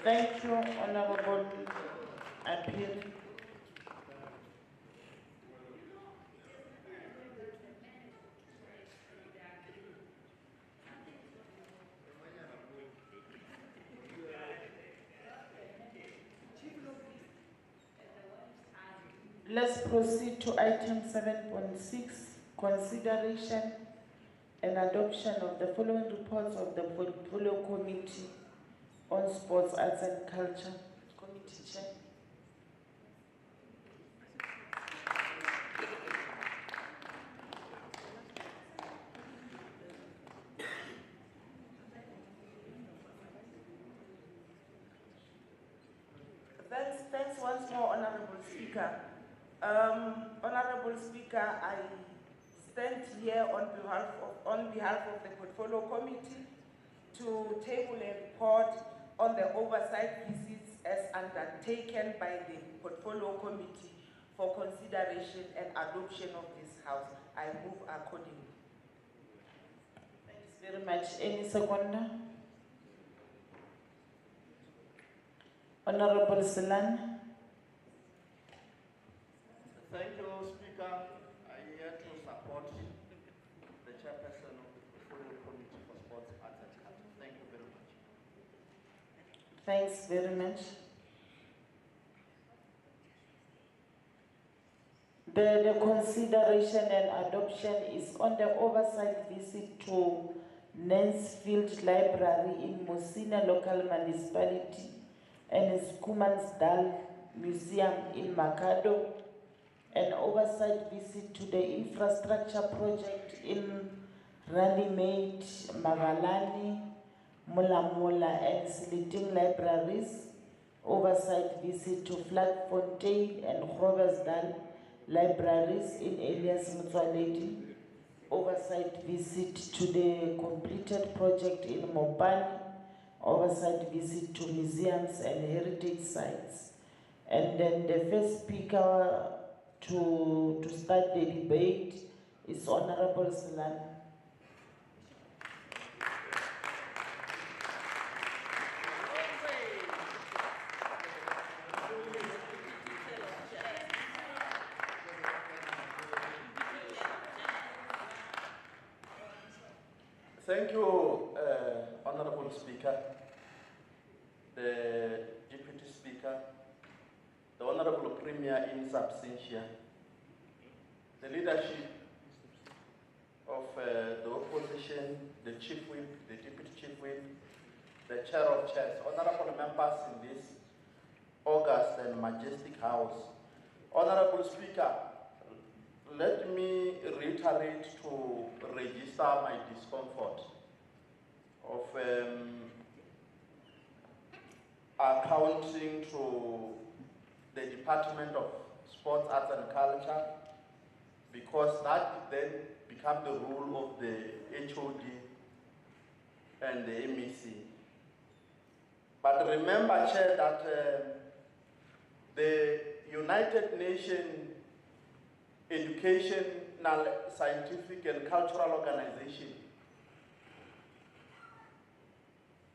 Thank you, Honorable Appeal. Let's proceed to item 7.6, consideration and adoption of the following reports of the Portfolio Committee on Sports, Arts and Culture. Committee Chair. Thanks once more, Honorable Speaker. Honorable Speaker, I stand here on behalf of the Portfolio Committee to table a report on the oversight visits as undertaken by the Portfolio Committee for consideration and adoption of this House. I move accordingly. Thanks very much. Any seconder? Honorable Silan. Thank you, Speaker. I here to support the chairperson of the Portfolio Committee for Sports, Arts and Culture. Thank you very much. Thanks very much. The consideration and adoption is on the oversight visit to Nansfield Library in Mosina Local Municipality and Skumansdal Museum in Makado, an oversight visit to the infrastructure project in Ranimate, Magalani, Mulamula and Siliting Libraries, oversight visit to Flagfontein and Groversdal Libraries in Elias Mtswaledi, oversight visit to the completed project in Mopani, oversight visit to museums and heritage sites. And then the first speaker to start the debate is Honorable Silan. Thank you, Honorable Speaker, the Deputy Speaker, the Honorable Premier in absentia, the leadership of the opposition, the Chief Whip, the Deputy Chief Whip, the Chair of Chairs, honorable members in this august and majestic House. Honorable Speaker, let me reiterate to register my discomfort of accounting to the Department of Sports, Arts and Culture, because that then become the role of the HOD and the MEC. But remember, Chair, that the United Nations Educational, Scientific and Cultural Organization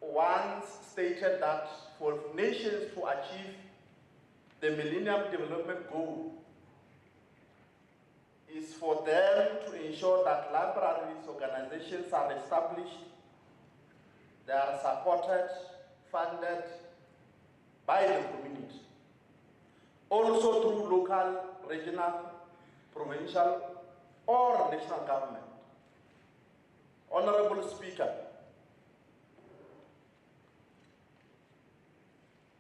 wants stated that for nations to achieve the Millennium Development Goal is for them to ensure that libraries organizations are established, they are supported, funded by the community. Also through local, regional, provincial, or national government. Honorable Speaker,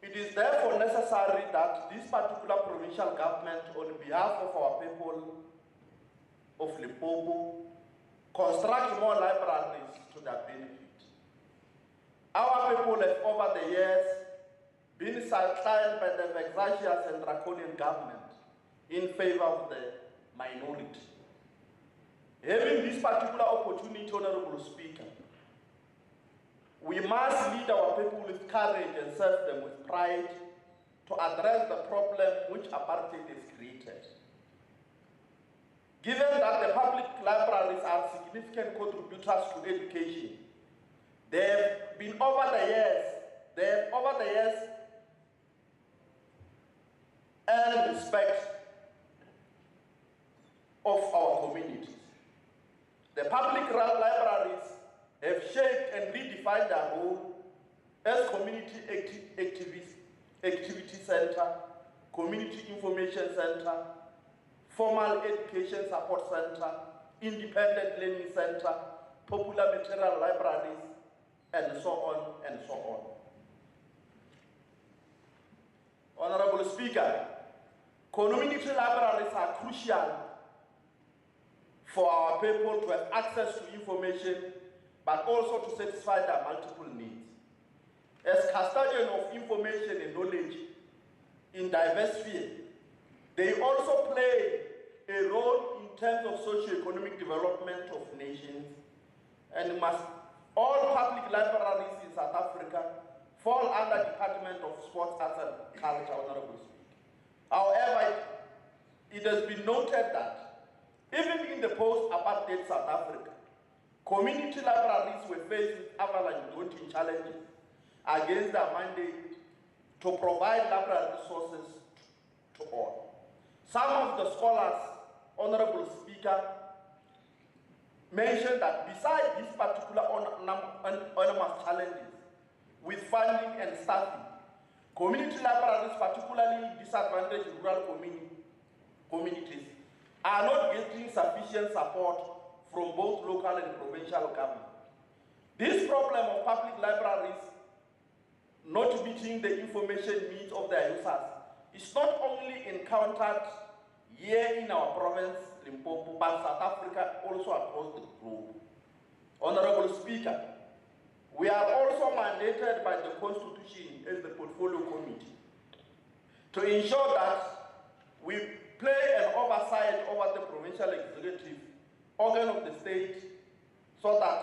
it is therefore necessary that this particular provincial government, on behalf of our people of Limpopo, construct more libraries to their benefit. Our people have over the years been sidelined by the vexatious and draconian government in favor of the minority. Having this particular opportunity, Honorable Speaker, we must lead our people with courage and serve them with pride to address the problem which apartheid has created. Given that the public libraries are significant contributors to education, they have been over the years, earned respect of our communities. The public libraries have shaped and redefined their role as community activity center, community information center, formal education support center, independent learning center, popular material libraries, and so on and so on. Honorable Speaker, community libraries are crucial for our people to have access to information, but also to satisfy their multiple needs. As custodian of information and knowledge in diverse spheres, they also play a role in terms of socio-economic development of nations, and all public libraries in South Africa fall under the Department of Sports, Arts and Culture, Honorable Speaker. However, it has been noted that even in the post-apartheid South Africa, community libraries were faced with avalanche daunting challenges against their mandate to provide library resources to all. Some of the scholars, Honorable Speaker, mentioned that besides these particular enormous challenges with funding and staffing, community libraries, particularly disadvantaged rural communities, are not getting sufficient support from both local and provincial government. This problem of public libraries not meeting the information needs of their users is not only encountered here in our province, Limpopo, but South Africa, also across the globe. Honorable Speaker, we are also mandated by the Constitution as the Portfolio Committee to ensure that we play an oversight over the provincial executive organ of the state so that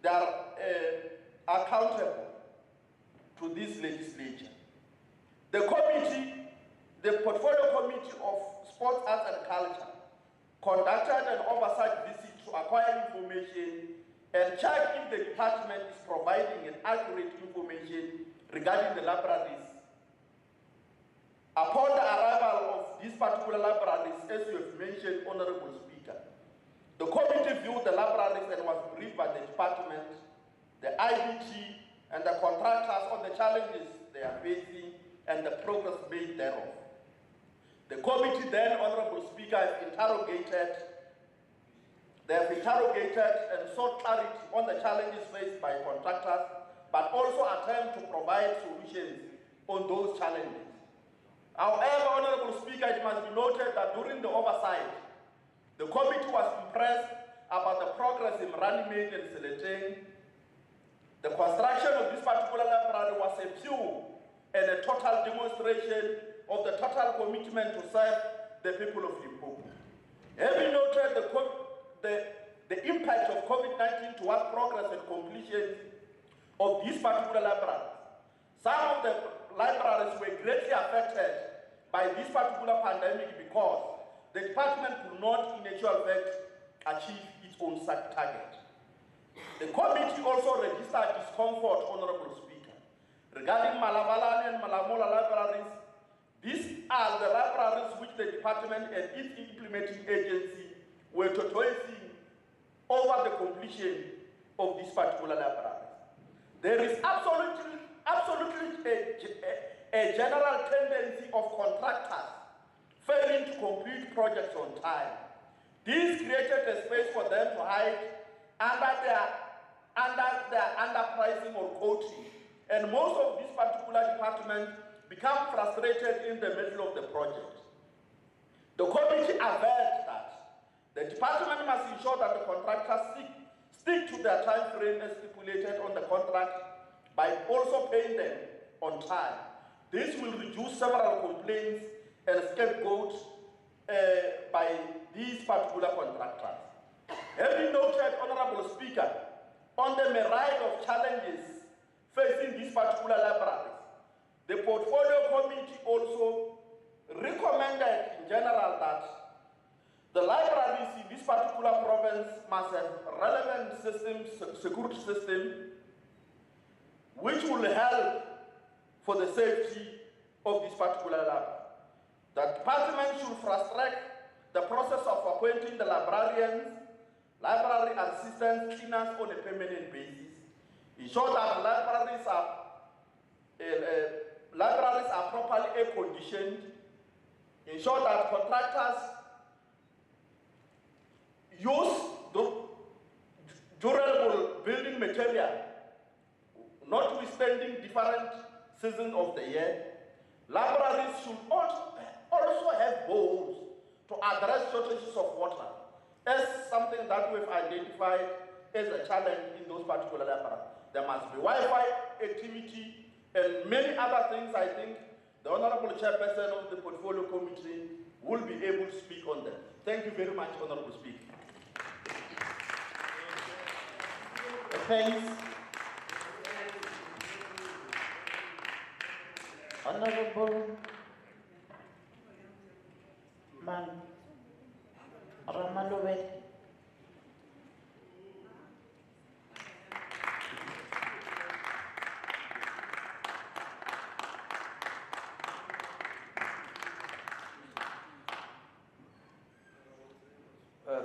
they are accountable to this legislature. The Portfolio Committee of Sports, Arts and Culture conducted an oversight visit to acquire information and check if the department is providing an accurate information regarding the libraries. Upon the arrival of these particular libraries, as you have mentioned, Honorable Speaker, the committee viewed the libraries and was briefed by the department, the IBT, and the contractors on the challenges they are facing and the progress made thereof. The committee then, Honorable Speaker, have interrogated and sought clarity on the challenges faced by contractors, but also attempt to provide solutions on those challenges. However, Honorable Speaker, it must be noted that during the oversight, the committee was impressed about the progress in Runnymede and Seleteng. The construction of this particular library was a pure and a total demonstration of the total commitment to serve the people of Limpopo. Having noted the impact of COVID-19 towards progress and completion of these particular libraries, some of the libraries were greatly affected by this particular pandemic because the department could not, in actual fact, achieve its own target. The committee also registered discomfort, Honorable Speaker, Regarding Malabalani and Malamola libraries, these are the libraries which the department and its implementing agency were tortoising over the completion of this particular library. There is absolutely a general tendency of contractors failing to complete projects on time. This created a space for them to hide under their underpricing or quoting. And most of these particular departments become frustrated in the middle of the project. The committee averred that the department must ensure that the contractors stick to their time frame as stipulated on the contract by also paying them on time. This will reduce several complaints and scapegoats by these particular contractors. Having noted, Honorable Speaker, on the myriad of challenges facing these particular libraries, the Portfolio Committee also recommended in general that the libraries in this particular province must have relevant systems, security system, which will help for the safety of this particular library. The department should fast-track the process of appointing the librarians, library assistants, cleaners on a permanent basis. Ensure that libraries are properly air-conditioned. Ensure that contractors use durable building material, notwithstanding different seasons of the year. Libraries should also have bowls to address shortages of water as something that we've identified as a challenge in those particular libraries. There must be Wi-Fi activity and many other things. I think the Honorable Chairperson of the Portfolio Committee will be able to speak on them. Thank you very much, Honorable Speaker. Thanks. Honorable Ramalowet.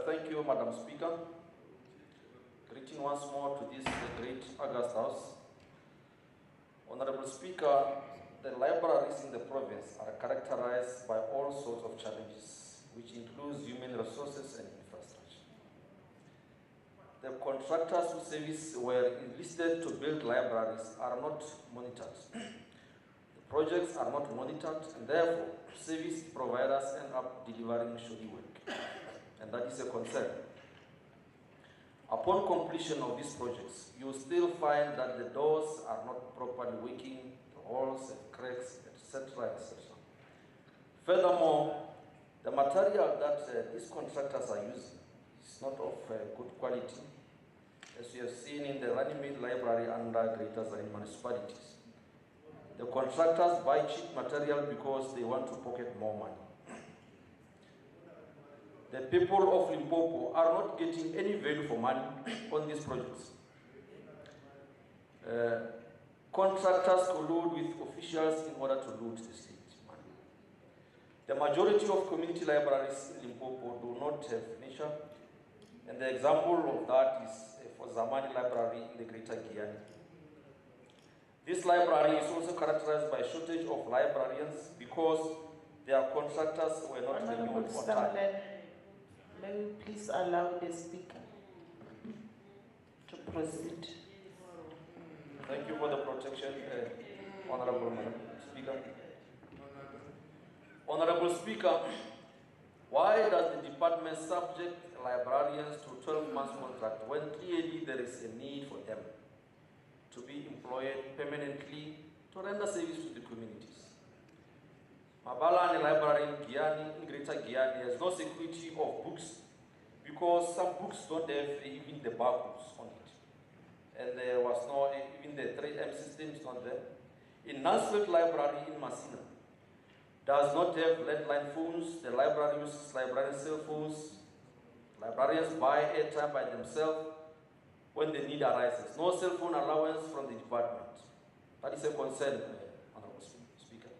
Thank you, Madam Speaker. Greeting once more to this great August House. Honorable Speaker, the libraries in the province are characterized by all sorts of challenges, which includes human resources and infrastructure. The contractors whose services were enlisted to build libraries are not monitored. The projects are not monitored, and therefore, service providers end up delivering shoddy work. And that is a concern. Upon completion of these projects, you will still find that the doors are not properly working, the walls and cracks, etc., etc. Furthermore, the material that these contractors are using is not of good quality, as you have seen in the Runnymede Library under Greater Zarin municipalities. The contractors buy cheap material because they want to pocket more money. The people of Limpopo are not getting any value for money on these projects. Contractors collude with officials in order to loot the state money. The majority of community libraries in Limpopo do not have furniture, and the example of that is for Zamani Library in the Greater Guyana. This library is also characterized by a shortage of librarians because their contractors were not renewed on time. May we please allow the speaker to proceed. Thank you for the protection, Honorable Madam Speaker. Honorable Speaker, why does the department subject librarians to 12 months contract when clearly there is a need for them to be employed permanently to render service to the communities? Mabalani Library in Greater Guyana has no security of books because some books don't have even the barcodes on it. And there was no, even the 3M system is not there. In Nansfield Library in Masina does not have landline phones. The library uses librarian cell phones. Librarians buy airtime by themselves when the need arises. No cell phone allowance from the department. That is a concern, Honorable Speaker.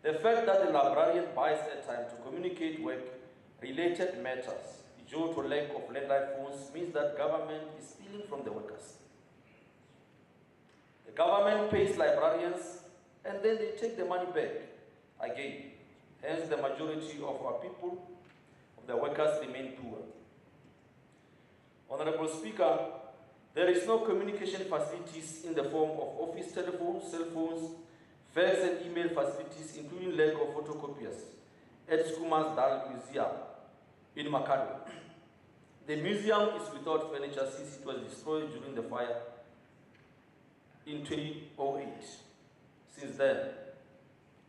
The fact that the librarian buys airtime to communicate work-related matters due to lack of landline phones means that government is stealing from the workers. The government pays librarians and then they take the money back again. Hence, the majority of our people, of the workers, remain poor. Honorable Speaker, there is no communication facilities in the form of office telephones, cell phones, fax and email facilities, including lack of photocopiers at Skuman's Dal Museum in Makado. The museum is without furniture since it was destroyed during the fire in 2008. Since then,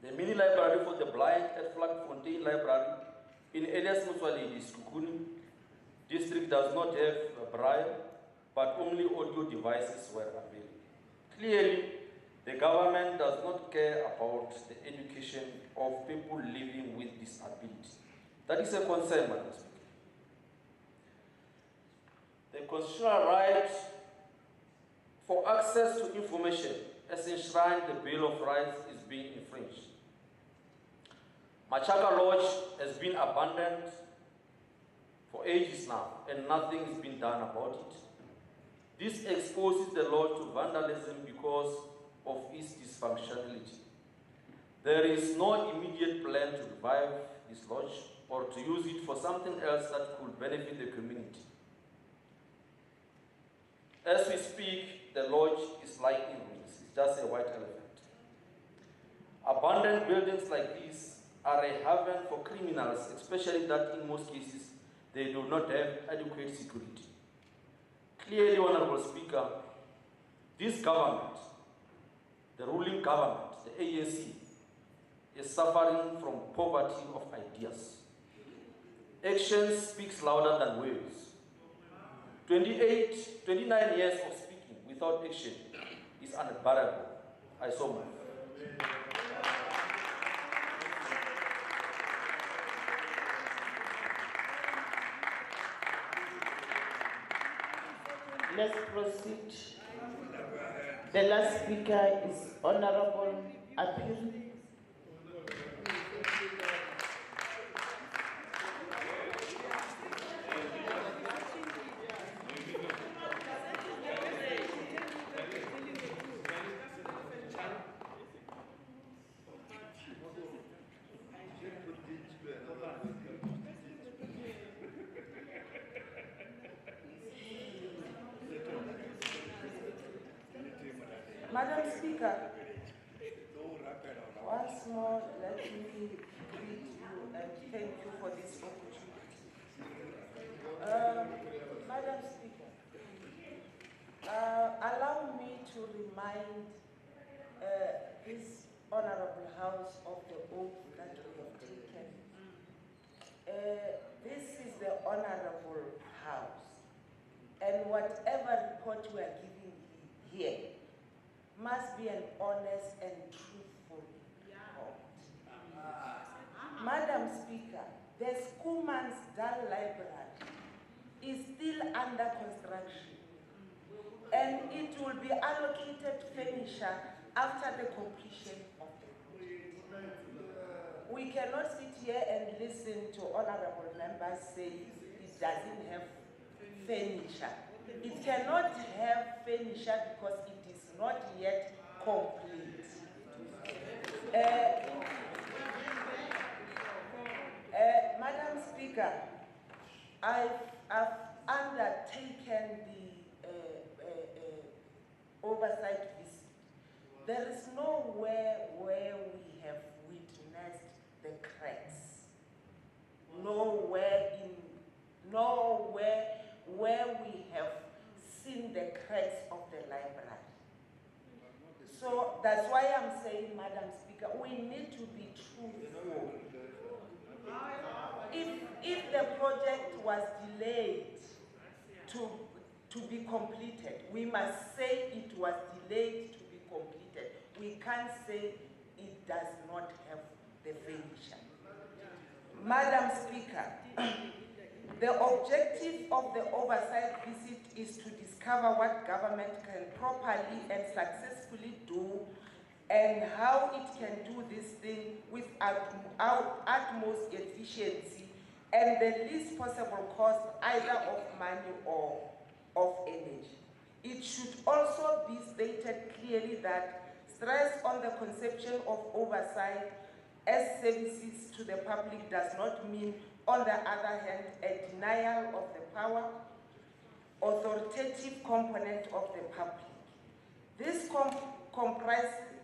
the mini library for the blind at Flagfontein Library in Elias Mutwaledi's Kukuni district does not have a braille, but only audio devices were available. Clearly, the government does not care about the education of people living with disability. That is a concern, Madam Speaker. The constitutional right for access to information as enshrined in the Bill of Rights is being infringed. Machaka Lodge has been abandoned for ages now, and nothing is being done about it. This exposes the lodge to vandalism because of its dysfunctionality. There is no immediate plan to revive this lodge or to use it for something else that could benefit the community. As we speak, the lodge is lying in ruins. It's just a white elephant. Abandoned buildings like these are a haven for criminals, especially that in most cases they do not have adequate security. Clearly, Honorable Speaker, this government, the ruling government, the ANC, is suffering from poverty of ideas. Action speaks louder than words. 29 years of speaking without action is unbearable. I so much. Let's proceed. The last speaker is Honorable Appeal. Madam Speaker, once more, let me greet you and thank you for this opportunity. Madam Speaker, allow me to remind this Honorable House of the oath that we have taken. This is the Honorable House, and whatever report we are giving here must be an honest and truthful report. Madam Speaker, the Schoolman's Dal Library is still under construction, and it will be allocated furniture after the completion of the project. We cannot sit here and listen to honorable members say it doesn't have furniture. It cannot have furniture because it is not yet complete. Madam Speaker, I've undertaken the oversight visit. There is nowhere where we have witnessed the cracks. Nowhere where we have seen the cracks of the library. So that's why I'm saying, Madam Speaker, we need to be truthful. If the project was delayed to be completed, we must say it was delayed to be completed. We can't say it does not have the furniture. Madam Speaker, The objective of the oversight visit is to discover what government can properly and successfully do and how it can do this thing with utmost efficiency and the least possible cost either of money or of energy. It should also be stated clearly that stress on the conception of oversight as services to the public does not mean, on the other hand, a denial of the power, authoritative component of the public. This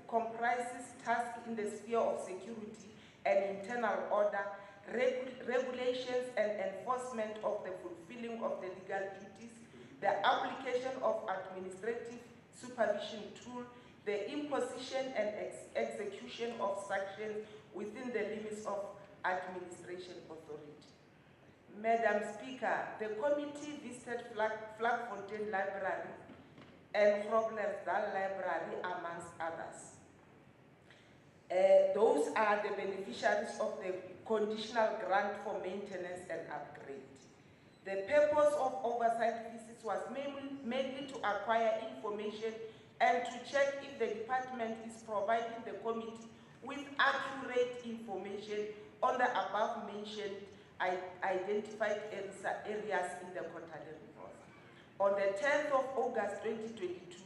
comprises tasks in the sphere of security and internal order, regulations and enforcement of the fulfilling of the legal duties, the application of administrative supervision tool, the imposition and execution of sanctions within the limits of administration authority. Madam Speaker, the committee visited Flagfontein Library and Groblersdal Library, amongst others. Those are the beneficiaries of the conditional grant for maintenance and upgrade. The purpose of oversight visits was mainly to acquire information and to check if the department is providing the committee with accurate information on the above-mentioned identified areas in the quarterly report. On the 10th of August 2022,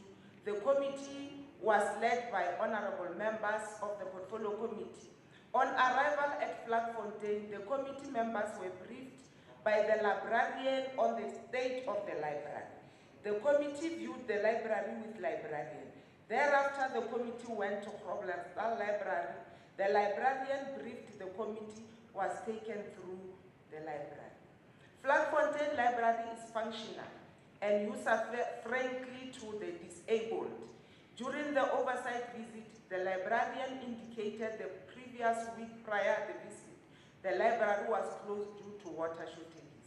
the committee was led by honorable members of the Portfolio Committee. On arrival at Flagfontein, the committee members were briefed by the librarian on the state of the library. The committee viewed the library with librarian. Thereafter, the committee went to Groblersdal Library. The librarian briefed the committee was taken through the library. Flagfontein Library is functional and user-friendly to the disabled. During the oversight visit, the librarian indicated the previous week prior to the visit, the library was closed due to water shortages.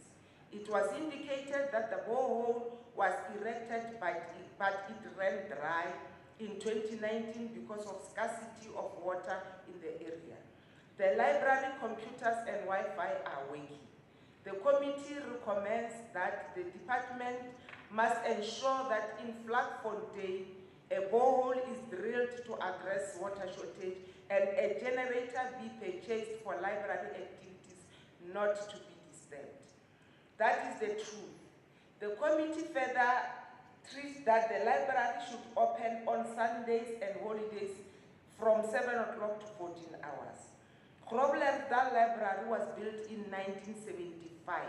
It was indicated that the borehole was erected, but it ran dry in 2019 because of scarcity of water in the area. The library computers and Wi-Fi are working. The committee recommends that the department must ensure that in Flagfontein, a borehole is drilled to address water shortage and a generator be purchased for library activities not to be disturbed. That is the truth. The committee further treats that the library should open on Sundays and holidays from 7 o'clock to 14 hours. Groblersdal Library was built in 1975.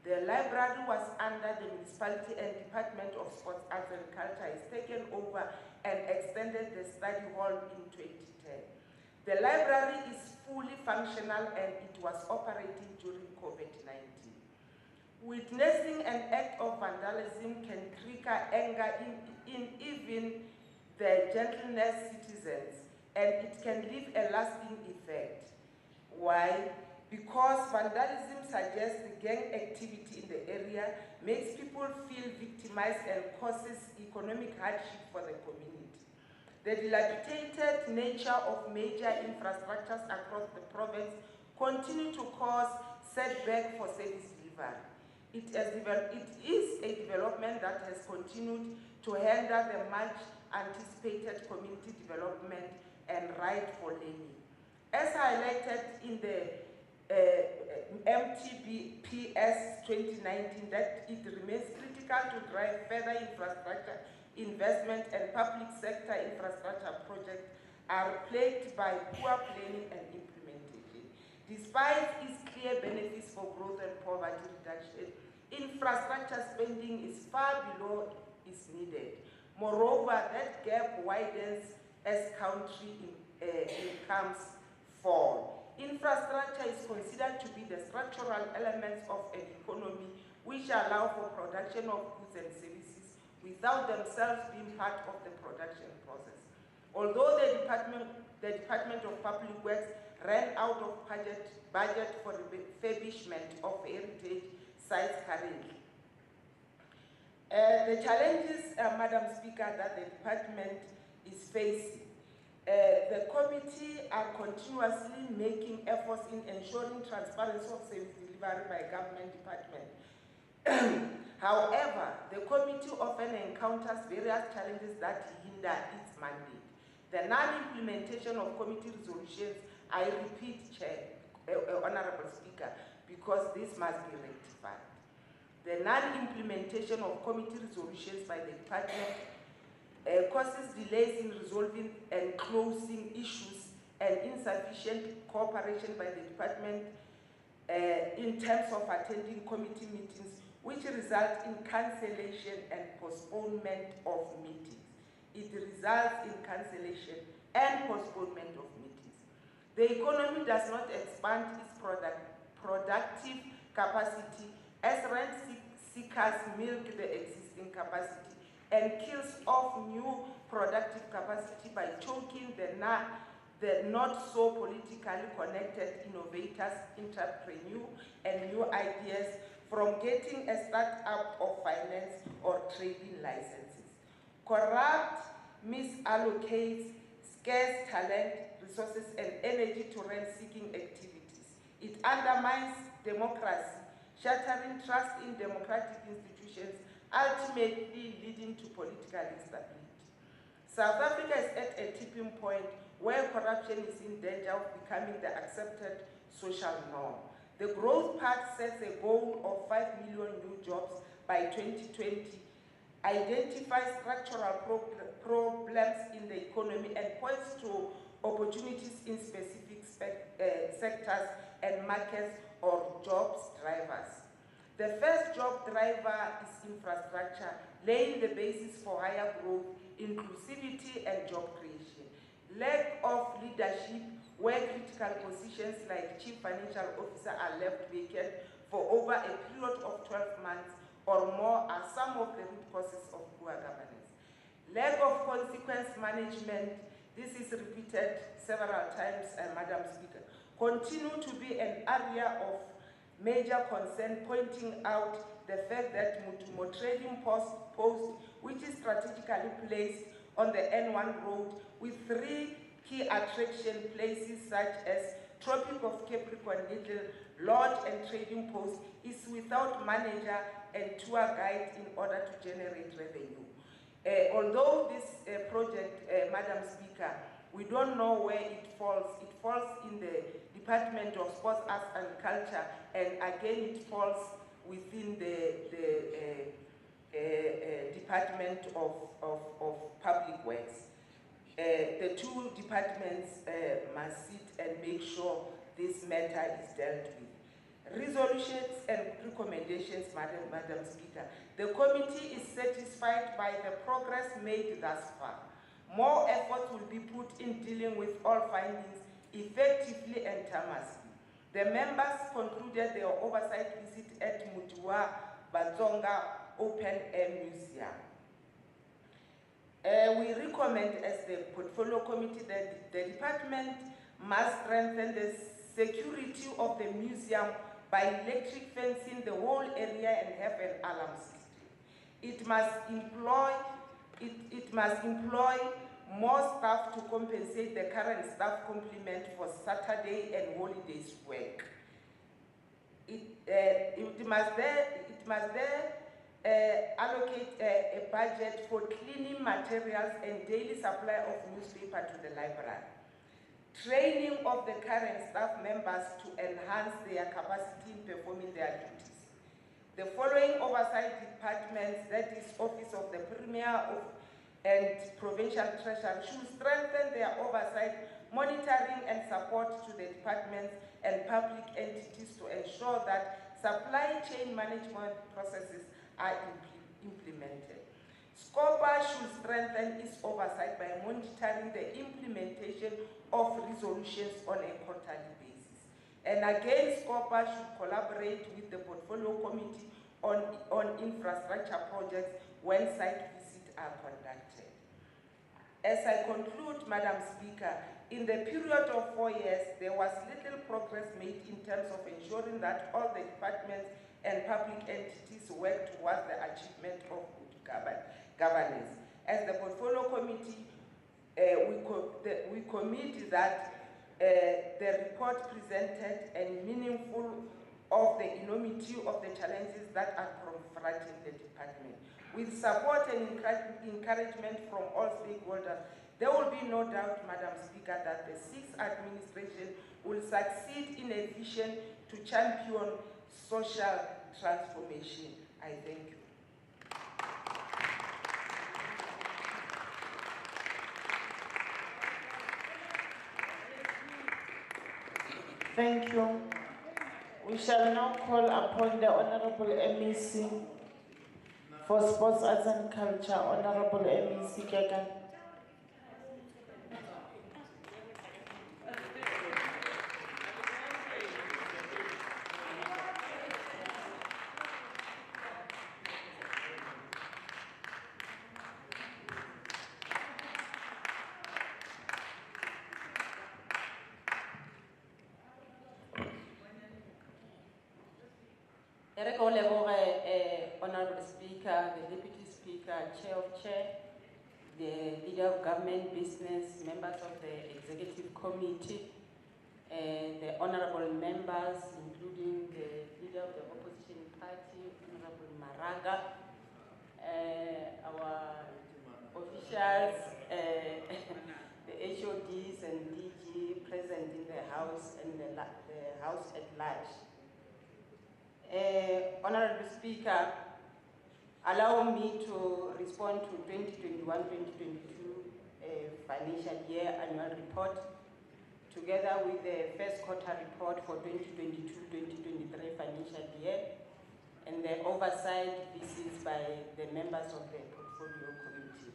The library was under the municipality and Department of Sports, Arts and Culture has taken over and extended the study hall in 2010. The library is fully functional and it was operating during COVID-19. Witnessing an act of vandalism can trigger anger in even the gentlest citizens, and it can leave a lasting effect. Why? Because vandalism suggests gang activity in the area, makes people feel victimized and causes economic hardship for the community. The dilapidated nature of major infrastructures across the province continue to cause setback for service delivery. It is a development that has continued to hinder the much anticipated community development and right for learning. As highlighted in the MTBPS 2019, that it remains critical to drive further infrastructure investment, and public sector infrastructure projects are plagued by poor planning and implementation. Despite its clear benefits for growth and poverty reduction, infrastructure spending is far below is needed. Moreover, that gap widens as country incomes fall. Infrastructure is considered to be the structural elements of an economy which allow for production of goods and services without themselves being part of the production process. Although the Department of Public Works ran out of budget for refurbishment of heritage sites currently. The challenges, Madam Speaker, that the department is facing. The committee are continuously making efforts in ensuring transparency of service delivery delivery by government department. However, the committee often encounters various challenges that hinder its mandate. The non-implementation of committee resolutions, I repeat, Chair, Honorable Speaker, because this must be rectified. The non-implementation of committee resolutions by the department causes delays in resolving and closing issues and insufficient cooperation by the department in terms of attending committee meetings, which result in cancellation and postponement of meetings. It results in cancellation and postponement of meetings. The economy does not expand its productive capacity as rent seekers milk the existing capacity and kills off new productive capacity by choking the not so politically connected innovators, entrepreneurs, and new ideas from getting a start-up of finance or trading licenses. Corrupt misallocates scarce talent, resources, and energy to rent-seeking activities. It undermines democracy, shattering trust in democratic institutions, ultimately leading to political instability. South Africa is at a tipping point where corruption is in danger of becoming the accepted social norm. The growth pact sets a goal of 5 million new jobs by 2020, identifies structural problems in the economy, and points to opportunities in specific sectors and markets or jobs drivers. The first job driver is infrastructure, laying the basis for higher growth, inclusivity, and job creation. Lack of leadership, where critical positions like Chief Financial Officer are left vacant for over a period of 12 months or more, are some of the root causes of poor governance. Lack of consequence management, this is repeated several times, Madam Speaker, continue to be an area of major concern, pointing out the fact that Mutumo Trading Post, which is strategically placed on the N1 road with 3 key attraction places such as Tropic of Capricorn Needle, Lodge and Trading Post, is without manager and tour guide in order to generate revenue. Although this project, Madam Speaker, we don't know where it falls. It falls in the Department of Sports, Arts and Culture, and again it falls within the Department of Public Works. The two departments must sit and make sure this matter is dealt with. Resolutions and recommendations, Madam Speaker. The committee is satisfied by the progress made thus far. More effort will be put in dealing with all findings effectively and tamasly. The members concluded their oversight visit at Mutua Batsonga Open Air Museum. We recommend as the Portfolio Committee that the department must strengthen the security of the museum by electric fencing the whole area and have an alarm system. It must employ more staff to compensate the current staff complement for Saturday and holidays work. It must allocate a budget for cleaning materials and daily supply of newspaper to the library. Training of the current staff members to enhance their capacity in performing their duties. The following oversight departments, that is Office of the Premier and Provincial Treasury, should strengthen their oversight, monitoring and support to the departments and public entities to ensure that supply chain management processes are implemented. SCOPA should strengthen its oversight by monitoring the implementation of resolutions on a quarterly basis. And again, SCOPA should collaborate with the Portfolio Committee on infrastructure projects when site visits are conducted. As I conclude, Madam Speaker, in the period of 4 years, there was little progress made in terms of ensuring that all the departments and public entities work towards the achievement of good governance. As the Portfolio Committee, we commit that the report presented a meaningful of the enormity of the challenges that are confronting the department. With support and encouragement from all stakeholders, there will be no doubt, Madam Speaker, that the sixth administration will succeed in a vision to champion social transformation. I thank you. Thank you. We shall now call upon the Honorable MEC for Sports, Arts and Culture, Honorable MEC Kegan. Honorable Speaker, the Deputy Speaker, Chair of Chair, the Leader of Government Business, members of the Executive Committee, the Honorable members, including the Leader of the Opposition Party, Honorable Maraga, our officials, the HODs and DG present in the House and the House at large. Honorable Speaker, allow me to respond to 2021-2022 financial year annual report, together with the first quarter report for 2022-2023 financial year, and the oversight visits by the members of the Portfolio Committee.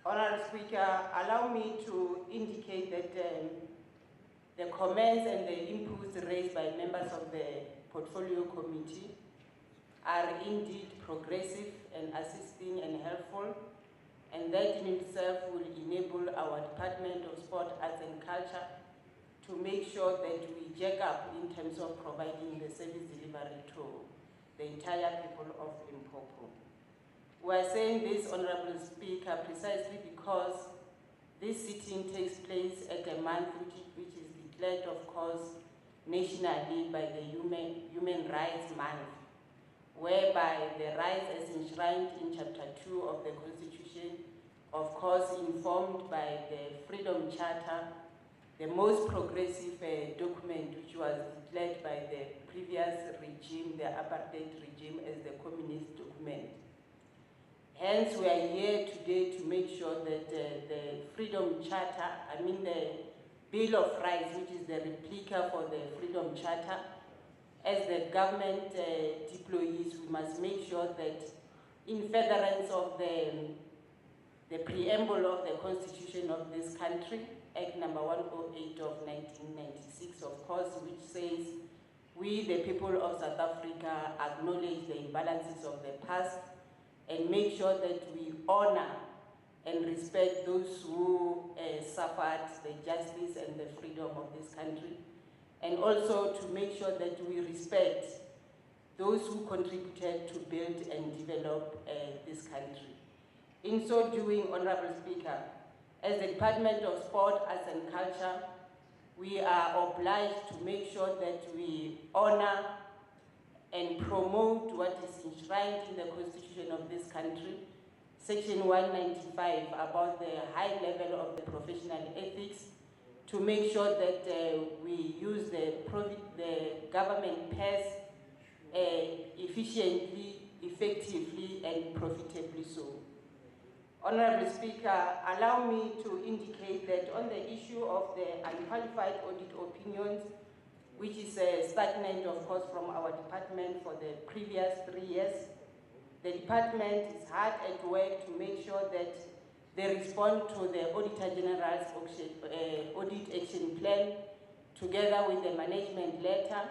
Honorable Speaker, allow me to indicate that the comments and the inputs raised by members of the Portfolio Committee are indeed progressive and assisting and helpful, and that in itself will enable our Department of Sport, Arts and Culture to make sure that we jack up in terms of providing the service delivery to the entire people of Limpopo. We are saying this, Honorable Speaker, precisely because this sitting takes place at a month which is declared, of course, nationally by the Human Rights Month, whereby the rights as enshrined in Chapter 2 of the Constitution, of course informed by the Freedom Charter, the most progressive document which was declared by the previous regime, the apartheid regime, as the communist document. Hence, we are here today to make sure that the Freedom Charter, the Bill of Rights, which is the replica for the Freedom Charter, as the government deployees, we must make sure that in furtherance of the preamble of the Constitution of this country, Act number 108 of 1996, of course, which says, we, the people of South Africa, acknowledge the imbalances of the past and make sure that we honor and respect those who suffered the justice and the freedom of this country, and also to make sure that we respect those who contributed to build and develop this country. In so doing, Honorable Speaker, as the Department of Sport, Arts and Culture, we are obliged to make sure that we honor and promote what is enshrined in the Constitution of this country, Section 195, about the high level of the professional ethics, to make sure that we use the government pairs efficiently, effectively, and profitably so. Honorable Speaker, allow me to indicate that on the issue of the unqualified audit opinions, which is stagnant, of course, from our department for the previous 3 years, the department is hard at work to make sure that they respond to the Auditor General's audit action plan, together with the management letter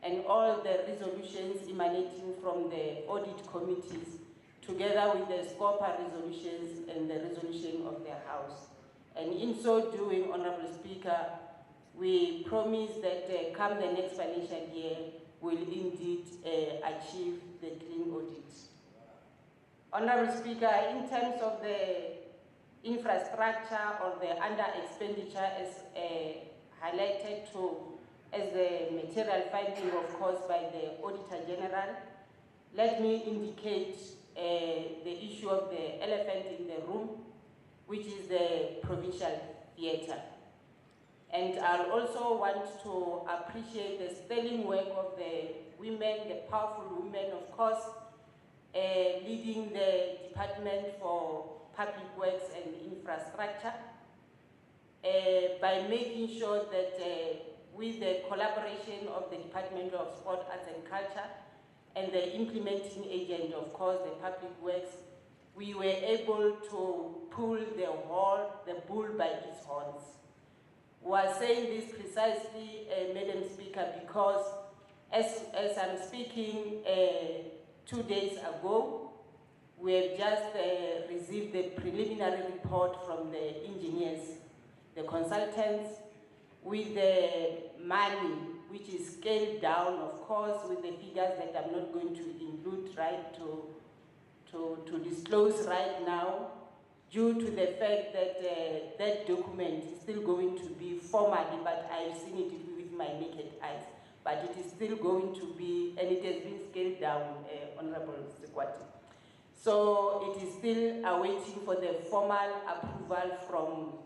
and all the resolutions emanating from the audit committees, together with the SCOPA resolutions and the resolution of the House. And in so doing, Honorable Speaker, we promise that come the next financial year, we'll indeed achieve the clean audit. Honorable Speaker, in terms of the infrastructure or the under expenditure as highlighted to as a material finding, of course, by the Auditor General. Let me indicate the issue of the elephant in the room, which is the Provincial Theatre. And I'll also want to appreciate the sterling work of the women, the powerful women, of course, leading the Department for Public Works and Infrastructure, by making sure that with the collaboration of the Department of Sport, Arts and Culture and the implementing agent, of course, the Public Works, we were able to pull the bull by its horns. We are saying this precisely, Madam Speaker, because as I'm speaking 2 days ago, we have just received the preliminary report from the engineers, the consultants, with the money, which is scaled down, of course, with the figures that I'm not going to include to disclose right now, due to the fact that that document is still going to be formally, but I've seen it with my naked eyes, but it is still going to be, and it has been scaled down, Honorable Sekwati. So it is still awaiting for the formal approval from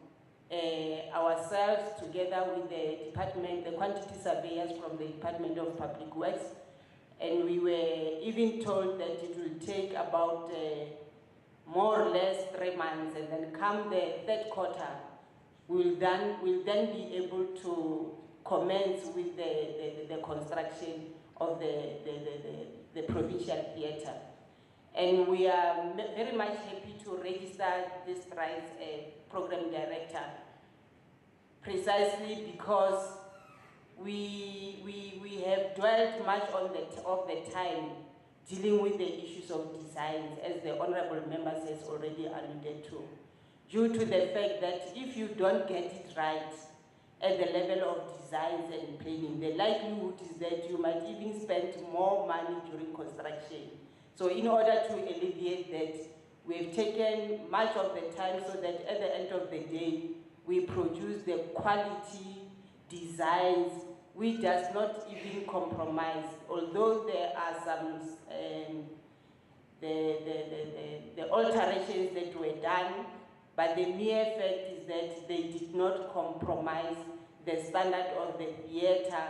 ourselves, together with the department, the quantity surveyors from the Department of Public Works, and we were even told that it will take about more or less 3 months, and then come the third quarter, we'll then be able to commence with the construction of the Provincial Theatre. And we are very much happy to register this rights program director, precisely because we have dwelt much on the time dealing with the issues of designs, as the honorable members has already alluded to, due to the fact that if you don't get it right at the level of designs and planning, the likelihood is that you might even spend more money during construction. So in order to alleviate that, we've taken much of the time so that at the end of the day, we produce the quality designs which does not even compromise, although there are some the alterations that were done, but the mere fact is that they did not compromise the standard of the theatre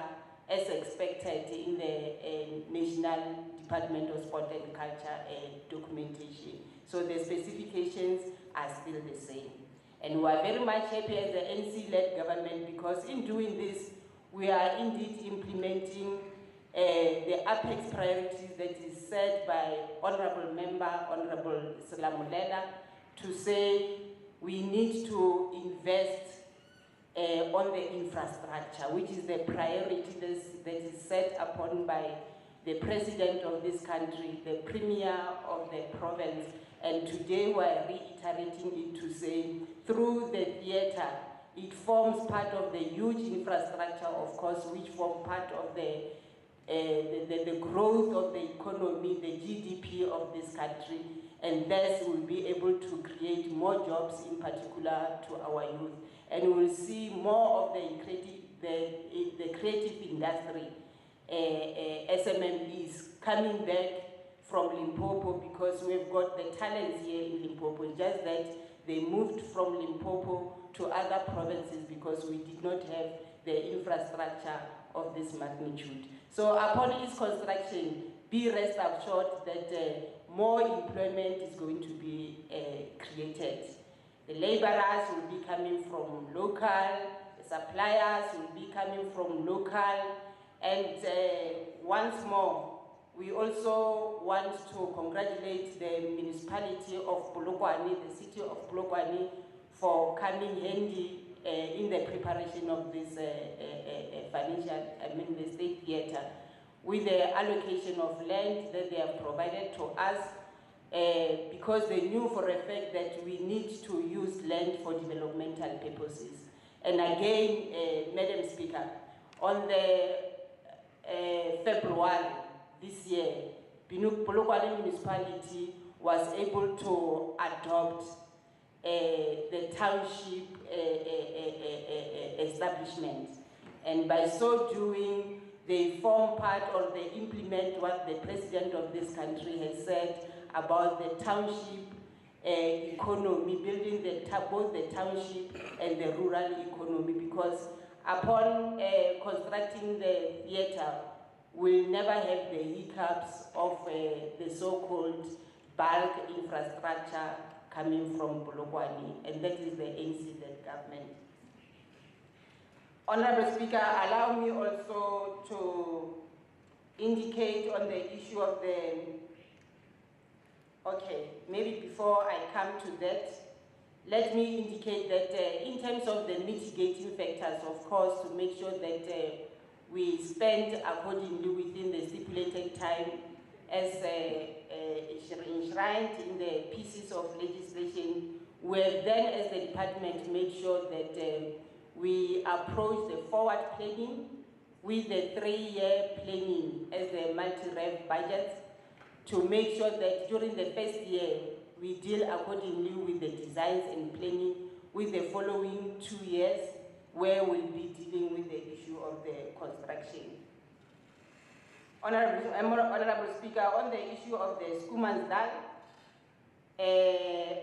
as expected in the National Department of Sport and Culture documentation. So the specifications are still the same. And we are very much happy as the NC-led government, because in doing this, we are indeed implementing the apex priorities that is set by Honorable Member, Honorable Salamulela, to say we need to invest on the infrastructure, which is the priority that is set upon by the President of this country, the Premier of the province, and today we are reiterating it to say, through the theatre, it forms part of the huge infrastructure, of course, which form part of the growth of the economy, the GDP of this country, and thus we'll be able to create more jobs, in particular to our youth. And we'll see more of the creative industry, SMMEs, coming back from Limpopo, because we've got the talents here in Limpopo, just that they moved from Limpopo to other provinces because we did not have the infrastructure of this magnitude. So upon its construction, be rest assured that more employment is going to be created. The laborers will be coming from local, the suppliers will be coming from local, and once more, we also want to congratulate the municipality of Polokwane, the city of Polokwane, for coming handy in the preparation of this the state theatre, with the allocation of land that they have provided to us, because they knew for a fact that we need to use land for developmental purposes. And again, Madam Speaker, on the February this year, Polokwane municipality was able to adopt the township establishment. And by so doing, they form part or they implement what the President of this country has said about the township economy, building both the township and the rural economy, because upon constructing the theatre, we'll never have the hiccups of the so-called bulk infrastructure coming from Polokwane, and that is the NCZ government. Honorable Speaker, allow me also to indicate on the issue of maybe before I come to that, let me indicate that in terms of the mitigating factors, of course, to make sure that we spend accordingly within the stipulated time as enshrined in the pieces of legislation, where then as the department made sure that we approach the forward planning with the 3-year planning as the multi-rev budget to make sure that during the first year we deal accordingly with the designs and planning with the following 2 years where we'll be dealing with the issue of the construction. Honorable Speaker, on the issue of the Skumansdal,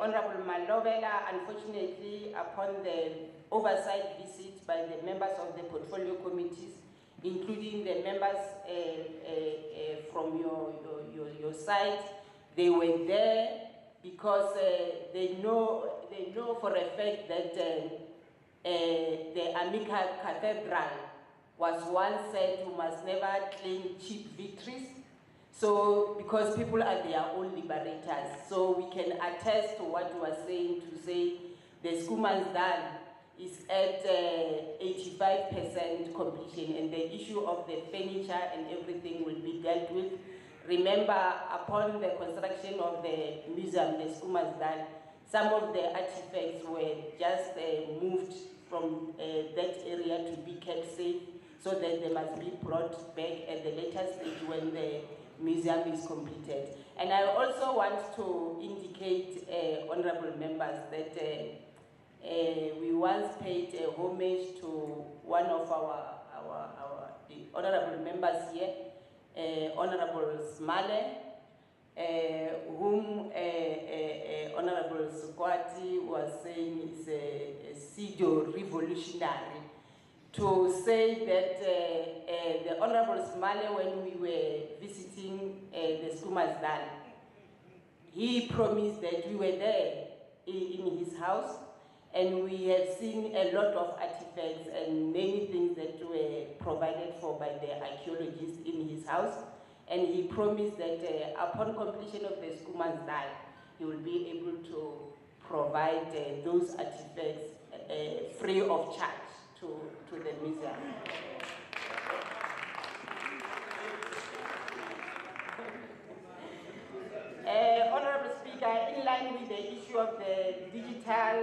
Honorable Malobela, unfortunately, upon the oversight visit by the members of the portfolio committees, including the members from your side, they were there because they know for a fact that the Amica Cathedral was once said you must never claim cheap victories. So, because people are their own liberators, so we can attest to what you are saying to say the Skumansdal is at 85% completion, and the issue of the furniture and everything will be dealt with. Remember, upon the construction of the museum, the Skumansdal, some of the artifacts were just moved from that area to be kept safe, so that they must be brought back at the later stage when the museum is completed. And I also want to indicate, honorable members, that we once paid homage to one of the honorable members here, Honorable Smale, whom Honorable Sukwati was saying is a pseudo-revolutionary, to say that the Honorable Smale, when we were visiting the Skumansdal, he promised that we were there in his house, and we have seen a lot of artifacts and many things that were provided for by the archaeologists in his house. And he promised that upon completion of the Skumansdal, he will be able to provide those artifacts free of charge to the museum. Honorable Speaker, in line with the issue of the digital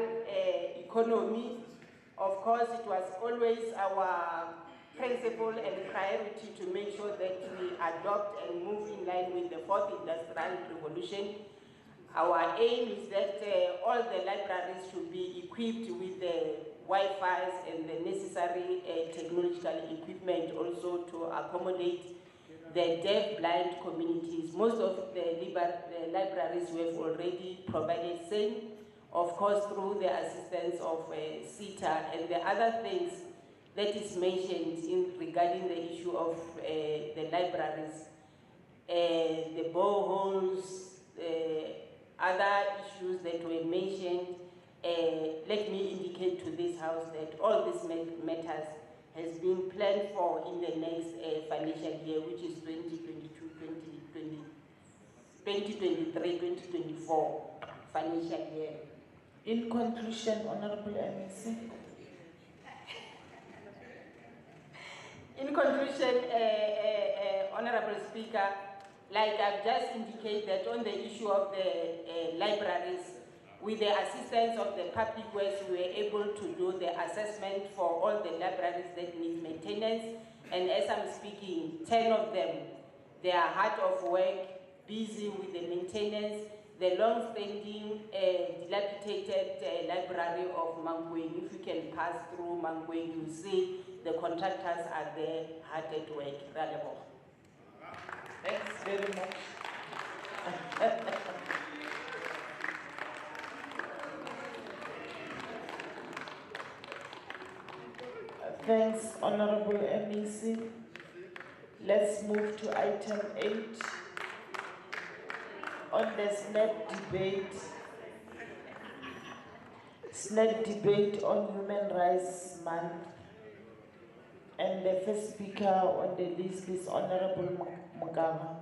economy, of course it was always our principle and priority to make sure that we adopt and move in line with the 4th Industrial Revolution. Our aim is that all the libraries should be equipped with the Wi-Fi's and the necessary technological equipment also to accommodate the deaf-blind communities. Most of the libraries we have already provided same, of course through the assistance of CETA and the other things that is mentioned regarding the issue of the libraries, the boreholes, other issues that were mentioned. Let me indicate to this House that all these matters has been planned for in the next financial year, which is 2023-2024 financial year. In conclusion, Honorable MEC. In conclusion, Honorable Speaker, like I've just indicated that on the issue of the libraries, with the assistance of the public works, we were able to do the assessment for all the libraries that need maintenance. And as I'm speaking, 10 of them, they are hard of work, busy with the maintenance. the long-standing dilapidated library of Mangweng. If you can pass through Mangweng, you see the contractors are there hard at work. Thanks very much. Thanks, Honorable MEC. Let's move to item 8 on the SNAP debate on Human Rights Month. And the first speaker on the list is Honorable Mugama.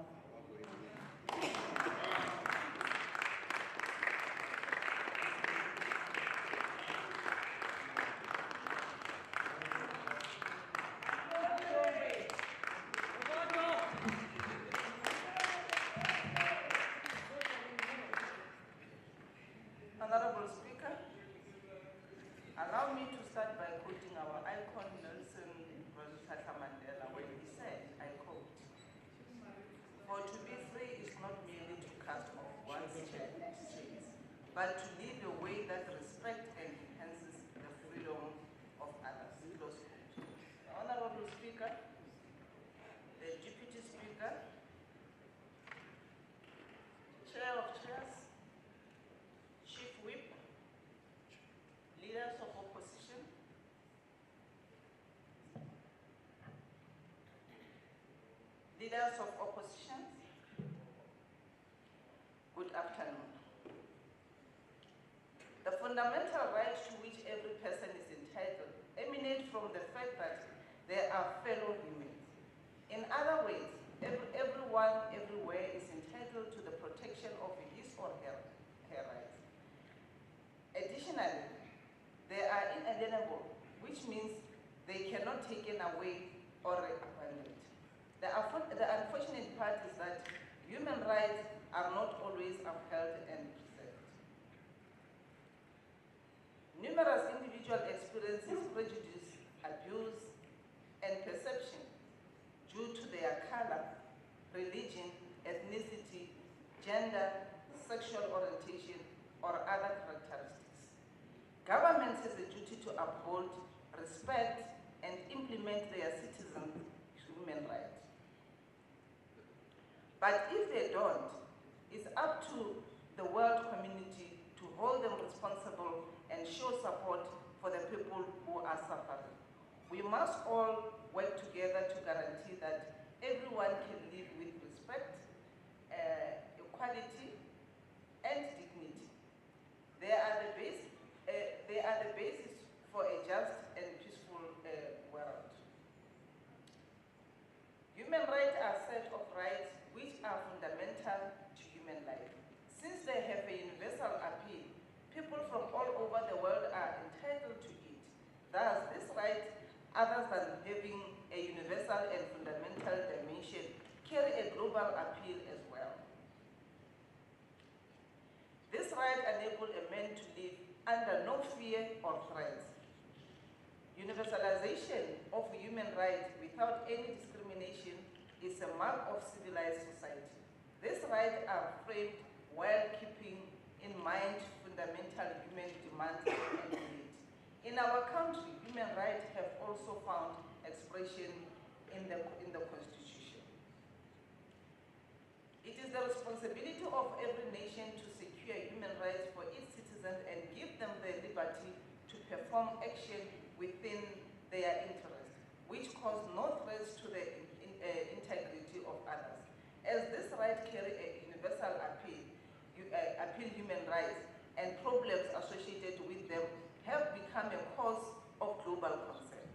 Honorable Speaker, allow me to start by quoting our icon Nelson Mandela when he said, I quote, "For to be free is not merely to cast off one's chains, but to live a way that respects and enhances the freedom of others." Close quote. Honorable Speaker, the Deputy Speaker, Chair of Chairs, Chief Whip, leaders of opposition, good afternoon. The fundamental right to which every person is entitled emanates from the fact that they are fellow humans. In other words, everyone, everywhere is entitled to the protection of his or her rights. Additionally, they are inalienable, which means they cannot be taken away or abandoned. The unfortunate part is that human rights are not always upheld and preserved. Numerous individuals experience prejudice, abuse, and perception due to their color, religion, ethnicity, gender, sexual orientation, or other characteristics. Government has a duty to uphold, respect, and implement their citizens' human rights. But if they don't, it's up to the world community to hold them responsible and show support for the people who are suffering. We must all work together to guarantee that everyone can live with respect, equality, and dignity. They are the basis for a just and peaceful world. Human rights are a set of rights which are fundamental to human life. Since they have a universal appeal, people from all over the world are entitled to it. Thus, this right, other than having a universal and fundamental dimension, carry a global appeal as well. This right enables a man to live under no fear or threats. Universalization of human rights without any discrimination is a mark of civilized society. These rights are framed while keeping in mind fundamental human demands and needs. In our country, human rights have also found expression in the Constitution. It is the responsibility of every nation to secure human rights for its citizens and give them the liberty to perform action within their interests, which cause no threats to the integrity of others. As this right carry a universal appeal human rights and problems associated with them have become a cause of global concern.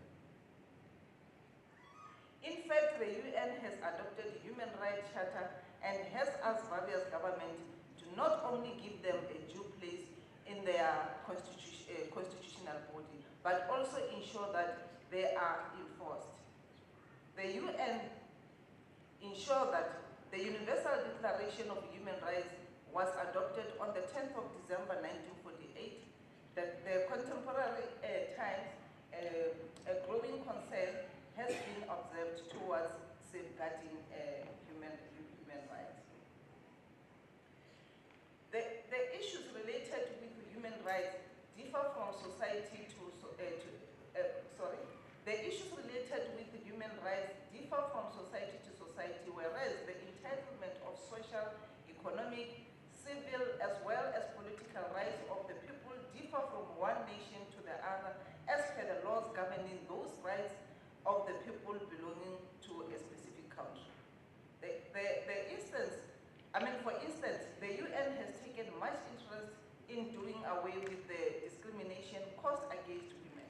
In fact, the UN has adopted the Human Rights Charter and has asked various governments to not only give them a due place in their constitutional body, but also ensure that they are enforced. The UN ensured that the Universal Declaration of Human Rights was adopted on the 10th of December 1948, that the contemporary times, a growing concern has been observed towards safeguarding human rights. The from society the issues related with human rights differ from society to society, whereas the entitlement of social, economic, civil, as well as political rights of the people differ from one nation to the other as per the laws governing those rights of the people belonging to a specific country. For instance, the UN has taken much interest in doing away with the discrimination caused against women.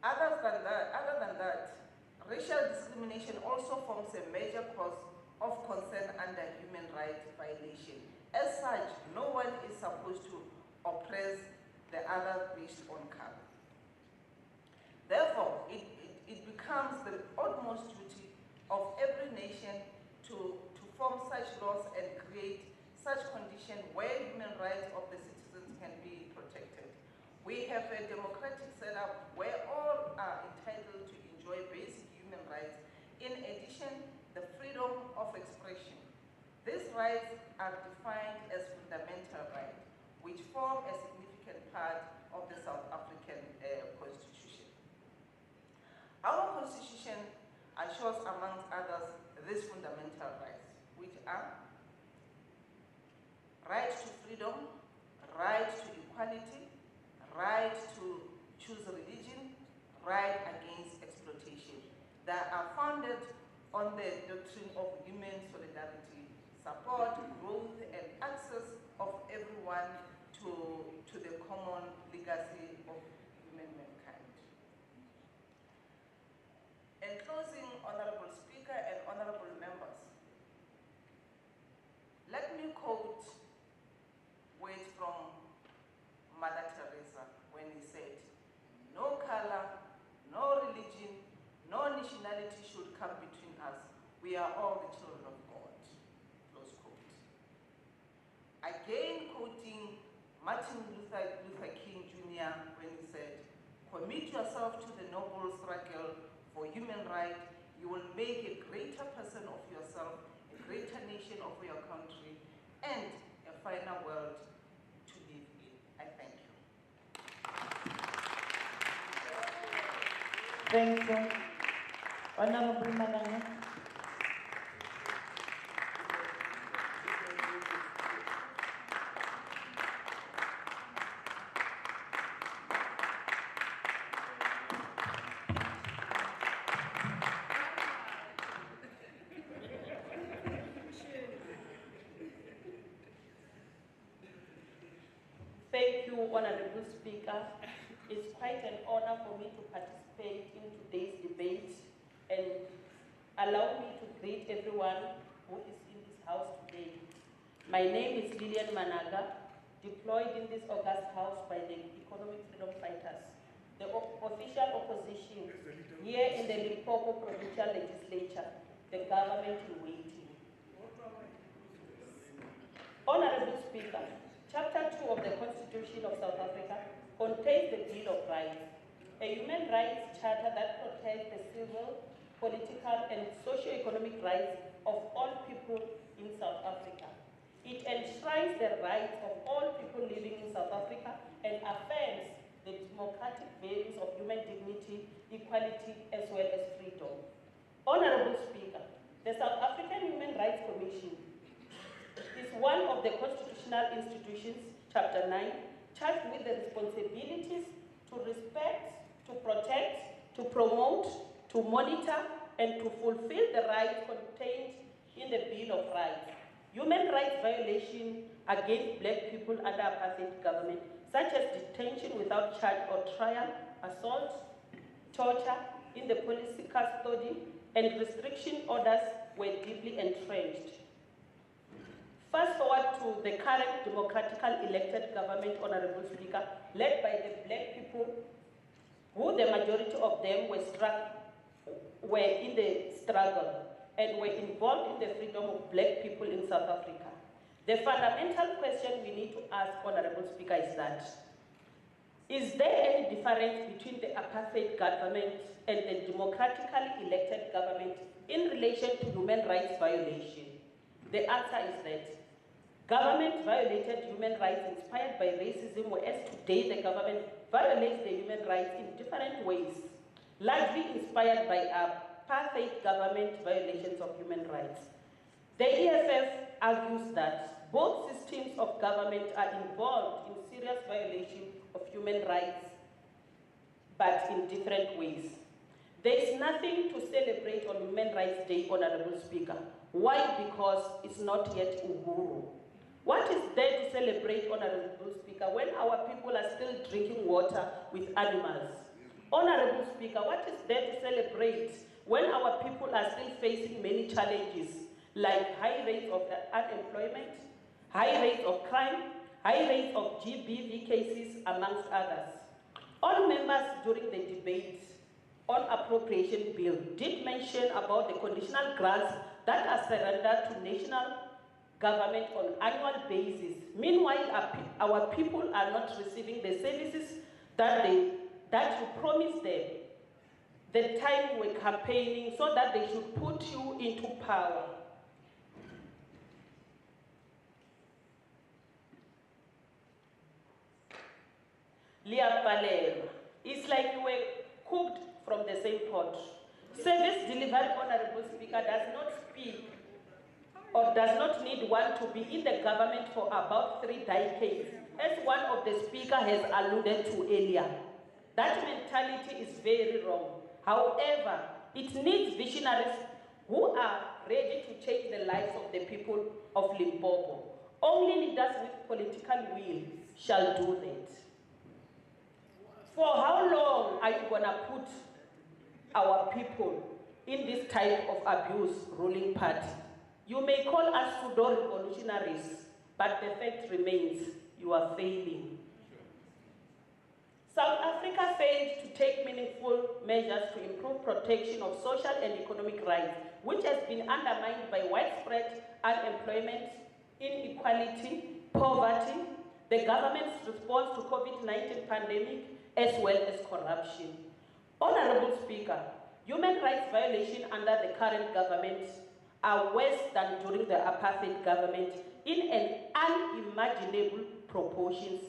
Other than that, racial discrimination also forms a major cause of concern under human rights violation. As such, no one is supposed to oppress the other based on color. Therefore, it becomes the utmost duty of every nation to form such laws and create such conditions where human rights of the citizens can be protected. We have a democratic setup where all are entitled to enjoy basic human rights. In addition, the freedom of expression. These rights are defined as fundamental rights, which form a significant part of the South African Constitution. Our Constitution assures, amongst others, these fundamental rights, which are right to freedom, right to equality, right to choose religion, right against exploitation. They are founded on the doctrine of human solidarity, support, growth, and access of everyone to the common legacy of human mankind. In closing, Honorable Speaker and Honorable Members, let me quote words from Mother Teresa when he said, "No color, no religion, no nationality should come between us. We are all the children of God." Close quote. Again quoting Martin Luther King Jr. when he said, "Commit yourself to the noble struggle for human rights. You will make a greater person of yourself, a greater nation of your country, and a finer world to live in." I thank you. Thank you. Honorable Malanga. Thank you, Honorable Speaker. It's quite an honor for me to participate in today's debate and allow me to greet everyone who is in this house today. My name is Lillian Managa, deployed in this august house by the Economic Freedom Fighters, the official opposition here in the Limpopo Provincial Legislature, the government in waiting. Honorable Speaker, Chapter 2 of the Constitution of South Africa contains the Bill of Rights, a human rights charter that protects the civil, political, and socio-economic rights of all people in South Africa. It enshrines the rights of all people living in South Africa and affirms the democratic values of human dignity, equality, as well as freedom. Honorable Speaker, the South African Human Rights Commission is one of the constitutional institutions, Chapter 9, charged with the responsibilities to respect, to protect, to promote, to monitor, and to fulfill the rights contained in the Bill of Rights. Human rights violations against black people under apartheid government, such as detention without charge or trial, assault, torture in the police custody, and restriction orders were deeply entrenched. Fast forward to the current democratically elected government, Honorable Speaker, led by the black people, who the majority of them were in the struggle and were involved in the freedom of black people in South Africa. The fundamental question we need to ask, Honorable Speaker, is that, is there any difference between the apartheid government and the democratically elected government in relation to human rights violation? The answer is that Government violated human rights inspired by racism, whereas today the government violates the human rights in different ways, largely inspired by apartheid government violations of human rights. The EFF argues that both systems of government are involved in serious violation of human rights, but in different ways. There is nothing to celebrate on Human Rights Day, Honorable Speaker. Why? Because it's not yet Uhuru. What is there to celebrate, Honorable Speaker, when our people are still drinking water with animals? Honorable Speaker, what is there to celebrate when our people are still facing many challenges, like high rates of unemployment, high rates of crime, high rates of GBV cases, amongst others? All members during the debate on appropriation bill did mention about the conditional grants that are surrendered to national government on annual basis. Meanwhile, our people are not receiving the services that you promised them the time you were campaigning so that they should put you into power. It's like you were cooked from the same pot. Service delivery, Honorable Speaker, does not speak or does not need one to be in the government for about 3 decades, as one of the speaker has alluded to earlier. That mentality is very wrong. However, it needs visionaries who are ready to change the lives of the people of Limpopo. Only leaders with political will shall do that. For how long are you going to put our people in this type of abuse ruling party? You may call us pseudo-revolutionaries, but the fact remains you are failing. South Africa failed to take meaningful measures to improve protection of social and economic rights, which has been undermined by widespread unemployment, inequality, poverty, the government's response to COVID-19 pandemic, as well as corruption. Honorable Speaker, human rights violations under the current government are worse than during the apartheid government in an unimaginable proportions.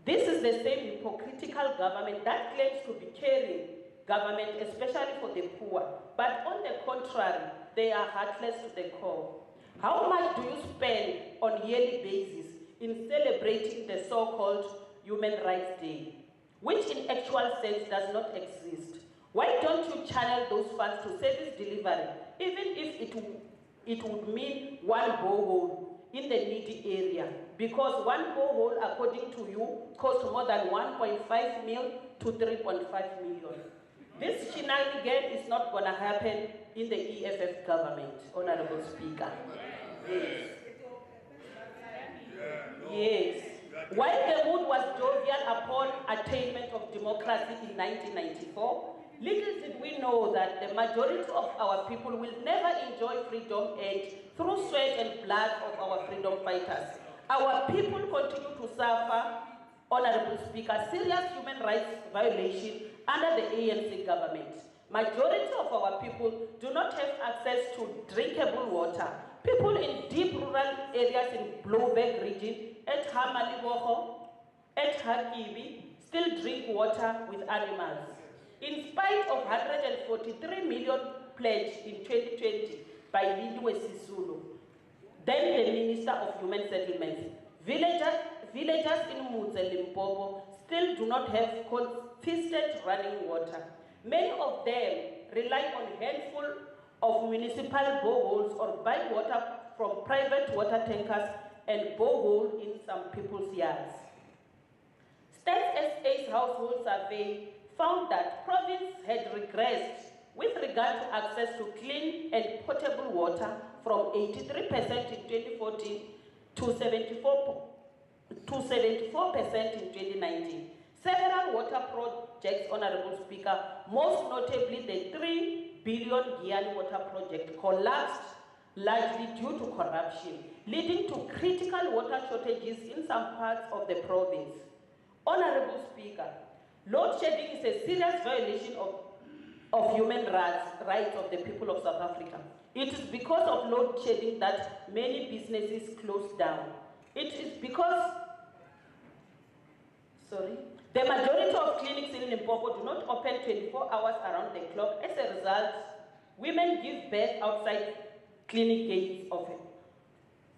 This is the same hypocritical government that claims to be caring government, especially for the poor, but on the contrary, they are heartless to the core. How much do you spend on yearly basis in celebrating the so-called Human Rights Day, which in actual sense does not exist? Why don't you channel those funds to service delivery, even if it would mean one borehole in the needy area? Because one borehole, according to you, costs more than 1.5 million to 3.5 million. This shenanigan is not going to happen in the EFF government, Honorable Speaker. Yes. Yes. While the mood was jovial upon attainment of democracy in 1994, little did we know that the majority of our people will never enjoy freedom earned through sweat and blood of our freedom fighters. Our people continue to suffer, Honorable Speaker, serious human rights violation under the ANC government. Majority of our people do not have access to drinkable water. People in deep rural areas in Blowback region, at Hamaliboho, at Hakibi, still drink water with animals. In spite of 143 million pledged in 2020 by Lindwe Sisulu, then the Minister of Human Settlements, villagers in Mutse, Limpopo, still do not have consistent running water. Many of them rely on a handful of municipal boreholes or buy water from private water tankers and borehole in some people's yards. State SA's household survey found that province had regressed with regard to access to clean and potable water from 83% in 2014 to 74% in 2019. Several water projects, Honorable Speaker, most notably the 3 billion Giyani water project, collapsed largely due to corruption, leading to critical water shortages in some parts of the province. Honorable Speaker, load shedding is a serious violation of human rights of the people of South Africa. It is because of load shedding that many businesses closed down. It is because, the majority of clinics in Limpopo do not open 24 hours around the clock. As a result, women give birth outside clinic gates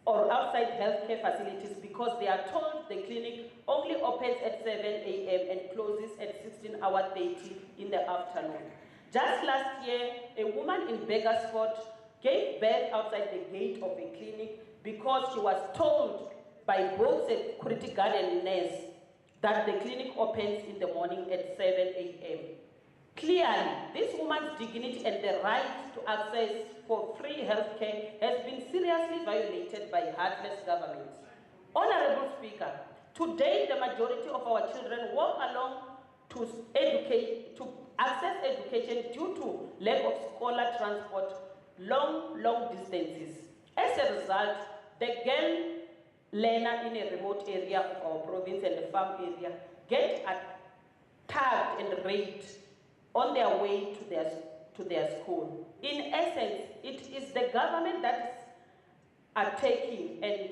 or outside healthcare facilities because they are told the clinic only opens at 7 a.m. and closes at 16:30 in the afternoon. Just last year, a woman in Beggarsford gave birth outside the gate of a clinic because she was told by both security guard and nurse that the clinic opens in the morning at 7 a.m. Clearly, this woman's dignity and the right to access for free healthcare has been seriously violated by heartless governments. Honorable Speaker, today the majority of our children walk along to access education due to lack of scholar transport, long distances. As a result, the girl learner in a remote area of our province and the farm area get attacked and raped on their way to their school. In essence, it is the government that is attacking and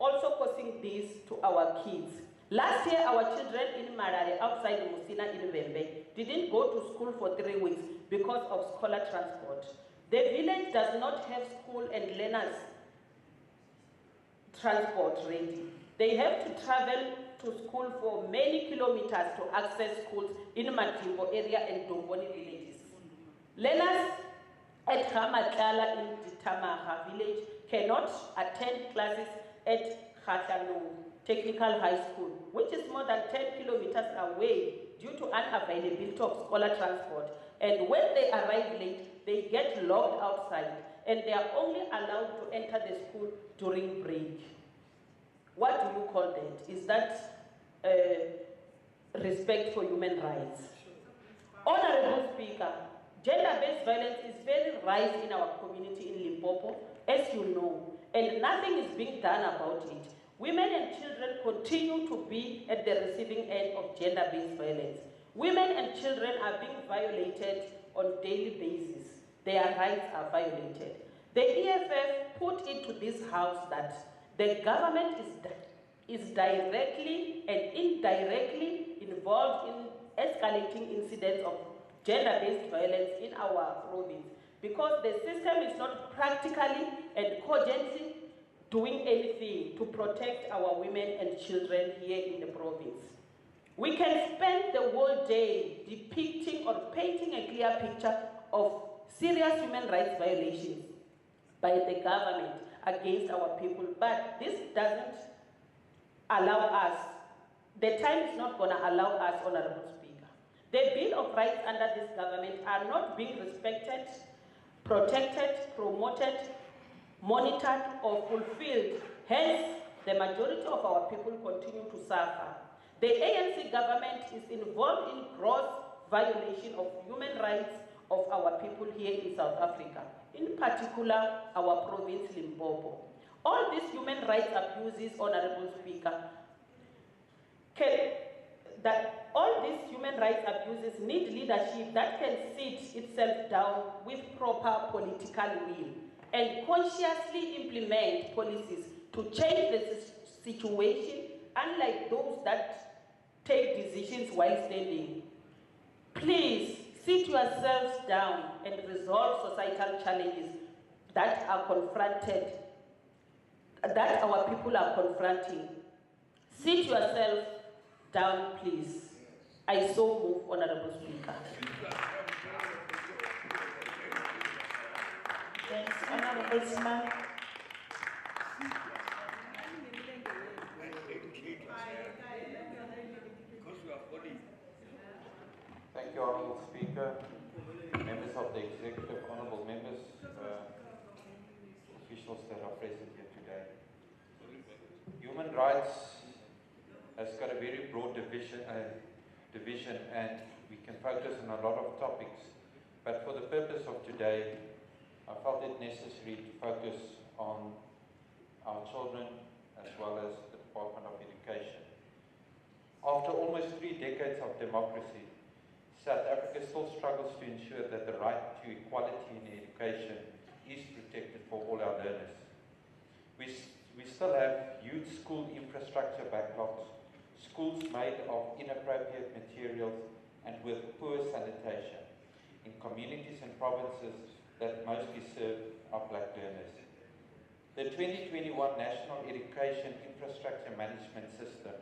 also causing this to our kids. Last year, our children in Marare, outside Musina in Vembe, didn't go to school for 3 weeks because of scholar transport. The village does not have school and learners transport ready. They have to travel to school for many kilometers to access schools in Matimbo area and Domboni villages. Learners at Hamatlala in Ditamaha village cannot attend classes at Khatano Technical High School, which is more than 10 kilometers away due to unavailability of scholar transport. And when they arrive late, they get locked outside and they are only allowed to enter the school during break. What do you call that? Is that respect for human rights? Honorable Speaker, gender-based violence is very rise in our community in Limpopo, as you know, and nothing is being done about it. Women and children continue to be at the receiving end of gender-based violence. Women and children are being violated on a daily basis. Their rights are violated. The EFF put into this house that the government is directly and indirectly involved in escalating incidents of gender-based violence in our province because the system is not practically and cogently doing anything to protect our women and children here in the province. We can spend the whole day depicting or painting a clear picture of serious human rights violations by the government against our people, but this doesn't allow us, the time is not going to allow us, Honorable Speaker. The Bill of Rights under this government are not being respected, protected, promoted, monitored, or fulfilled. Hence, the majority of our people continue to suffer. The ANC government is involved in gross violation of human rights of our people here in South Africa, in particular our province Limpopo. All these human rights abuses, Honorable Speaker, all these human rights abuses need leadership that can sit itself down with proper political will and consciously implement policies to change the situation, unlike those that take decisions while standing. Please sit yourselves down and resolve societal challenges that are confronted, that our people are confronting. Sit yourself down, please. I so move, Honorable Speaker. Thanks, Honorable Smart. Thank you, Honourable Speaker, members of the Executive, honourable members, officials that are present here today. Human rights has got a very broad division and we can focus on a lot of topics. But for the purpose of today, I felt it necessary to focus on our children as well as the Department of Education. After almost 3 decades of democracy, South Africa still struggles to ensure that the right to equality in education is protected for all our learners. We still have huge school infrastructure backlogs, schools made of inappropriate materials and with poor sanitation in communities and provinces that mostly serve our black learners. The 2021 National Education Infrastructure Management System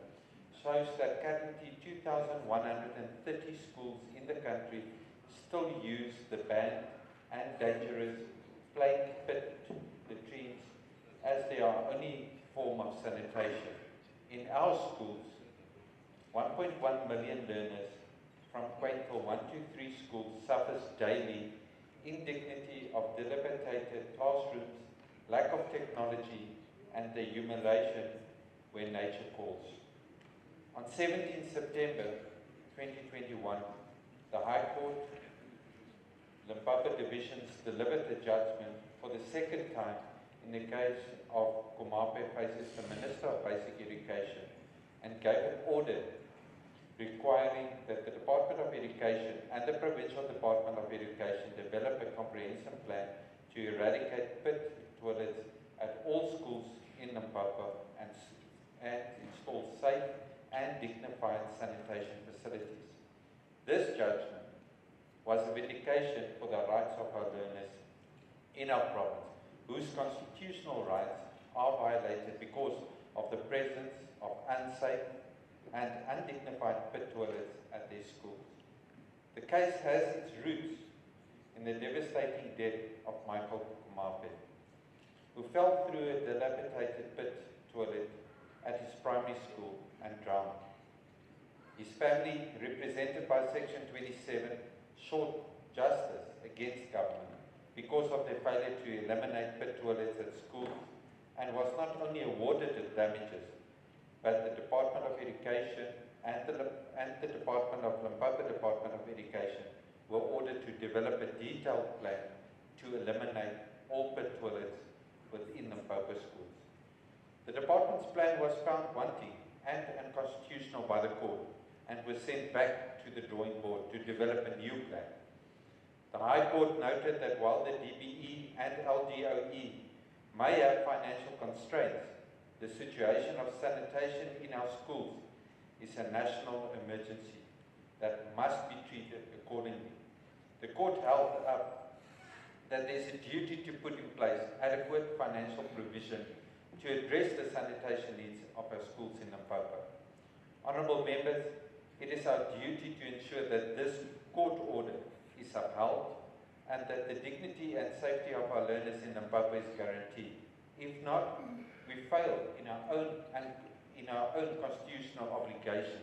shows that currently 2,130 schools in the country still use the banned and dangerous plague pit latrines as their only form of sanitation. In our schools, 1.1 million learners from Quainville 123 schools suffers daily indignity of dilapidated classrooms, lack of technology, and the humiliation when nature calls. On 17 September 2021, the High Court, Limpopo Divisions delivered a judgment for the second time in the case of Kumape faces the Minister of Basic Education and gave an order requiring that the Department of Education and the Provincial Department of Education develop a comprehensive plan to eradicate pit toilets at all schools in Limpopo and install safe and dignified sanitation facilities. This judgment was a vindication for the rights of our learners in our province, whose constitutional rights are violated because of the presence of unsafe and undignified pit toilets at their schools. The case has its roots in the devastating death of Michael Kumape, who fell through a dilapidated pit toilet at his primary school and drowned. His family, represented by Section 27, sought justice against government because of their failure to eliminate pit toilets at schools, and was not only awarded the damages, but the Department of Education and the Department of Limpopo Department of Education were ordered to develop a detailed plan to eliminate all pit toilets within Limpopo schools. The department's plan was found wanting and unconstitutional by the court and was sent back to the drawing board to develop a new plan. The High Court noted that while the DBE and LGOE may have financial constraints, the situation of sanitation in our schools is a national emergency that must be treated accordingly. The court held up that there is a duty to put in place adequate financial provision to address the sanitation needs of our schools in Limpopo. Honourable members, it is our duty to ensure that this court order is upheld and that the dignity and safety of our learners in Limpopo is guaranteed. If not, we fail in our own constitutional obligation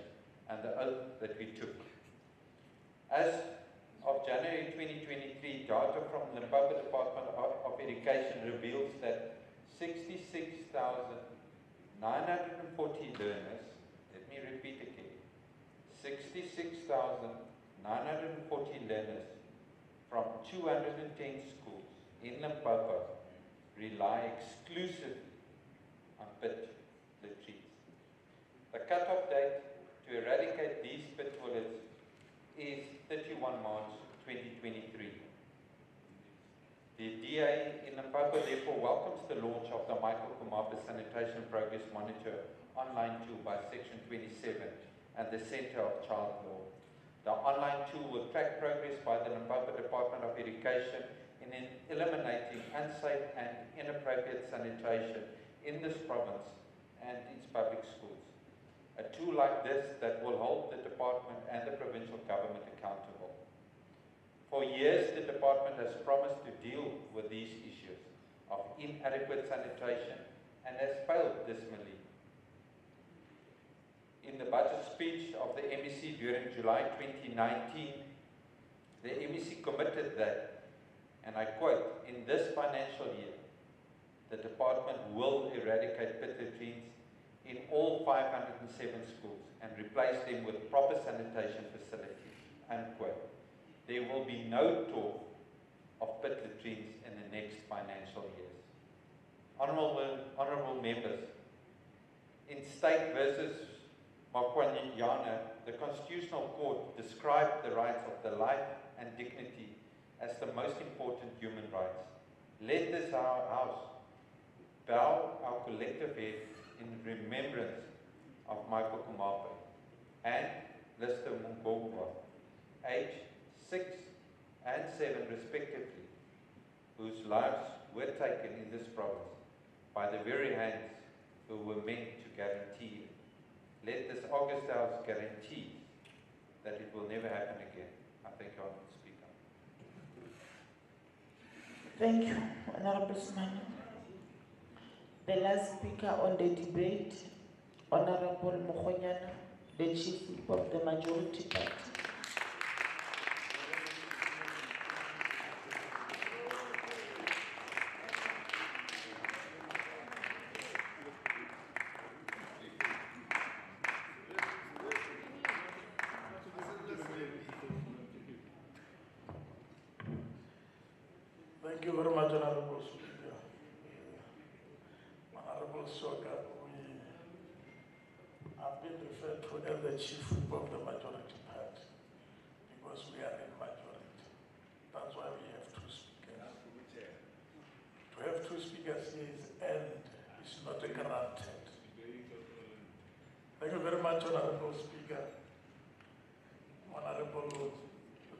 and the oath that we took. As of January 2023, data from the Limpopo Department of Education reveals that 66,940 learners, let me repeat again, 66,940 learners from 210 schools in Limpopo rely exclusively on pit latrines. The cut-off date to eradicate these pit toilets is 31 March 2023. The DA in Limpopo therefore welcomes the launch of the Michael Kumape Sanitation Progress Monitor online tool by Section 27 and the Centre of Child Law. The online tool will track progress by the Limpopo Department of Education in eliminating unsafe and inappropriate sanitation in this province and its public schools. A tool like this that will hold the department and the provincial government accountable. For years, the department has promised to deal with these issues of inadequate sanitation and has failed dismally. In the budget speech of the MEC during July 2019, the MEC committed that, and I quote, "In this financial year, the department will eradicate pit latrines in all 507 schools and replace them with proper sanitation facilities," unquote. There will be no talk of pit latrines in the next financial years. Honourable members, in State versus Makwanyana, the Constitutional Court described the rights of the life and dignity as the most important human rights. Let this House bow our collective heads in remembrance of Michael Kumape and Lister Mungongwa, aged 6 and 7 respectively, whose lives were taken in this province by the very hands who were meant to guarantee it. Let this August House guarantee that it will never happen again. I thank you, Honourable Speaker. Thank you, Honourable Smani. The last speaker on the debate, Honourable Mokhonyana, the Chief Whip of the Majority Party. Thank you very much, Honourable Speaker. Honourable Shoka, we have been referred to as the Chief Whip of the Majority Party because we are in majority. That's why we have two speakers. To have two speakers here is and it's not a granted. Thank you very much, Honourable Speaker. Honourable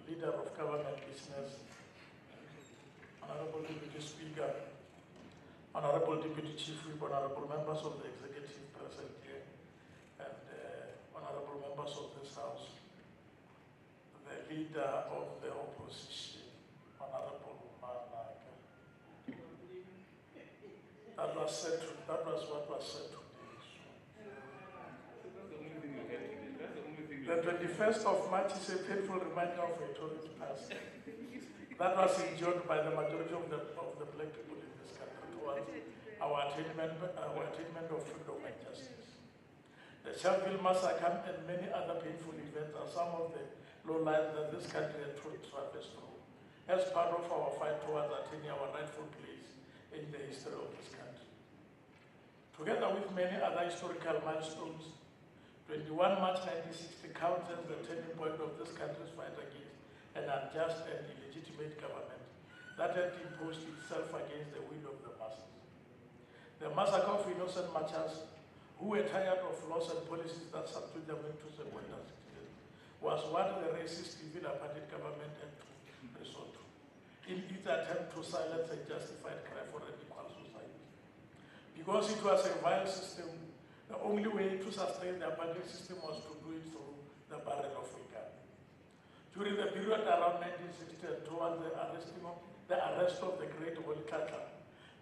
Leader of Government Business, Honourable Deputy Speaker, Honourable Deputy Chief Whip, Honourable members of the Executive present here, and Honourable members of this House, the Leader of the Opposition, Honourable Manaka. That was what was said today. The 21st of March is a painful reminder of a torrid past. That was enjoyed by the majority of the black people in this country towards our attainment of freedom and justice. The Sharpeville massacre and many other painful events are some of the lowlights that this country has traversed through as part of our fight towards attaining our rightful place in the history of this country. Together with many other historical milestones, 21 March 1960 counts as the turning point of this country's fight against an unjust and illegitimate government that had imposed itself against the will of the masses. The massacre of innocent marchers who were tired of laws and policies that subdued them into secondary citizens was what the racist evil apartheid government had to resort to in its attempt to silence a justified cry for an equal society. Because it was a vile system, the only way to sustain the apartheid system was to do it through the barrel of a gun. During the period around 1960 towards the arrest of the Great Volcata,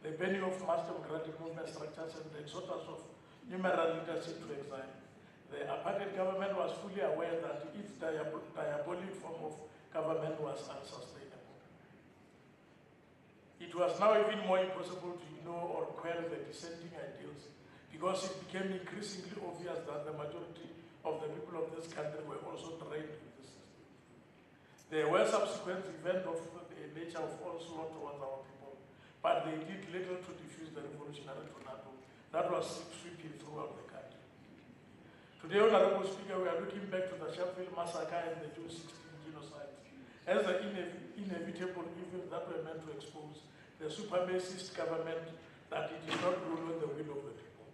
the banning of mass democratic movement structures and the exodus of numerous leadership to exile, the apartheid government was fully aware that its diabolic form of government was unsustainable. It was now even more impossible to ignore or quell the dissenting ideals because it became increasingly obvious that the majority of the people of this country were also drained with the system. There were subsequent events of the nature of onslaught towards our people, but they did little to diffuse the revolutionary tornado that was sweeping throughout the country. Today, Honourable Speaker, we are looking back to the Sharpeville massacre and the June 16 genocide as the inevitable evils that were meant to expose the supremacist government that it is not ruled on the will of the people.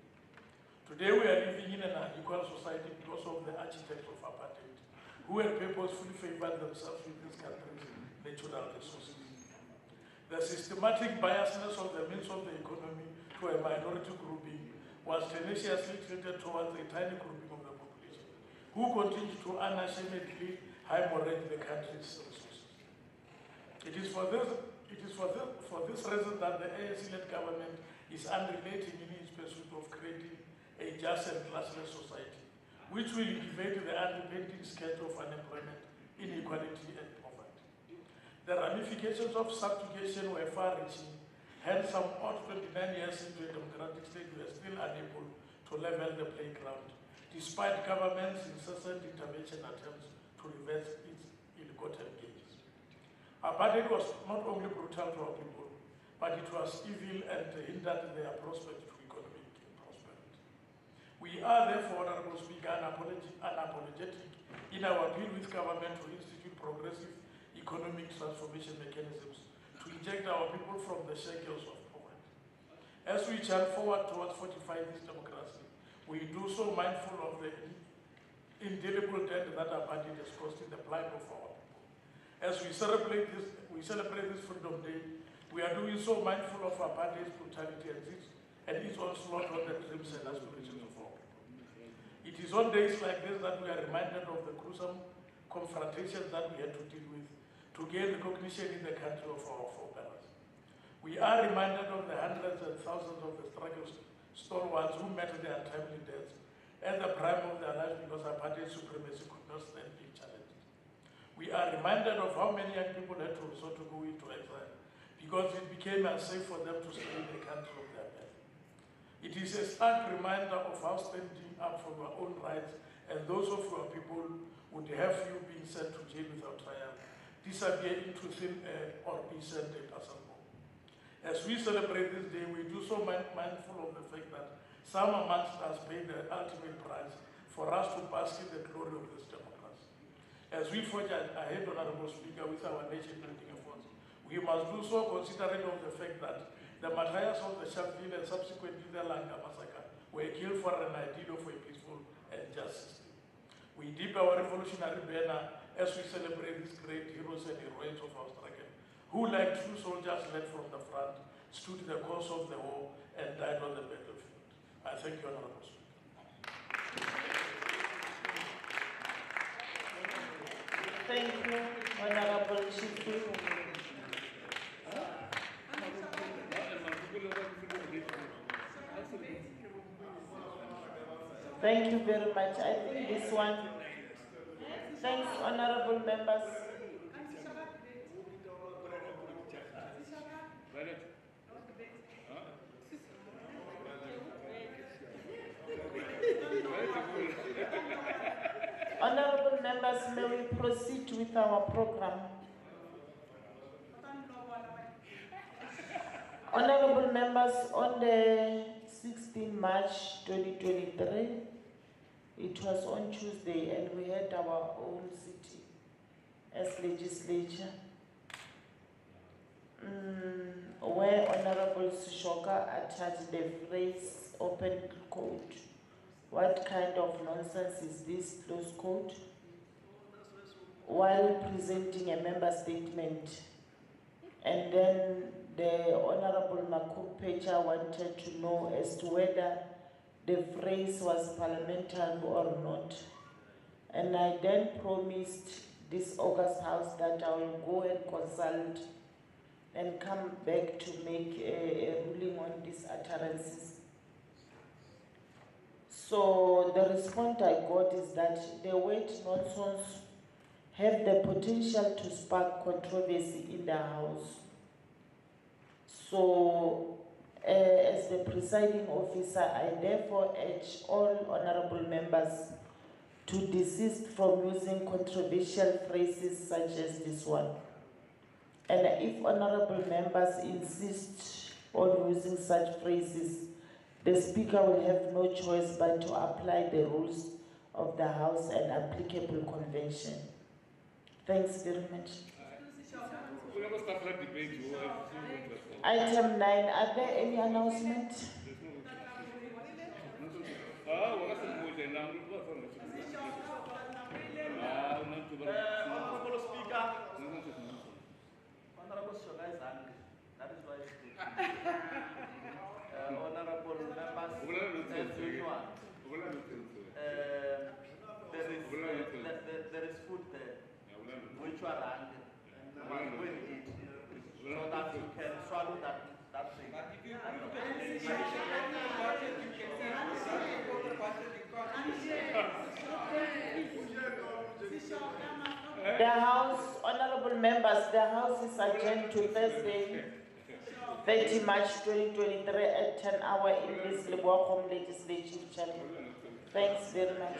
Today we are living in an unequal society because of the architects of apartheid, who have purposefully favored themselves with this country's natural resources. The systematic biasness of the means of the economy to a minority grouping was tenaciously tilted towards a tiny grouping of the population, who continue to unashamedly hemorrhage the country's resources. It is for this reason that the ANC-led government is unrelenting in its pursuit of creating a just and classless society, which will evade the unrepenting scourge of unemployment, inequality, and poverty. The ramifications of subjugation were far-reaching, hence some odd 29 years into a democratic state we are still unable to level the playground, despite government's incessant intervention attempts to reverse its ill-gotten gains. Apartheid was not only brutal to our people, but it was evil and hindered their prospects to economic prosperity. We are therefore, Honourable Speaker, unapologetic in our appeal with government to institute progressive economic transformation mechanisms to inject our people from the shackles of poverty. As we jump forward towards 45 this democracy, we do so mindful of the indelible debt that apartheid has caused in the plight of our people. As we celebrate this Freedom Day, we are doing so mindful of apartheid's brutality and its onslaught on the dreams and aspirations of our people. It is on days like this that we are reminded of the gruesome confrontations that we had to deal with to gain recognition in the country of our forebears. We are reminded of the hundreds and thousands of the struggles stalwarts who met their untimely deaths at the prime of their lives because apartheid supremacy could not stand being challenged. We are reminded of how many young people had to resort to go into exile because it became unsafe for them to stay in the country of their birth. It is a stark reminder of how standing up for our own rights and those of our people would have you being sent to jail without trial, disappear into thin air, or be sent a parcel home. As we celebrate this day, we do so mindful of the fact that some amongst us paid the ultimate price for us to bask in the glory of this democracy. As we forge ahead, Honorable Speaker, with our nation-building efforts, we must do so considering of the fact that the martyrs of the Sharpeville and subsequently the Langa massacre were killed for an ideal of a peaceful and just system. We dip our revolutionary banner as we celebrate these great heroes and heroines of our struggle, who, like true soldiers led from the front, stood the course of the war and died on the battlefield. I thank you, Honorable Speaker. Thank you, Honorable Chief. Thank you very much. I think this one. Thanks, honorable members. Honorable members, may we proceed with our program? Honorable members, on the 16 March 2023, it was on Tuesday, and we had our own city as legislature, where Honorable Sishoka attached the phrase open quote. What kind of nonsense is this, close quote? While presenting a member statement. And then the Honorable Makupecha wanted to know as to whether the phrase was parliamentary or not. And I then promised this August House that I will go and consult and come back to make a ruling on these utterances. So the response I got is that the word nonsense have the potential to spark controversy in the House. So, as the presiding officer, I therefore urge all honorable members to desist from using controversial phrases such as this one. And if honorable members insist on using such phrases, the Speaker will have no choice but to apply the rules of the House and applicable convention. Thanks very much. Item 9, are there any announcements? Honorable Speaker, Honorable Shogazan, that is why it's honorable members, as usual, there is food there, which you are hungry, and you will eat, so that you can swallow that thing. The House, honorable members, the House is adjourned to Thursday, 30 March 2023 at 10 hours in this Limpopo Legislature channel. Thanks very much.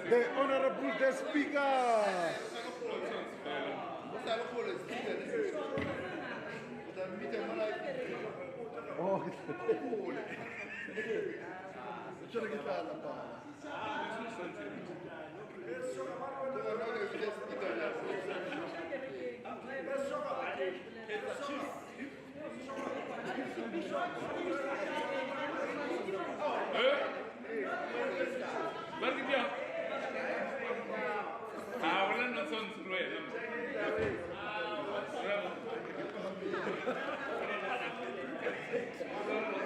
The Honorable Speaker. Ah,